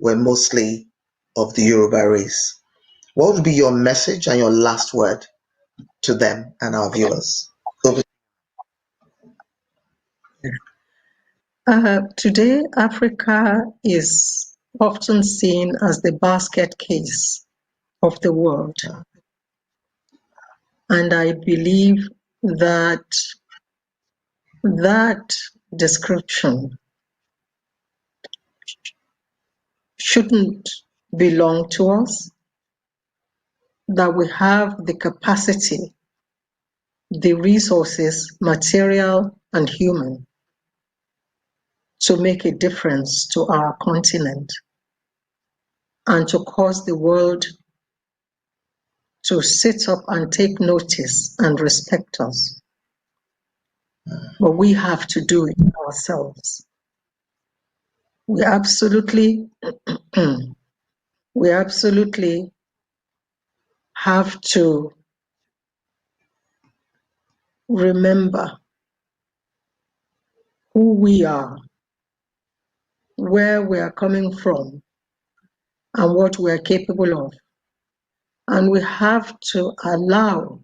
were mostly of the Yoruba race. What would be your message and your last word to them and our viewers? Today, Africa is often seen as the basket case of the world. And I believe that description shouldn't belong to us, that we have the capacity, the resources, material and human, to make a difference to our continent and to cause the world to sit up and take notice and respect us. But we have to do it ourselves. We absolutely have to remember who we are, where we are coming from, and what we are capable of. And we have to allow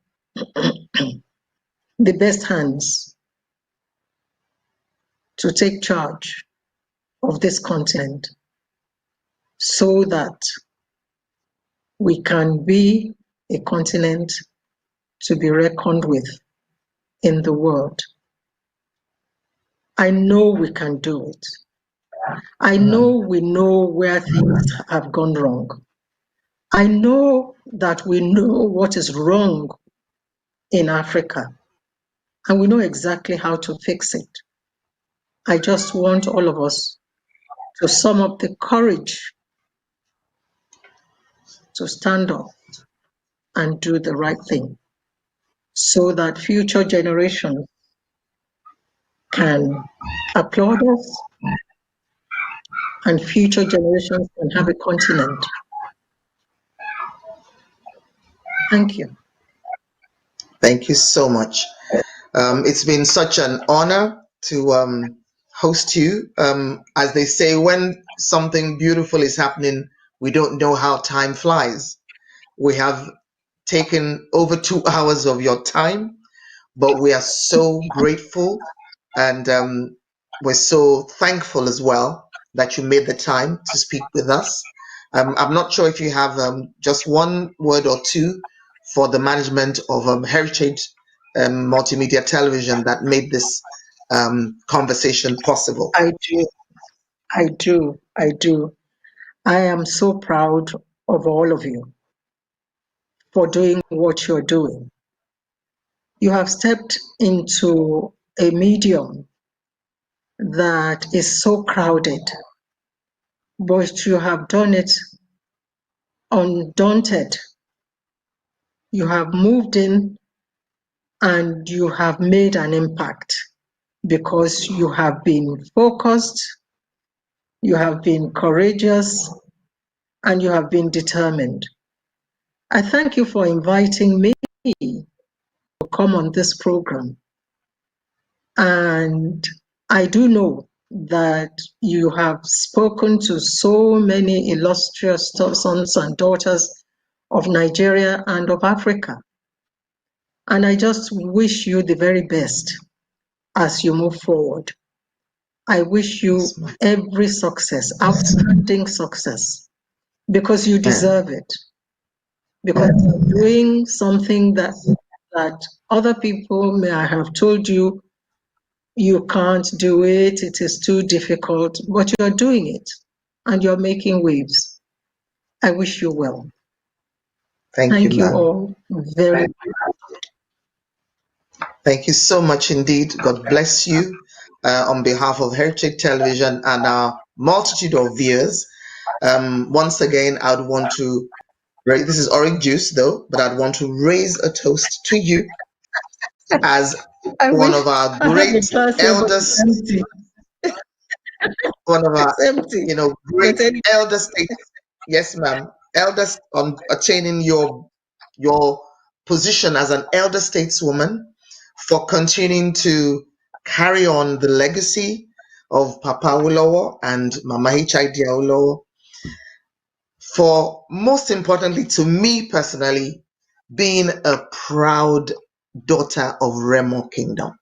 the best hands to take charge of this continent so that we can be a continent to be reckoned with in the world. I know we can do it. I know we know where things have gone wrong. I know that we know what is wrong in Africa, and we know exactly how to fix it. I just want all of us to sum up the courage to stand up and do the right thing so that future generations can applaud us and future generations can have a continent. Thank you. Thank you so much. It's been such an honor to host you. As they say, when something beautiful is happening, we don't know how time flies. We have taken over 2 hours of your time, but we are so grateful, and we're so thankful as well that you made the time to speak with us. I'm not sure if you have just one word or two for the management of Heritage Multimedia Television that made this conversation possible. I do. I do. I do. I am so proud of all of you for doing what you're doing. You have stepped into a medium that is so crowded, but you have done it undaunted. You have moved in and you have made an impact because you have been focused, you have been courageous, and you have been determined. I thank you for inviting me to come on this program. And I do know that you have spoken to so many illustrious sons and daughters of Nigeria and of Africa. And I just wish you the very best as you move forward. I wish you every success, outstanding success, because you deserve it. Because you're doing something that other people may have told you you can't do it, it is too difficult, but you're doing it and you're making waves. I wish you well. Thank you, Thank you ma'am. all very much. Thank you so much indeed. God bless you on behalf of Heritage Television and our multitude of viewers. Once again, I'd want to, this is orange juice though, but I'd want to raise a toast to you as I one wish of our I had a great glass here, but it's elders, empty. one of our, It's empty. great But anyway, elder state, yes, ma'am, elders on attaining your position as an elder stateswoman, for continuing to carry on the legacy of Papa Awolowo and Mama H.I.D. Awolowo, for most importantly to me personally, being a proud daughter of Remo Kingdom,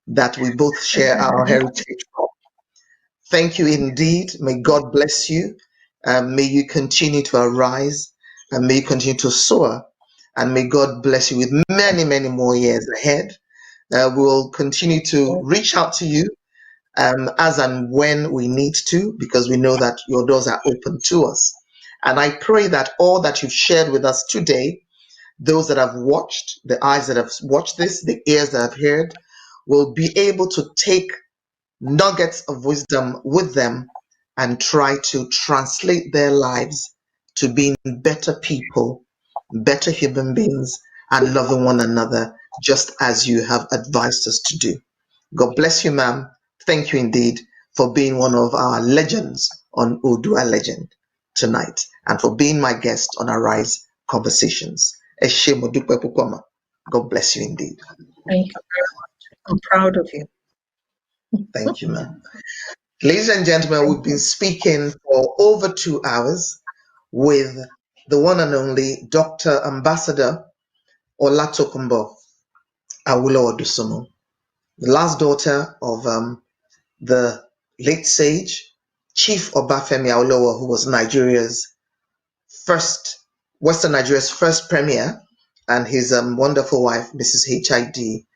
that we both share our heritage from. Thank you indeed. May God bless you. May you continue to arise, and may you continue to soar. And may God bless you with many, many more years ahead. We'll continue to reach out to you as and when we need to, because we know that your doors are open to us. And I pray that all that you've shared with us today, those that have watched, the eyes that have watched this, the ears that have heard, will be able to take nuggets of wisdom with them and try to translate their lives to being better people, better human beings, and loving one another, just as you have advised us to do. God bless you, ma'am. Thank you indeed for being one of our legends on Odua Legend tonight, and for being my guest on Arise Conversations. Eshe Modupe Pupoma. God bless you indeed. thank you very much. I'm proud of you. Thank you, ma'am. Ladies and gentlemen, we've been speaking for over 2 hours with the one and only Dr. Ambassador Tokunbo Awolowo-Dosumu, the last daughter of the late sage, Chief Obafemi Awolowo, who was Western Nigeria's first premier, and his wonderful wife, Mrs. H.I.D.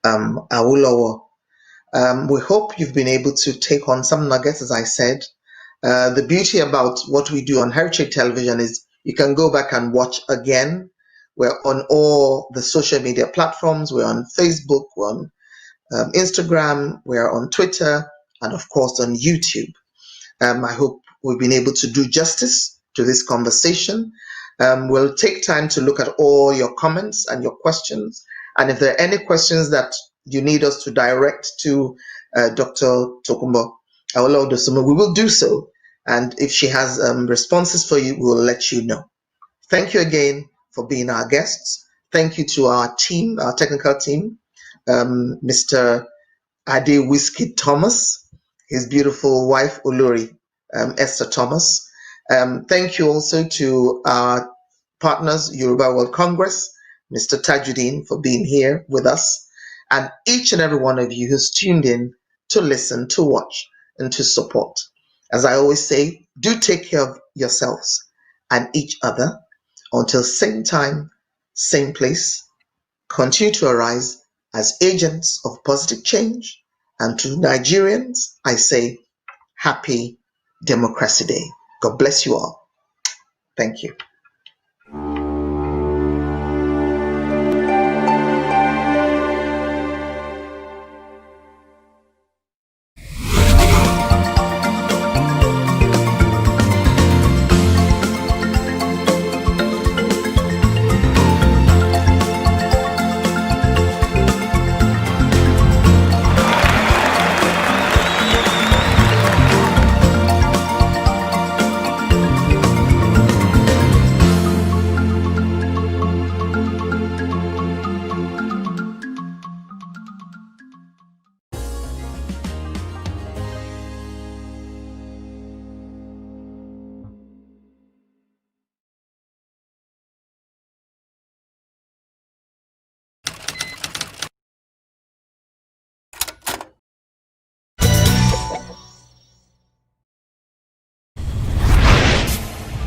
Awolowo. We hope you've been able to take on some nuggets, as I said. The beauty about what we do on Heritage Television is you can go back and watch again. We're on all the social media platforms. We're on Facebook, we're on Instagram, we're on Twitter, and of course on YouTube. I hope we've been able to do justice to this conversation. We'll take time to look at all your comments and your questions. And if there are any questions that you need us to direct to Dr. Tokunbo Awolowo-Dosumu, we will do so. And if she has responses for you, we'll let you know. Thank you again for being our guests. Thank you to our team, our technical team, Mr. Ade Whiskey Thomas, his beautiful wife, Olori Esther Thomas. Thank you also to our partners, Yoruba World Congress, Mr. Tajuddin, for being here with us, and each and every one of you who's tuned in to listen, to watch, and to support. As I always say, do take care of yourselves and each other. Until same time, same place, continue to arise as agents of positive change. And to Nigerians, I say, Happy Democracy Day. God bless you all. Thank you.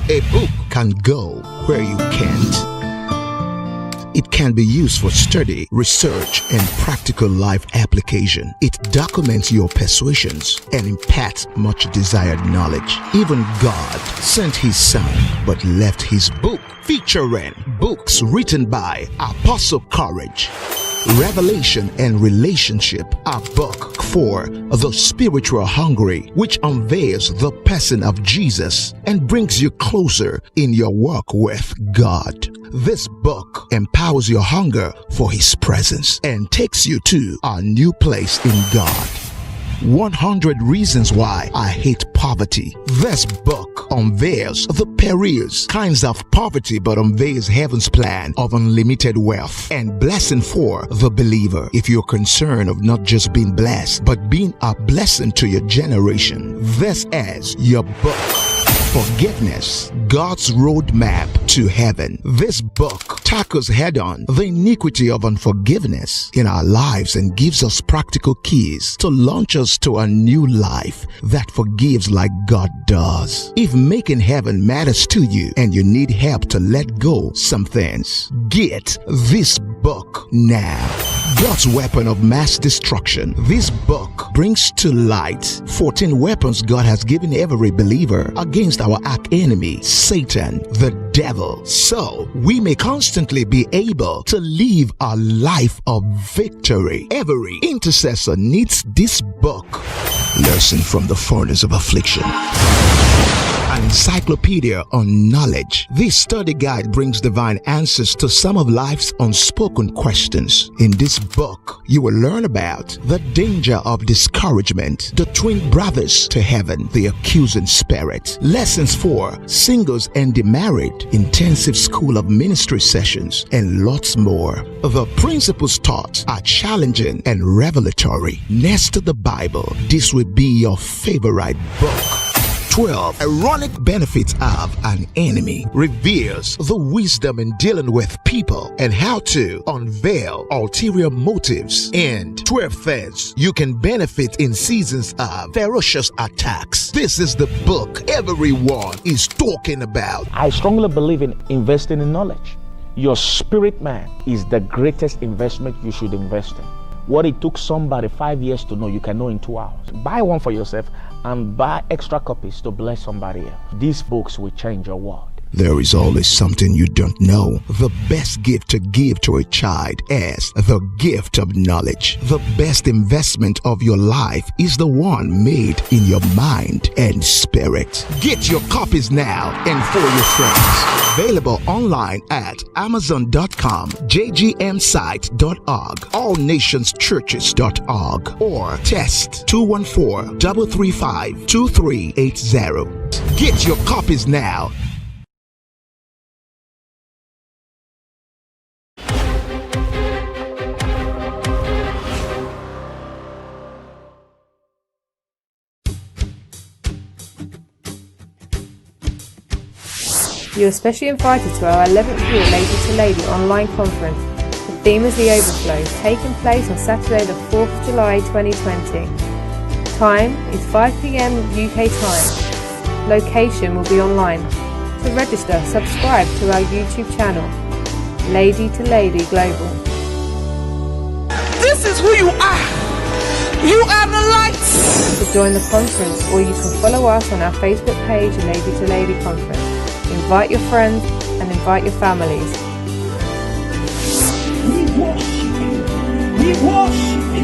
A book can go where you can't. It can be used for study, research, and practical life application. It documents your persuasions and imparts much desired knowledge. Even God sent His Son, but left His book, featuring books written by Apostle Courage, Revelation and Relationship, a book for the spiritual hungry, which unveils the person of Jesus and brings you closer in your walk with God. This book empowers your hunger for His presence and takes you to a new place in God. 100 Reasons Why I Hate Poverty. This book unveils the perilous kinds of poverty but unveils heaven's plan of unlimited wealth and blessing for the believer. If you're concerned of not just being blessed but being a blessing to your generation, this is your book. Forgiveness, God's Roadmap to Heaven. This book tackles head-on the iniquity of unforgiveness in our lives and gives us practical keys to launch us to a new life that forgives like God does. If making heaven matters to you and you need help to let go some things, get this book now. God's Weapon of Mass Destruction. This book brings to light 14 weapons God has given every believer against our arch enemy, Satan, the devil, so we may constantly be able to live a life of victory. Every intercessor needs this book. Lesson from the Furnace of Affliction. An encyclopedia on knowledge. This study guide brings divine answers to some of life's unspoken questions. In this book, you will learn about the danger of discouragement, the twin brothers to heaven, the accusing spirit, lessons for singles and the married, intensive school of ministry sessions, and lots more. The principles taught are challenging and revelatory. Next to the Bible, this will be your favorite book. 12 Ironic Benefits of an Enemy reveals the wisdom in dealing with people and how to unveil ulterior motives, and 12 things you can benefit in seasons of ferocious attacks. This is the book everyone is talking about. I strongly believe in investing in knowledge. Your spirit man is the greatest investment you should invest in. What it took somebody 5 years to know, you can know in 2 hours. Buy one for yourself and buy extra copies to bless somebody else. These books will change your world. There is always something you don't know. The best gift to give to a child is the gift of knowledge. The best investment of your life is the one made in your mind and spirit. Get your copies now and for your friends. Available online at Amazon.com, JGMsite.org, AllNationsChurches.org, or text 214-335-2380. Get your copies now. You are especially invited to our 11th year Lady to Lady online conference. The theme is the Overflow, taking place on Saturday the 4th of July 2020. Time is 5 p.m. UK time. Location will be online. To register, subscribe to our YouTube channel, Lady to Lady Global. This is who you are. You are the light. To join the conference, or you can follow us on our Facebook page, Lady to Lady Conference. Invite your friends and invite your families. We worship you. We worship you.